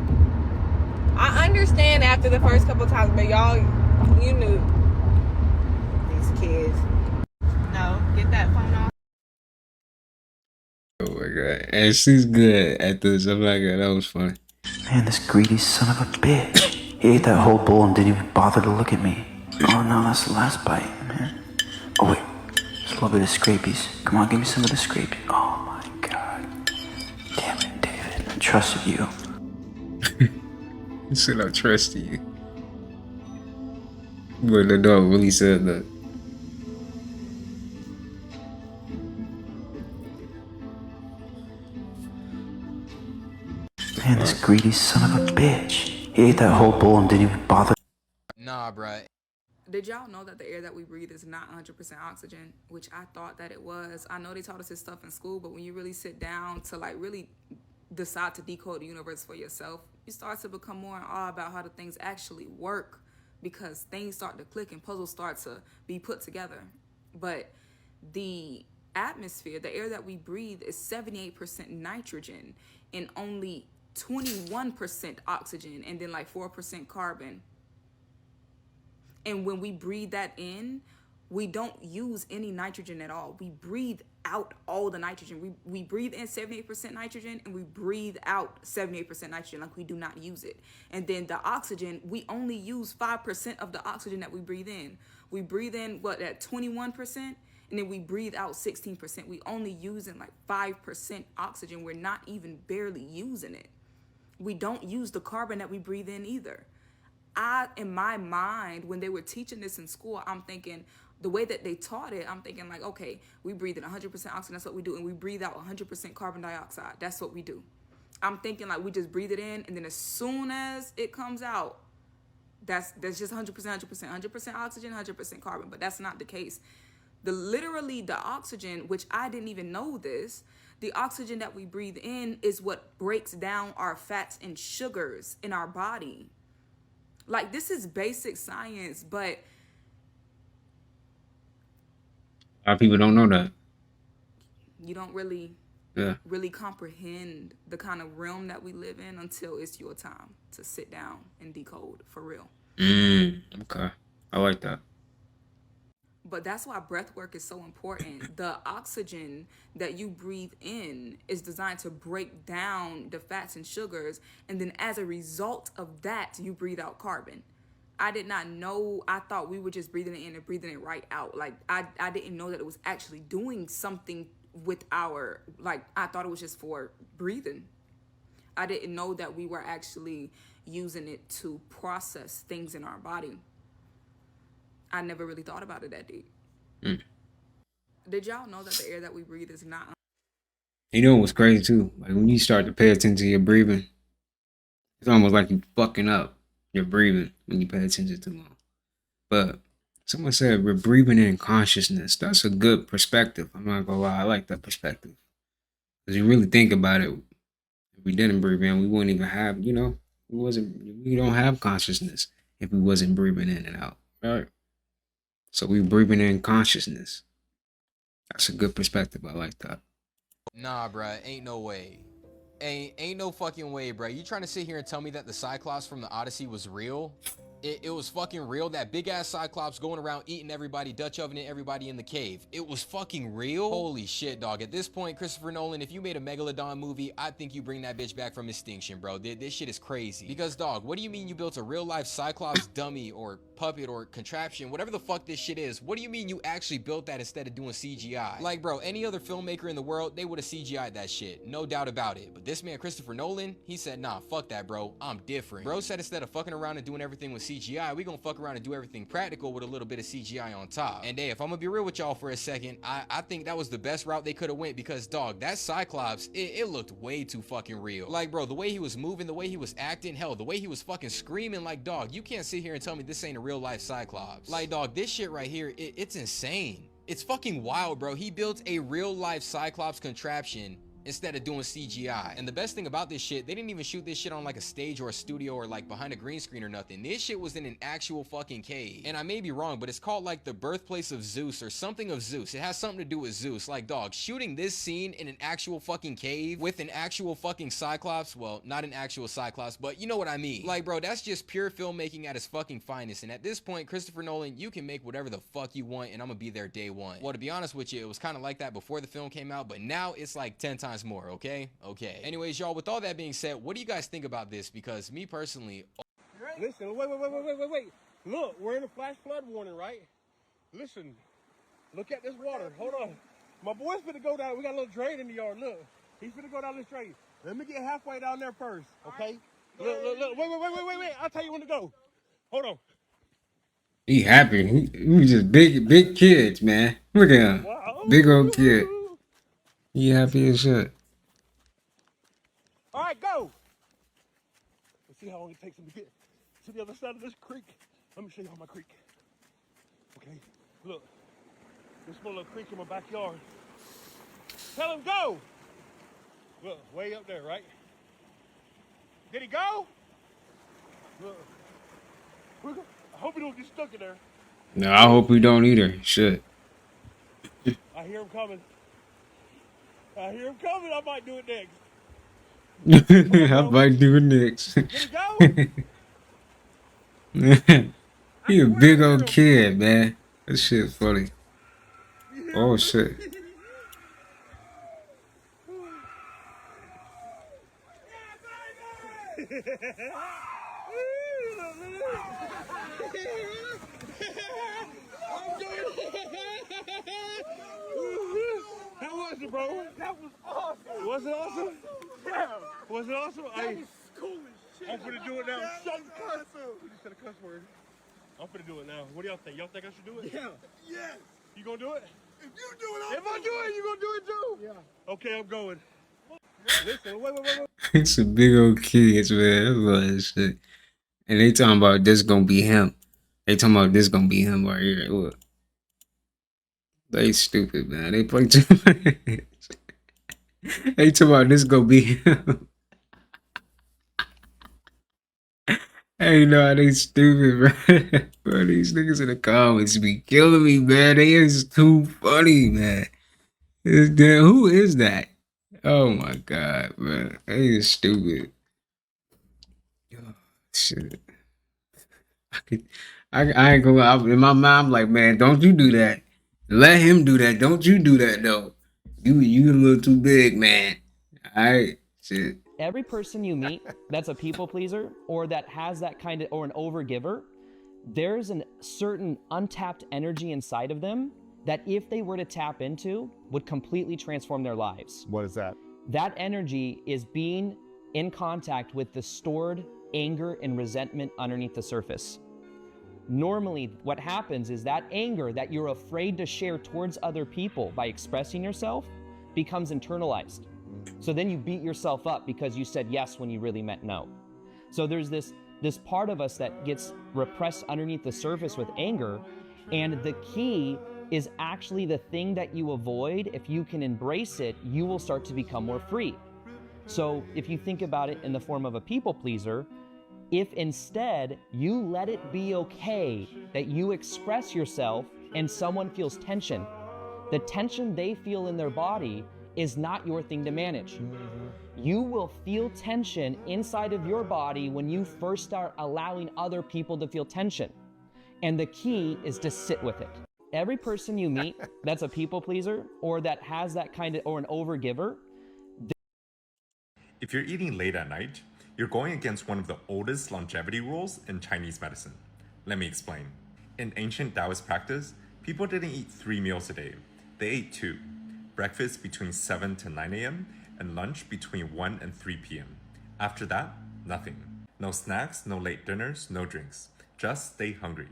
I understand after the first couple times, but y'all, you knew. These kids. No, get that phone off. Oh my god. And she's good at this. I'm not gonna, that was funny. Man, this greedy son of a bitch. He ate that whole bowl and didn't even bother to look at me. Oh no, that's the last bite, man. Oh wait, there's a little bit of scrapies. Come on, give me some of the scrapies. Oh my god. Damn it, David. I trusted you. He said I trusted you. But the dog really said that. Man, this greedy son of a bitch. He ate that whole bowl and didn't even bother. Nah, bruh. Did y'all know that the air that we breathe is not 100% oxygen, which I thought that it was? I know they taught us this stuff in school, but when you really sit down to like really decide to decode the universe for yourself, you start to become more in awe about how the things actually work, because things start to click and puzzles start to be put together. But the atmosphere, the air that we breathe, is 78% nitrogen and only 21% oxygen, and then like 4% carbon. And when we breathe that in, we don't use any nitrogen at all. We breathe out all the nitrogen. We breathe in 78% nitrogen and we breathe out 78% nitrogen, like we do not use it. And then the oxygen, we only use 5% of the oxygen that we breathe in. We breathe in, what, at 21%? And then we breathe out 16%. We only using like 5% oxygen. We're not even barely using it. We don't use the carbon that we breathe in either. In my mind, when they were teaching this in school, I'm thinking, the way that they taught it, I'm thinking like, okay, we breathe in 100% oxygen, that's what we do. And we breathe out 100% carbon dioxide. That's what we do. I'm thinking like we just breathe it in, and then as soon as it comes out, that's just 100%, 100% oxygen, 100% carbon. But that's not the case. Literally the oxygen, which I didn't even know this, the oxygen that we breathe in is what breaks down our fats and sugars in our body. Like, this is basic science, but A lot of people don't know that. you don't really comprehend the kind of realm that we live in until it's your time to sit down and decode for real. Okay. I like that. But that's why breath work is so important. The oxygen that you breathe in is designed to break down the fats and sugars. And then as a result of that, you breathe out carbon. I did not know. I thought we were just breathing it in and breathing it right out. Like, I didn't know that it was actually doing something with our, like, I thought it was just for breathing. I didn't know that we were actually using it to process things in our body. I never really thought about it that deep. Did y'all know that the air that we breathe is not... You know what's crazy too? Like when you start to pay attention to your breathing, it's almost like you fucking up your breathing when you pay attention too long. But someone said we're breathing in consciousness. That's a good perspective. I'm not gonna lie, I like that perspective. Because you really think about it, if we didn't breathe in, we wouldn't even have, we don't have consciousness. if we wasn't breathing in and out, right? So we breathing in consciousness. That's a good perspective. I like that. Nah, bruh, ain't no way. Ain't no fucking way, bruh. You trying to sit here and tell me that the Cyclops from the Odyssey was real? It was fucking real. That big ass Cyclops going around eating everybody, Dutch ovening everybody in the cave. It was fucking real? Holy shit, dog. At this point, Christopher Nolan, if you made a Megalodon movie, I think you bring that bitch back from extinction, bro. This shit is crazy. Because, dog, what do you mean you built a real life Cyclops dummy or puppet or contraption, whatever the fuck this shit is? What do you mean you actually built that instead of doing CGI? Like, bro, any other filmmaker in the world, they would have CGI'd that shit. No doubt about it. But this man, Christopher Nolan, he said, nah, fuck that, bro. I'm different. Bro said instead of fucking around and doing everything with CGI, we gonna fuck around and do everything practical with a little bit of CGI on top. And hey, if I'm gonna be real with y'all for a second, I think that was the best route they could have went because, dog, that Cyclops, it looked way too fucking real. Like, bro, the way he was moving, the way he was acting, hell, the way he was fucking screaming, like, dog, you can't sit here and tell me this ain't a real life Cyclops. Like, dog, this shit right here, it's insane. It's fucking wild, bro. He built a real life Cyclops contraption instead of doing CGI. And the best thing about this shit, they didn't even shoot this shit on like a stage or a studio or like behind a green screen or nothing. This shit was in an actual fucking cave. And I may be wrong, but it's called like the birthplace of Zeus or something of Zeus. It has something to do with Zeus. Like, dog, shooting this scene in an actual fucking cave with an actual fucking Cyclops, well, not an actual Cyclops, but you know what I mean. Like, bro, that's just pure filmmaking at its fucking finest. And at this point, Christopher Nolan, you can make whatever the fuck you want and I'm gonna be there day one. Well, to be honest with you, it was kind of like that before the film came out, but now it's like 10 times more, okay? Okay. Anyways, y'all, with all that being said, what do you guys think about this? Because me personally... Listen, wait. Look, we're in a flash flood warning, right? Listen, look at this water. Hold on. My boy's finna go down. We got a little drain in the yard. Look, he's finna go down this drain. Let me get halfway down there first, okay? Look. Wait. I'll tell you when to go. Hold on. He happy. He just big kids, man. Look at him. Big old kid. He happy as shit. All right, go. Let's see how long it takes him to get to the other side of this creek. Let me show you my creek. Okay, look. This small little creek in my backyard. Tell him go. Look, way up there, right? Did he go? Look. I hope he don't get stuck in there. No, I hope we don't either. Shit. I hear him coming. I might do it next. I might do it next. He a big old kid, man. That shit funny. Oh shit. How was it, bro? That was awesome. Was it awesome? Yeah. Was it awesome? That was cool as shit. I'm finna do it now. Shut the cuss. You just said a cuss word. I'm finna do it now. What do y'all think? Y'all think I should do it? Yeah. Yes. You gonna do it? If you do it, if I do it, you gonna do it too? Yeah. Okay, I'm going. Listen, wait. It's a big old kids, man. I love that shit. And they talking about this gonna be him. They talking about this gonna be him right here. Look. They stupid, man. They play too much. They talking about this gonna be him. Hey, no, they stupid, bro. Bro, these niggas in the comments be killing me, man. They is too funny, man. Who is that? Oh my god, man. They is stupid. Oh, shit. I ain't gonna lie. In my mind, I'm like, man, don't you do that. Let him do that. Don't you do that, though. You a little too big, man. Alright, shit. Every person you meet that's a people pleaser or that has that kind of, or an overgiver, there's a certain untapped energy inside of them that if they were to tap into would completely transform their lives. What is that? That energy is being in contact with the stored anger and resentment underneath the surface. Normally, what happens is that anger that you're afraid to share towards other people by expressing yourself becomes internalized. So then you beat yourself up because you said yes when you really meant no. So there's this part of us that gets repressed underneath the surface with anger, and the key is actually the thing that you avoid. If you can embrace it, you will start to become more free. So if you think about it in the form of a people pleaser, if instead you let it be okay that you express yourself and someone feels tension, the tension they feel in their body is not your thing to manage. You will feel tension inside of your body when you first start allowing other people to feel tension. And the key is to sit with it. Every person you meet that's a people pleaser or that has that kind of, or an overgiver. If you're eating late at night, you're going against one of the oldest longevity rules in Chinese medicine. Let me explain. In ancient Taoist practice, people didn't eat 3 meals a day. They ate 2. Breakfast between 7 to 9 a.m. and lunch between 1 and 3 p.m. After that, nothing. No snacks, no late dinners, no drinks. Just stay hungry.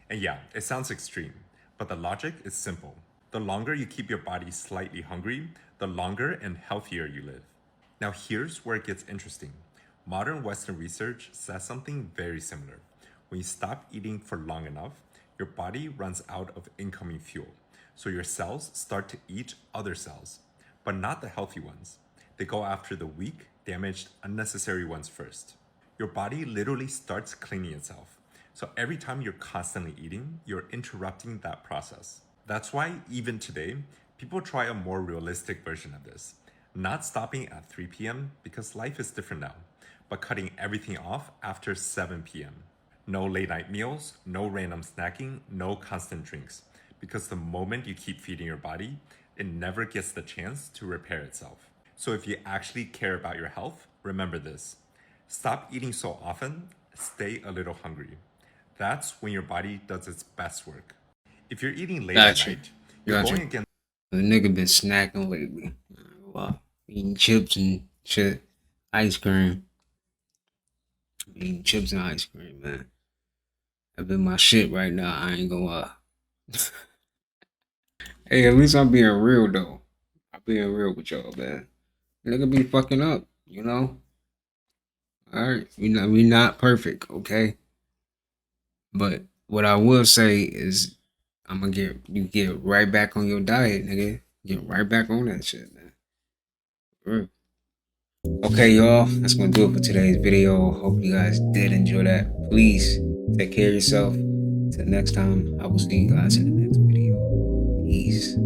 And yeah, it sounds extreme, but the logic is simple. The longer you keep your body slightly hungry, the longer and healthier you live. Now here's where it gets interesting. Modern Western research says something very similar. When you stop eating for long enough, your body runs out of incoming fuel. So your cells start to eat other cells, but not the healthy ones. They go after the weak, damaged, unnecessary ones first. Your body literally starts cleaning itself. So every time you're constantly eating, you're interrupting that process. That's why even today, people try a more realistic version of this. Not stopping at 3 p.m. because life is different now, but cutting everything off after 7 p.m. No late night meals, no random snacking, no constant drinks. Because the moment you keep feeding your body, it never gets the chance to repair itself. So if you actually care about your health, remember this. Stop eating so often, stay a little hungry. That's when your body does its best work. If you're eating late at night, you're going against... The nigga been snacking lately. Wow. Eating chips and shit. Ice cream. Eating chips and ice cream, man. That been my shit right now. I ain't gonna lie. Hey, at least I'm being real though. I'm being real with y'all, man. Nigga be fucking up, you know? Alright. We not perfect, okay? But what I will say is I'm gonna get right back on your diet, nigga. Get right back on that shit, man. Okay, y'all, that's gonna do it for today's video. Hope you guys did enjoy that. Please take care of yourself. Until next time, I will see you guys in the next video. Peace.